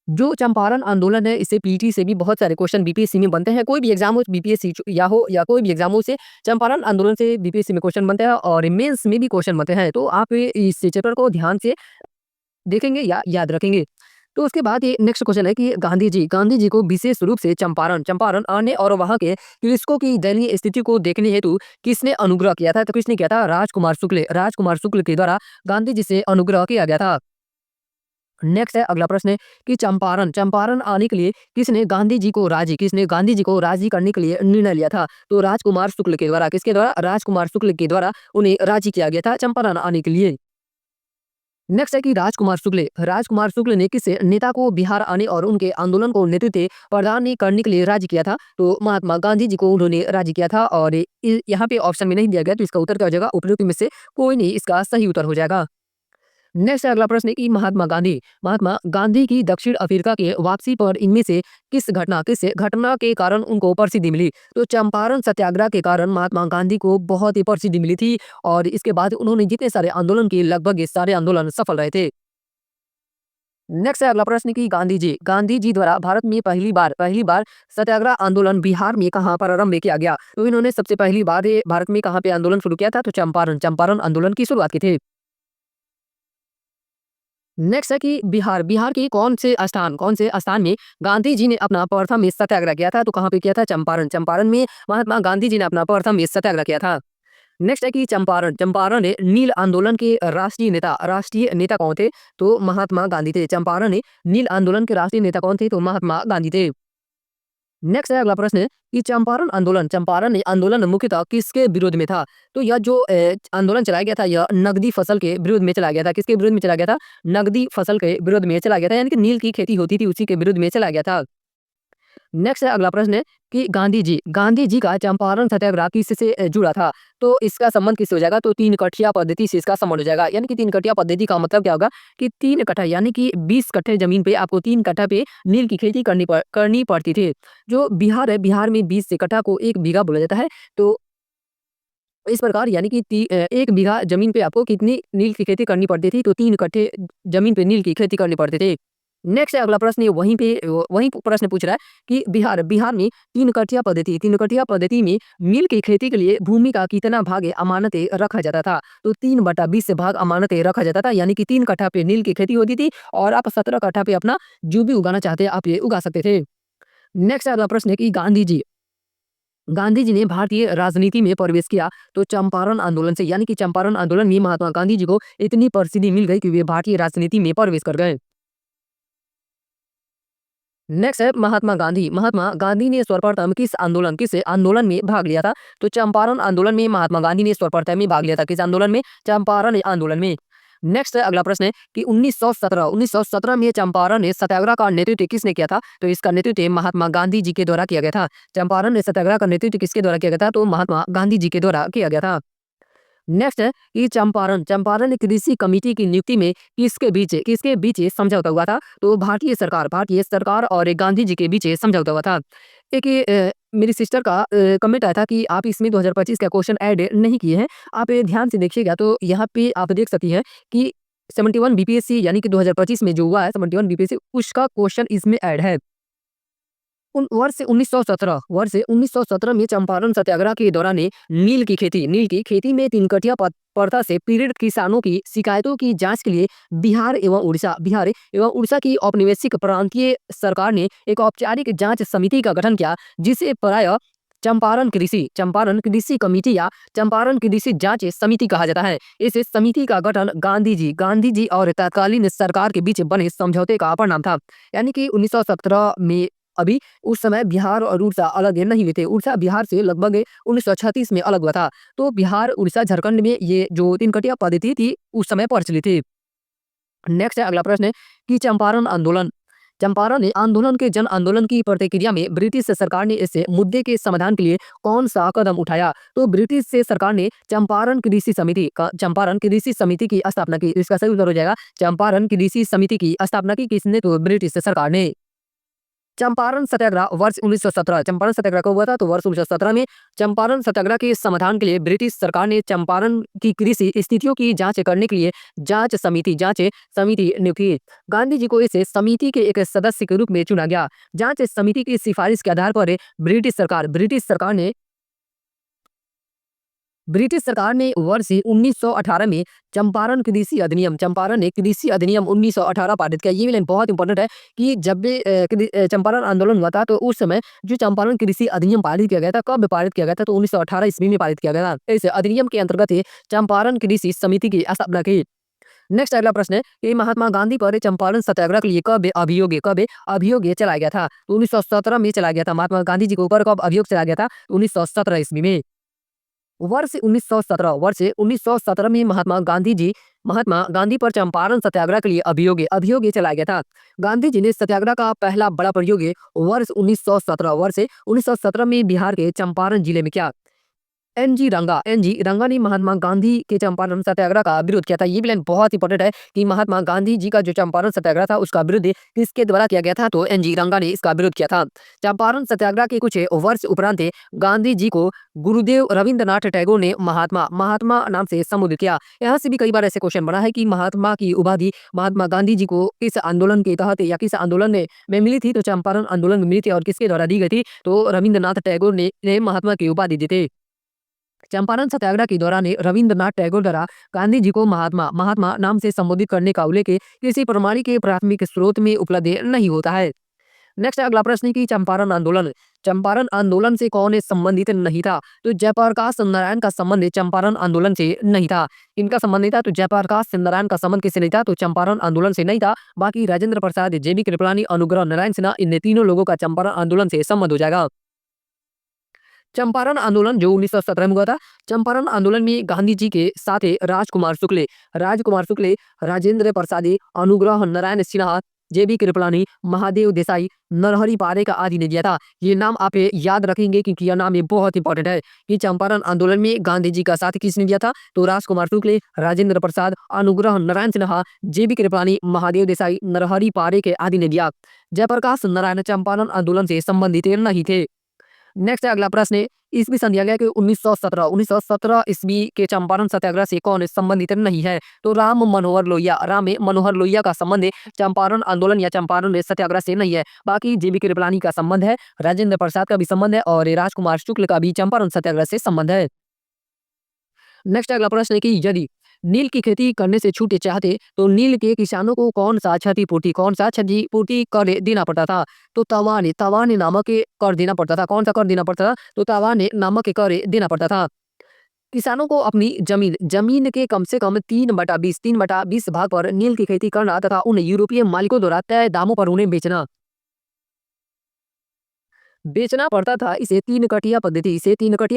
जो चंपारण आंदोलन है इससे पीटी से भी बहुत सारे क्वेश्चन बीपीएससी में बनते हैं। कोई भी एग्जाम हो बीपीएससी या कोई भी एग्जाम हो से चंपारण आंदोलन से बीपीएससी में क्वेश्चन बनते हैं और मेंस में भी क्वेश्चन बनते हैं। तो आप इस चैप्टर को ध्यान से देखेंगे या याद रखेंगे। तो उसके बाद ये नेक्स्ट क्वेश्चन है कि गांधी जी को विशेष रूप से चंपारण आने और वहां के कृषकों की दयनीय स्थिति को देखने हेतु किसने अनुग्रह किया था? तो किसने किया था? राजकुमार शुक्ल के द्वारा गांधी जी से अनुग्रह किया गया था। नेक्स्ट है अगला प्रश्न है कि चंपारण आने के लिए किसने गांधी जी को राजी करने के लिए निर्णय लिया था? तो राजकुमार शुक्ल के द्वारा। किसके द्वारा? राजकुमार शुक्ल के द्वारा उन्हें राजी किया गया था चंपारण आने के लिए। नेक्स्ट है कि राजकुमार शुक्ल ने किस नेता को बिहार आने और उनके आंदोलन को नेतृत्व प्रदान करने के लिए राजी किया था? तो महात्मा गांधी जी को उन्होंने राजी किया था। और यहाँ पे ऑप्शन में नहीं दिया गया, तो इसका उत्तर क्या हो जाएगा? उपरोक्त में से कोई नहीं इसका सही उत्तर हो जाएगा। नेक्स्ट अगला प्रश्न है कि महात्मा गांधी की दक्षिण अफ्रीका के वापसी पर इनमें से किस घटना के कारण उनको प्रसिद्धि मिली? तो चंपारण सत्याग्रह के कारण महात्मा गांधी को बहुत ही प्रसिद्धि मिली थी और इसके बाद उन्होंने जितने सारे आंदोलन किए लगभग ये सारे आंदोलन सफल रहे थे। नेक्स्ट है अगला प्रश्न कि गांधी जी द्वारा भारत में पहली बार सत्याग्रह आंदोलन बिहार में कहाँ पर आरंभ किया गया? तो इन्होंने सबसे पहली बार ये भारत में कहाँ पे आंदोलन शुरू किया था? तो चंपारण आंदोलन की शुरुआत की थी। नेक्स्ट है कि बिहार के कौन से स्थान में गांधी जी ने अपना प्रथम सत्याग्रह किया था? तो कहाँ पे किया था? चंपारण में महात्मा गांधी जी ने अपना प्रथम सत्याग्रह किया था। नेक्स्ट है कि चंपारण ने नील आंदोलन के राष्ट्रीय नेता कौन थे? तो महात्मा गांधी थे। चंपारण ने नील आंदोलन के राष्ट्रीय नेता कौन थे? तो महात्मा गांधी थे। नेक्स्ट है अगला प्रश्न कि चंपारण आंदोलन मुख्यतः किसके विरोध में था? तो यह जो आंदोलन चलाया गया था यह नकदी फसल के विरोध में चला गया था। किसके विरोध में चला गया था? नकदी फसल के विरोध में चला गया था, यानी कि नील की खेती होती थी उसी के विरोध में चला गया था। नेक्स्ट है अगला प्रश्न है कि गांधी जी का चंपारण सत्याग्रह किससे जुड़ा था? तो इसका संबंध किससे हो जाएगा? तो तीन कठिया पद्धति से इसका संबंध हो जाएगा। यानी कि तीन कठिया पद्धति का मतलब क्या होगा कि 3 कट्ठा यानी कि 20 कट्ठे जमीन पे आपको 3 कट्ठा पे नील की खेती करनी पड़ती थी। जो बिहार है, बिहार में 20 से कट्ठा को 1 बीघा बोला जाता है। तो इस प्रकार यानी कि 1 बीघा जमीन पे आपको कितनी नील की खेती करनी पड़ती थी? तो 3 कट्ठे जमीन पे नील की खेती करनी पड़ती थी। नेक्स्ट है अगला प्रश्न, ये वहीं प्रश्न पूछ रहा है कि बिहार में 3 कटिया पद्धति में नील की खेती के लिए भूमि का कितना भाग अमानते रखा जाता था? तो 3/20 से भाग अमानते रखा जाता था, यानी कि 3 कट्ठा पे नील की खेती होती थी और आप 17 कट्ठा पे अपना जो भी उगाना चाहते हैं आप ये उगा सकते थे। नेक्स्ट अगला प्रश्न है कि गांधी जी ने भारतीय राजनीति में प्रवेश किया तो चंपारण आंदोलन से, यानी कि चंपारण आंदोलन में महात्मा गांधी जी को इतनी प्रसिद्धि मिल गई कि वे भारतीय राजनीति में प्रवेश कर गए। नेक्स्ट है महात्मा गांधी ने सर्वप्रथम किस आंदोलन में भाग लिया था? तो चंपारण आंदोलन में महात्मा गांधी ने सर्वप्रथम में भाग लिया था। किस आंदोलन में? चंपारण आंदोलन में। नेक्स्ट है अगला प्रश्न है कि 1917 में चंपारण सत्याग्रह का नेतृत्व किसने किया था? तो इसका नेतृत्व महात्मा गांधी जी के द्वारा किया गया था। चंपारण सत्याग्रह का नेतृत्व किसके द्वारा किया गया था? तो महात्मा गांधी जी के द्वारा किया गया था। नेक्स्ट है कि चंपारण कृषि कमेटी की नियुक्ति में किसके बीच ये समझौता हुआ था? तो भारतीय सरकार और गांधी जी के बीच ये समझौता हुआ था। एक मेरी सिस्टर का कमेंट आया था कि आप इसमें 2025 का क्वेश्चन ऐड नहीं किए हैं। आप ध्यान से देखिएगा तो यहाँ पे आप देख सकती हैं कि 71 बीपीएससी यानी कि 2025 में जो हुआ है 71 बीपीएससी उसका क्वेश्चन इसमें ऐड है। वर्ष 1917 में चंपारण सत्याग्रह के दौरान नील की खेती में 3 कटिया प्रथा से पीड़ित किसानों की शिकायतों की जांच के लिए बिहार एवं उड़ीसा की औपनिवेशिक प्रांतीय सरकार ने एक औपचारिक जांच समिति का गठन किया, जिसे प्रायः चंपारण कृषि कमेटी या चंपारण कृषि जांच समिति कहा जाता है। इस समिति का गठन गांधी जी और तत्कालीन सरकार के बीच बने समझौते का परिणाम था। यानी कि 1917 में अभी उस समय बिहार और उड़ीसा अलग नहीं हुए थे। उड़ीसा बिहार से लगभग 1936 में अलग हुआ था। तो बिहार, उड़ीसा, झारखंड में ये जो 3 कटिया पद्धति थी उस समय प्रचलित थी। नेक्स्ट है अगला प्रश्न है कि चंपारण आंदोलन के जन आंदोलन की प्रतिक्रिया में ब्रिटिश सरकार ने इस मुद्दे के समाधान के लिए कौन सा कदम उठाया? तो ब्रिटिश से सरकार ने चंपारण कृषि समिति की स्थापना की। इसका सही उत्तर हो जाएगा चंपारण कृषि समिति की स्थापना की किसने? तो ब्रिटिश सरकार ने। चंपारण सत्याग्रह वर्ष 1917, चंपारण सत्याग्रह कब हुआ था? तो वर्ष 1917 में। चंपारण सत्याग्रह के समाधान के लिए ब्रिटिश सरकार ने चंपारण की कृषि स्थितियों की जांच करने के लिए जांच समिति नियुक्त की। गांधी जी को इस समिति के एक सदस्य के रूप में चुना गया। जांच समिति की सिफारिश के आधार पर ब्रिटिश सरकार ने वर्ष 1918 में चंपारण ने कृषि अधिनियम 1918 पारित किया। ये भी लाइन बहुत इंपॉर्टेंट है कि जब भी चंपारण आंदोलन हुआ था तो उस समय जो चंपारण कृषि अधिनियम पारित किया गया था, कब पारित किया गया था? तो 1918 ईस्वी में पारित किया गया था। इस अधिनियम के अंतर्गत ही चंपारण कृषि समिति की स्थापना की। नेक्स्ट अगला प्रश्न है कि महात्मा गांधी पर चंपारण सत्याग्रह के लिए कब अभियोग चलाया गया था? तो 1917 में चलाया गया था। महात्मा गांधी जी के ऊपर कब अभियोग चलाया गया था? 1917 ईस्वी में। वर्ष 1917 में महात्मा गांधी पर चंपारण सत्याग्रह के लिए अभियोग चलाया गया था। गांधी जी ने सत्याग्रह का पहला बड़ा प्रयोग वर्ष 1917 में बिहार के चंपारण जिले में किया। एनजी रंगा ने महात्मा गांधी के चंपारण सत्याग्रह का विरोध किया था। ये भी लाइन बहुत इंपॉर्टेंट है कि महात्मा गांधी जी का जो चंपारण सत्याग्रह था उसका विरोध किसके द्वारा किया गया था, तो एनजी रंगा ने इसका विरोध किया था। चंपारण सत्याग्रह के कुछ वर्ष उपरांत गांधी जी को गुरुदेव रविंद्रनाथ टैगोर ने महात्मा महात्मा नाम से संबोधित किया। यहाँ से भी कई बार ऐसे क्वेश्चन बना है कि महात्मा की उपाधि महात्मा गांधी जी को किस आंदोलन के तहत या किस आंदोलन में मिली थी, तो चंपारण आंदोलन में मिली थी और किसके द्वारा दी गई थी, तो रविंद्रनाथ टैगोर ने महात्मा की उपाधि दी थी। चंपारण सत्याग्रह के दौरान रविंद्रनाथ टैगोर द्वारा गांधी जी को महात्मा महात्मा नाम से संबोधित करने का उल्लेख किसी प्रणाली के प्राथमिक स्रोत में उपलब्ध नहीं होता है। नेक्स्ट अगला प्रश्न की चंपारण आंदोलन से कौन संबंधित नहीं था, तो जयप्रकाश नारायण का संबंध चंपारण आंदोलन से नहीं था। इनका संबंध नहीं था, तो जयप्रकाश नारायण का संबंध किससे नहीं था, तो चंपारण आंदोलन से नहीं था। बाकी राजेंद्र प्रसाद, जेबी कृपलानी, अनुग्रह नारायण सिन्हा, इन तीनों लोगों का चंपारण आंदोलन से संबंध हो जाएगा। चंपारण आंदोलन जो 1917 में हुआ था, चंपारण आंदोलन में गांधी जी के साथ राजकुमार शुक्ले, राजेंद्र प्रसाद, अनुग्रह नारायण सिन्हा, जेबी कृपलानी, महादेव देसाई, नरहरि पारेख आदि ने दिया था। ये नाम आप याद रखेंगे क्योंकि यह नाम ये बहुत इंपॉर्टेंट है कि चंपारण आंदोलन में गांधी जी का साथ किसने दिया था, तो राजकुमार शुक्ले, राजेंद्र प्रसाद, अनुग्रह नारायण सिन्हा, जेबी कृपलानी, महादेव देसाई, नरहरि पारेख आदि ने दिया। जयप्रकाश नारायण चंपारण आंदोलन से संबंधित नहीं थे। नेक्स्ट अगला प्रश्न ईस्वी सन दिया गया कि 1917 ईस्वी के चंपारण सत्याग्रह से कौन संबंधित नहीं है, तो राम मनोहर लोहिया का संबंध चंपारण आंदोलन या चंपारण सत्याग्रह से नहीं है। बाकी जेबी कृपलानी का संबंध है, राजेंद्र प्रसाद का भी संबंध है और राजकुमार शुक्ल का भी चंपारण सत्याग्रह से संबंध है। नेक्स्ट अगला प्रश्न है कि यदि नील की खेती करने से छूटे चाहते तो नील के किसानों को कौन सा क्षतिपूर्ति कर देना पड़ता था, तो तवाने नामक कर देना पड़ता था। कौन सा कर देना पड़ता था, तो तवाने नामक कर देना पड़ता था। किसानों को अपनी जमीन के कम से कम 3/20 भाग पर नील की खेती करना तथा उन यूरोपीय मालिकों द्वारा तय दामों पर उन्हें बेचना पड़ता था। इसे तीन कटिया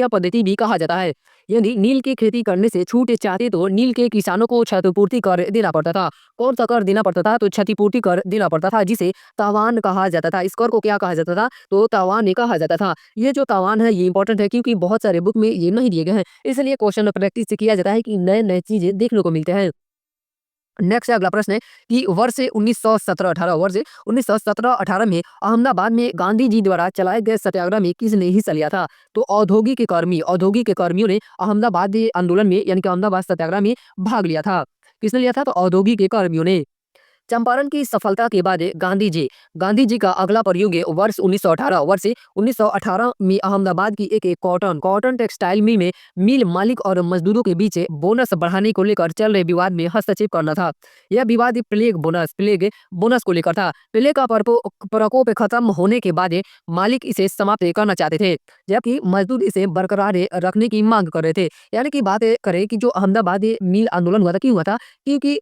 पद्धति भी कहा जाता है। यदि नील की खेती करने से छूट चाहते तो नील के किसानों को क्षतिपूर्ति कर देना पड़ता था। कौन सा कर देना पड़ता था, तो क्षतिपूर्ति कर देना पड़ता था, जिसे तावान कहा जाता था। इस कर को क्या कहा जाता था, तो तावान कहा जाता था। ये जो तावान है ये इंपॉर्टेंट है क्योंकि बहुत सारे बुक में ये नहीं दिए गए हैं, इसलिए क्वेश्चन प्रैक्टिस किया जाता है कि नए नए चीजें देखने को मिलते हैं। नेक्स्ट अगला प्रश्न है कि वर्ष 1917-18 में अहमदाबाद में गांधी जी द्वारा चलाए गए सत्याग्रह में किसने हिस्सा लिया था, तो औद्योगिक कर्मियों ने अहमदाबाद आंदोलन में यानी कि अहमदाबाद सत्याग्रह में भाग लिया था। किसने लिया था, तो औद्योगिक कर्मियों ने। चंपारण की सफलता के बाद गांधी जी का अगला प्रयोग वर्ष 1918 में अहमदाबाद की एक कॉटन टेक्सटाइल मिल मालिक और मजदूरों के बीच बोनस बढ़ाने को लेकर चल रहे विवाद में हस्तक्षेप करना था। यह विवाद प्लेग बोनस को लेकर था। प्लेग का प्रकोप खत्म होने के बाद मालिक इसे समाप्त करना चाहते थे, जबकि मजदूर इसे बरकरार रखने की मांग कर रहे थे। यानी कि बात करें कि जो अहमदाबाद मिल आंदोलन हुआ था, क्यों हुआ था, क्योंकि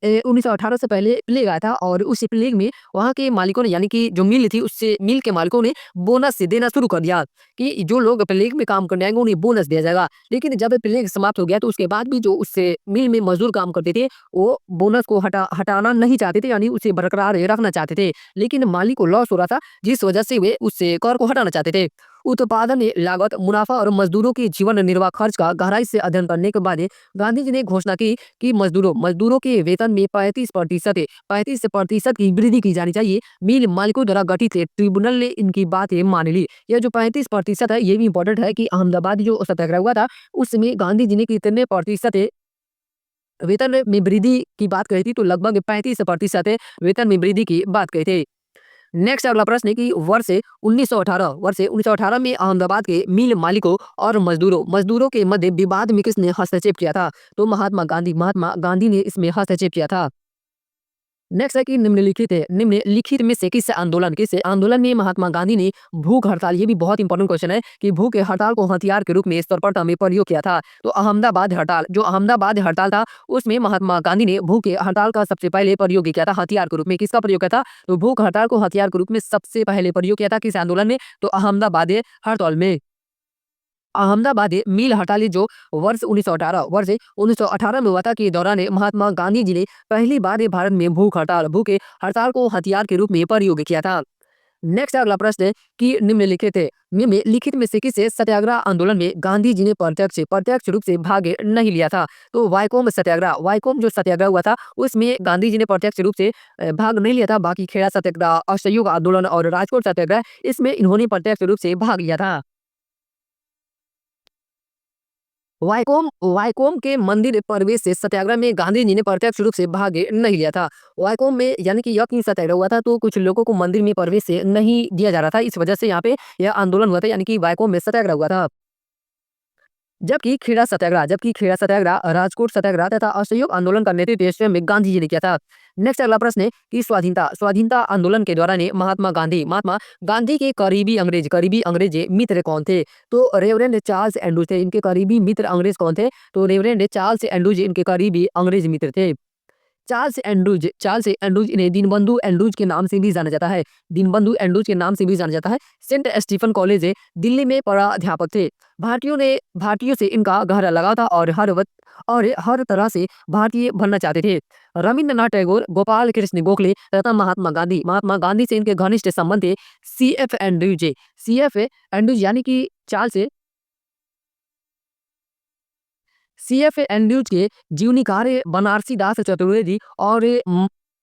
1918 से पहले प्लेग आया था और उस प्लेग में वहाँ के मालिकों ने यानी कि जो मिल थी उससे मिल के मालिकों ने बोनस देना शुरू कर दिया कि जो लोग प्लेग में काम करने आएंगे उन्हें बोनस दिया जाएगा। लेकिन जब प्लेग समाप्त हो गया तो उसके बाद भी जो उससे मिल में मजदूर काम करते थे वो बोनस को हटाना नहीं चाहते थे, यानी उसे बरकरार रखना चाहते थे। लेकिन मालिक को लॉस हो रहा था, जिस वजह से वे उससे कर को हटाना चाहते थे। उत्पादन लागत, मुनाफा और मजदूरों के जीवन निर्वाह खर्च का गहराई से अध्ययन करने के बाद गांधी जी ने घोषणा की कि मजदूरों के वेतन में 35% की वृद्धि की जानी चाहिए। मिल मालिकों द्वारा गठित ट्रिब्यूनल ने इनकी बात मान ली। यह जो 35% है ये भी इंपॉर्टेंट है कि अहमदाबाद जो सत्याग्रह हुआ था उसमें गांधी जी ने कितने प्रतिशत वेतन में वृद्धि की बात कही थी, तो लगभग 35% वेतन में वृद्धि की बात कही थी। नेक्स्ट अगला प्रश्न है कि वर्ष 1918 में अहमदाबाद के मिल मालिकों और मजदूरों के मध्य विवाद में किसने हस्तक्षेप किया था, तो महात्मा गांधी ने इसमें हस्तक्षेप किया था। नेक्स्ट है कि निम्नलिखित में से किस आंदोलन में महात्मा गांधी ने भूख हड़ताल, ये भी बहुत इंपॉर्टेंट क्वेश्चन है कि भूख हड़ताल को हथियार के रूप में सर्वप्रथम में प्रयोग किया था, तो अहमदाबाद हड़ताल था उसमें महात्मा गांधी ने भूख हड़ताल का सबसे पहले प्रयोग किया था हथियार के रूप में। किसका प्रयोग किया था, तो भूख हड़ताल को हथियार के रूप में सबसे पहले प्रयोग किया था किस आंदोलन में, तो अहमदाबाद हड़ताल में। अहमदाबाद मिल हड़ताल जो वर्ष 1918 में हुआ था के दौरान महात्मा गांधी जी ने पहली बार भारत में भूख हड़ताल को हथियार के रूप में प्रयोग किया था। नेक्स्ट अगला प्रश्न है कि निम्नलिखित में से किसे सत्याग्रह आंदोलन में गांधी जी ने प्रत्यक्ष प्रत्यक्ष रूप से भाग नहीं लिया था। तो वाइकोम सत्याग्रह, वाइकोम जो सत्याग्रह हुआ था उसमें गांधी जी ने प्रत्यक्ष रूप से भाग नहीं लिया था। बाकी खेड़ा सत्याग्रह, असहयोग आंदोलन और राजकोट सत्याग्रह, इसमें इन्होंने प्रत्यक्ष रूप से भाग लिया था। वाइकोम वाइकोम के मंदिर प्रवेश से सत्याग्रह में गांधी जी ने प्रत्यक्ष रूप से भाग नहीं लिया था। वाइकोम में यानी कि यह क्यों सत्याग्रह हुआ था, तो कुछ लोगों को मंदिर में प्रवेश से नहीं दिया जा रहा था, इस वजह से यहाँ पे यह आंदोलन हुआ था, यानी कि वाइकोम में सत्याग्रह हुआ था। जबकि खेड़ा सत्याग्रह, राजकोट सत्याग्रह तथा असहयोग आंदोलन का नेतृत्व स्वयं में गांधी जी ने किया था। नेक्स्ट अगला प्रश्न है कि स्वाधीनता स्वाधीनता आंदोलन के दौरान महात्मा गांधी के करीबी अंग्रेज मित्र कौन थे। तो रेवरेंड चार्ल्स एंड्रूज थे इनके करीबी मित्र। अंग्रेज कौन थे, तो रेवरेंड चार्ल्स एंड्रूज इनके करीबी अंग्रेज मित्र थे। चार्ल्स एंड्रूज इन्हें दीनबंधु एंड्रूज के नाम से भी जाना जाता है। दीनबंधु एंड्रूज के नाम से भी जाना जाता है। सेंट स्टीफन कॉलेज दिल्ली में प्राध्यापक थे। भारतीयों से इनका गहरा लगाव था और हर तरह से भारतीय बनना चाहते थे। रविंद्रनाथ टैगोर, गोपाल कृष्ण गोखले तथा महात्मा गांधी से इनके घनिष्ठ संबंध थे। सी एफ एंड्रूज यानी कि सीएफ एंड्रूज के जीवनी कार्य बनारसी दास चतुर्वेदी और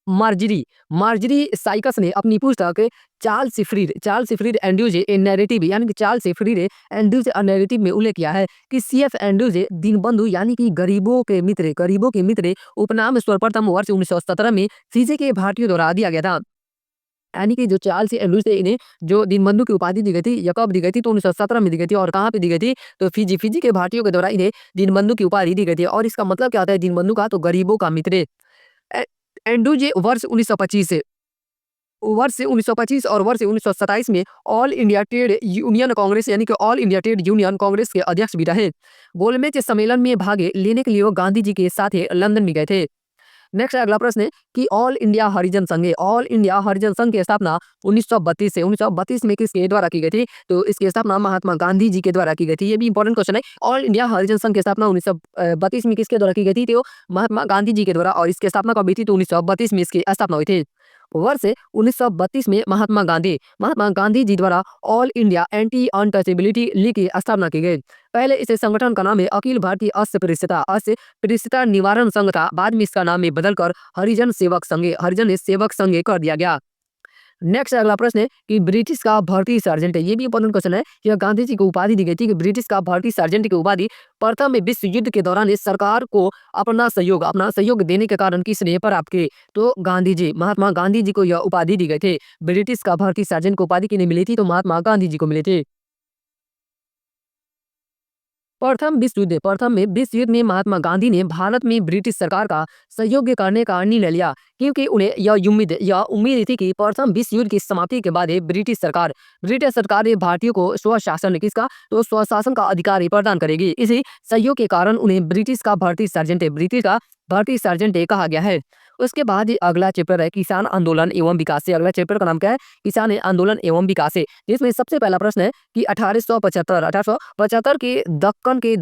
मार्जरी साइकस ने अपनी पुस्तक चार्ल्स सिफरीड एंड्रूज ए नैरेटिव यानी कि चार्ल्स सिफरीड एंड्रूज ए नैरेटिव में उल्लेख किया है कि सीएफ एंड्रूज दीनबंधु यानी कि गरीबों के मित्र उपनाम सर्वप्रथम वर्ष 1917 में फिजी के भारतीयों द्वारा दिया गया था। यानी कि जो चार्ल्स एंड्रूज थे इन्हें जो दीनबंधु की उपाधि दी गई थी, या कब दी गई थी, तो 1917 में दी गई थी। और कहाँ पे दी गई थी, तो फिजी के भारतीयों के द्वारा इन्हें दीनबंधु की उपाधि दी गई थी। और इसका मतलब क्या होता है दीनबंधु का, तो गरीबों का मित्र। ए- एंड्रूज वर्ष 1925 और वर्ष 1927 में all India trade union Congress यानी कि all India trade union Congress के अध्यक्ष भी रहे। गोलमेज सम्मेलन में भाग लेने के लिए वो गांधी जी के साथ लंदन भी गए थे। नेक्स्ट अगला प्रश्न है कि ऑल इंडिया हरिजन संघ की स्थापना 1932 में किसके द्वारा की गई थी। तो इसकी स्थापना महात्मा गांधी जी के द्वारा की गई थी। ये भी इंपॉर्टेंट क्वेश्चन है। ऑल इंडिया हरिजन संघ की स्थापना 1932 में किसके द्वारा की गई थी, तो महात्मा गांधी जी के द्वारा। और इसकी स्थापना कब हुई थी, तो 1932 में इसकी स्थापना हुई थी। वर्ष 1932 में महात्मा गांधी जी द्वारा all India anti untouchability league की स्थापना की गई। पहले इस संगठन का नाम है अखिल भारतीय अस्पृश्यता निवारण संघ था। बाद में इसका नाम बदलकर हरिजन सेवक संघ कर दिया गया। नेक्स्ट अगला प्रश्न है कि ब्रिटिश का भर्ती सर्जेंट है। ये भी इंपॉर्टेंट क्वेश्चन है। यह गांधी जी को उपाधि दी गई थी कि ब्रिटिश का भर्ती सर्जेंट की उपाधि प्रथम विश्व युद्ध के दौरान इस सरकार को अपना सहयोग देने के कारण किसने प्राप्त की, तो महात्मा गांधी जी को यह उपाधि दी गई थी। ब्रिटिश का भर्ती सर्जेंट को उपाधि किन्हें मिली थी, तो महात्मा गांधी जी को मिली थी। प्रथम विश्व युद्ध में महात्मा गांधी ने भारत में ब्रिटिश सरकार का सहयोग करने का निर्णय लिया, क्योंकि उन्हें यह उम्मीद थी कि प्रथम विश्व युद्ध की समाप्ति के बाद ब्रिटिश सरकार ने भारतीयों को स्वशासन का अधिकार प्रदान करेगी। इसी सहयोग के कारण उन्हें ब्रिटिश का भर्ती सर्जेंट कहा गया है। उसके बाद अगला चैप्टर है किसान आंदोलन एवं विकास से। अगला चैप्टर का नाम क्या है, किसान आंदोलन एवं विकास से, जिसमें सबसे पहला प्रश्न है कि 1875 के दक्कन के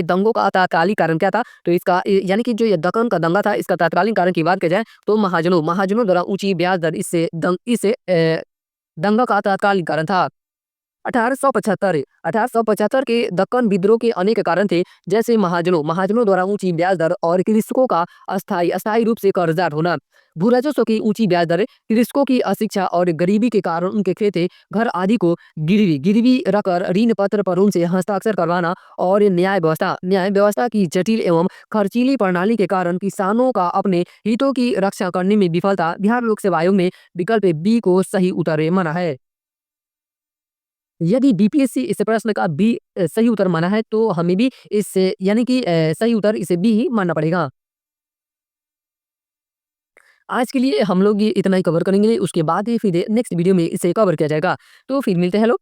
दंगों का तात्कालिक कारण क्या था। तो इसका यानी कि जो ये दक्कन का दंगा था, इसका तात्कालिक कारण की बात की जाए तो महाजनों द्वारा ऊंची ब्याज दर इस दंगा का तात्कालिक कारण था। 1875 के दक्कन विद्रोह के अनेक कारण थे, जैसे महाजनों द्वारा ऊंची ब्याज दर और कृषकों का अस्थायी रूप से कर्जदार होना। भूराजस्व की ऊंची ब्याज दर, कृषकों की अशिक्षा और गरीबी के कारण उनके खेत घर आदि को गिरवी रखकर ऋण पत्र पर उनसे हस्ताक्षर करवाना, और न्याय व्यवस्था की जटिल एवं खर्चीली प्रणाली के कारण किसानों का अपने हितों की रक्षा करने में विफलता। बिहार लोक सेवा आयोग ने विकल्प बी को सही उत्तर माना है। यदि बीपीएससी इस प्रश्न का बी सही उत्तर माना है, तो हमें भी इस यानी कि सही उत्तर इसे बी ही मानना पड़ेगा। आज के लिए हम लोग ये इतना ही कवर करेंगे, उसके बाद ही फिर नेक्स्ट वीडियो में इसे कवर किया जाएगा। तो फिर मिलते हैं लोग।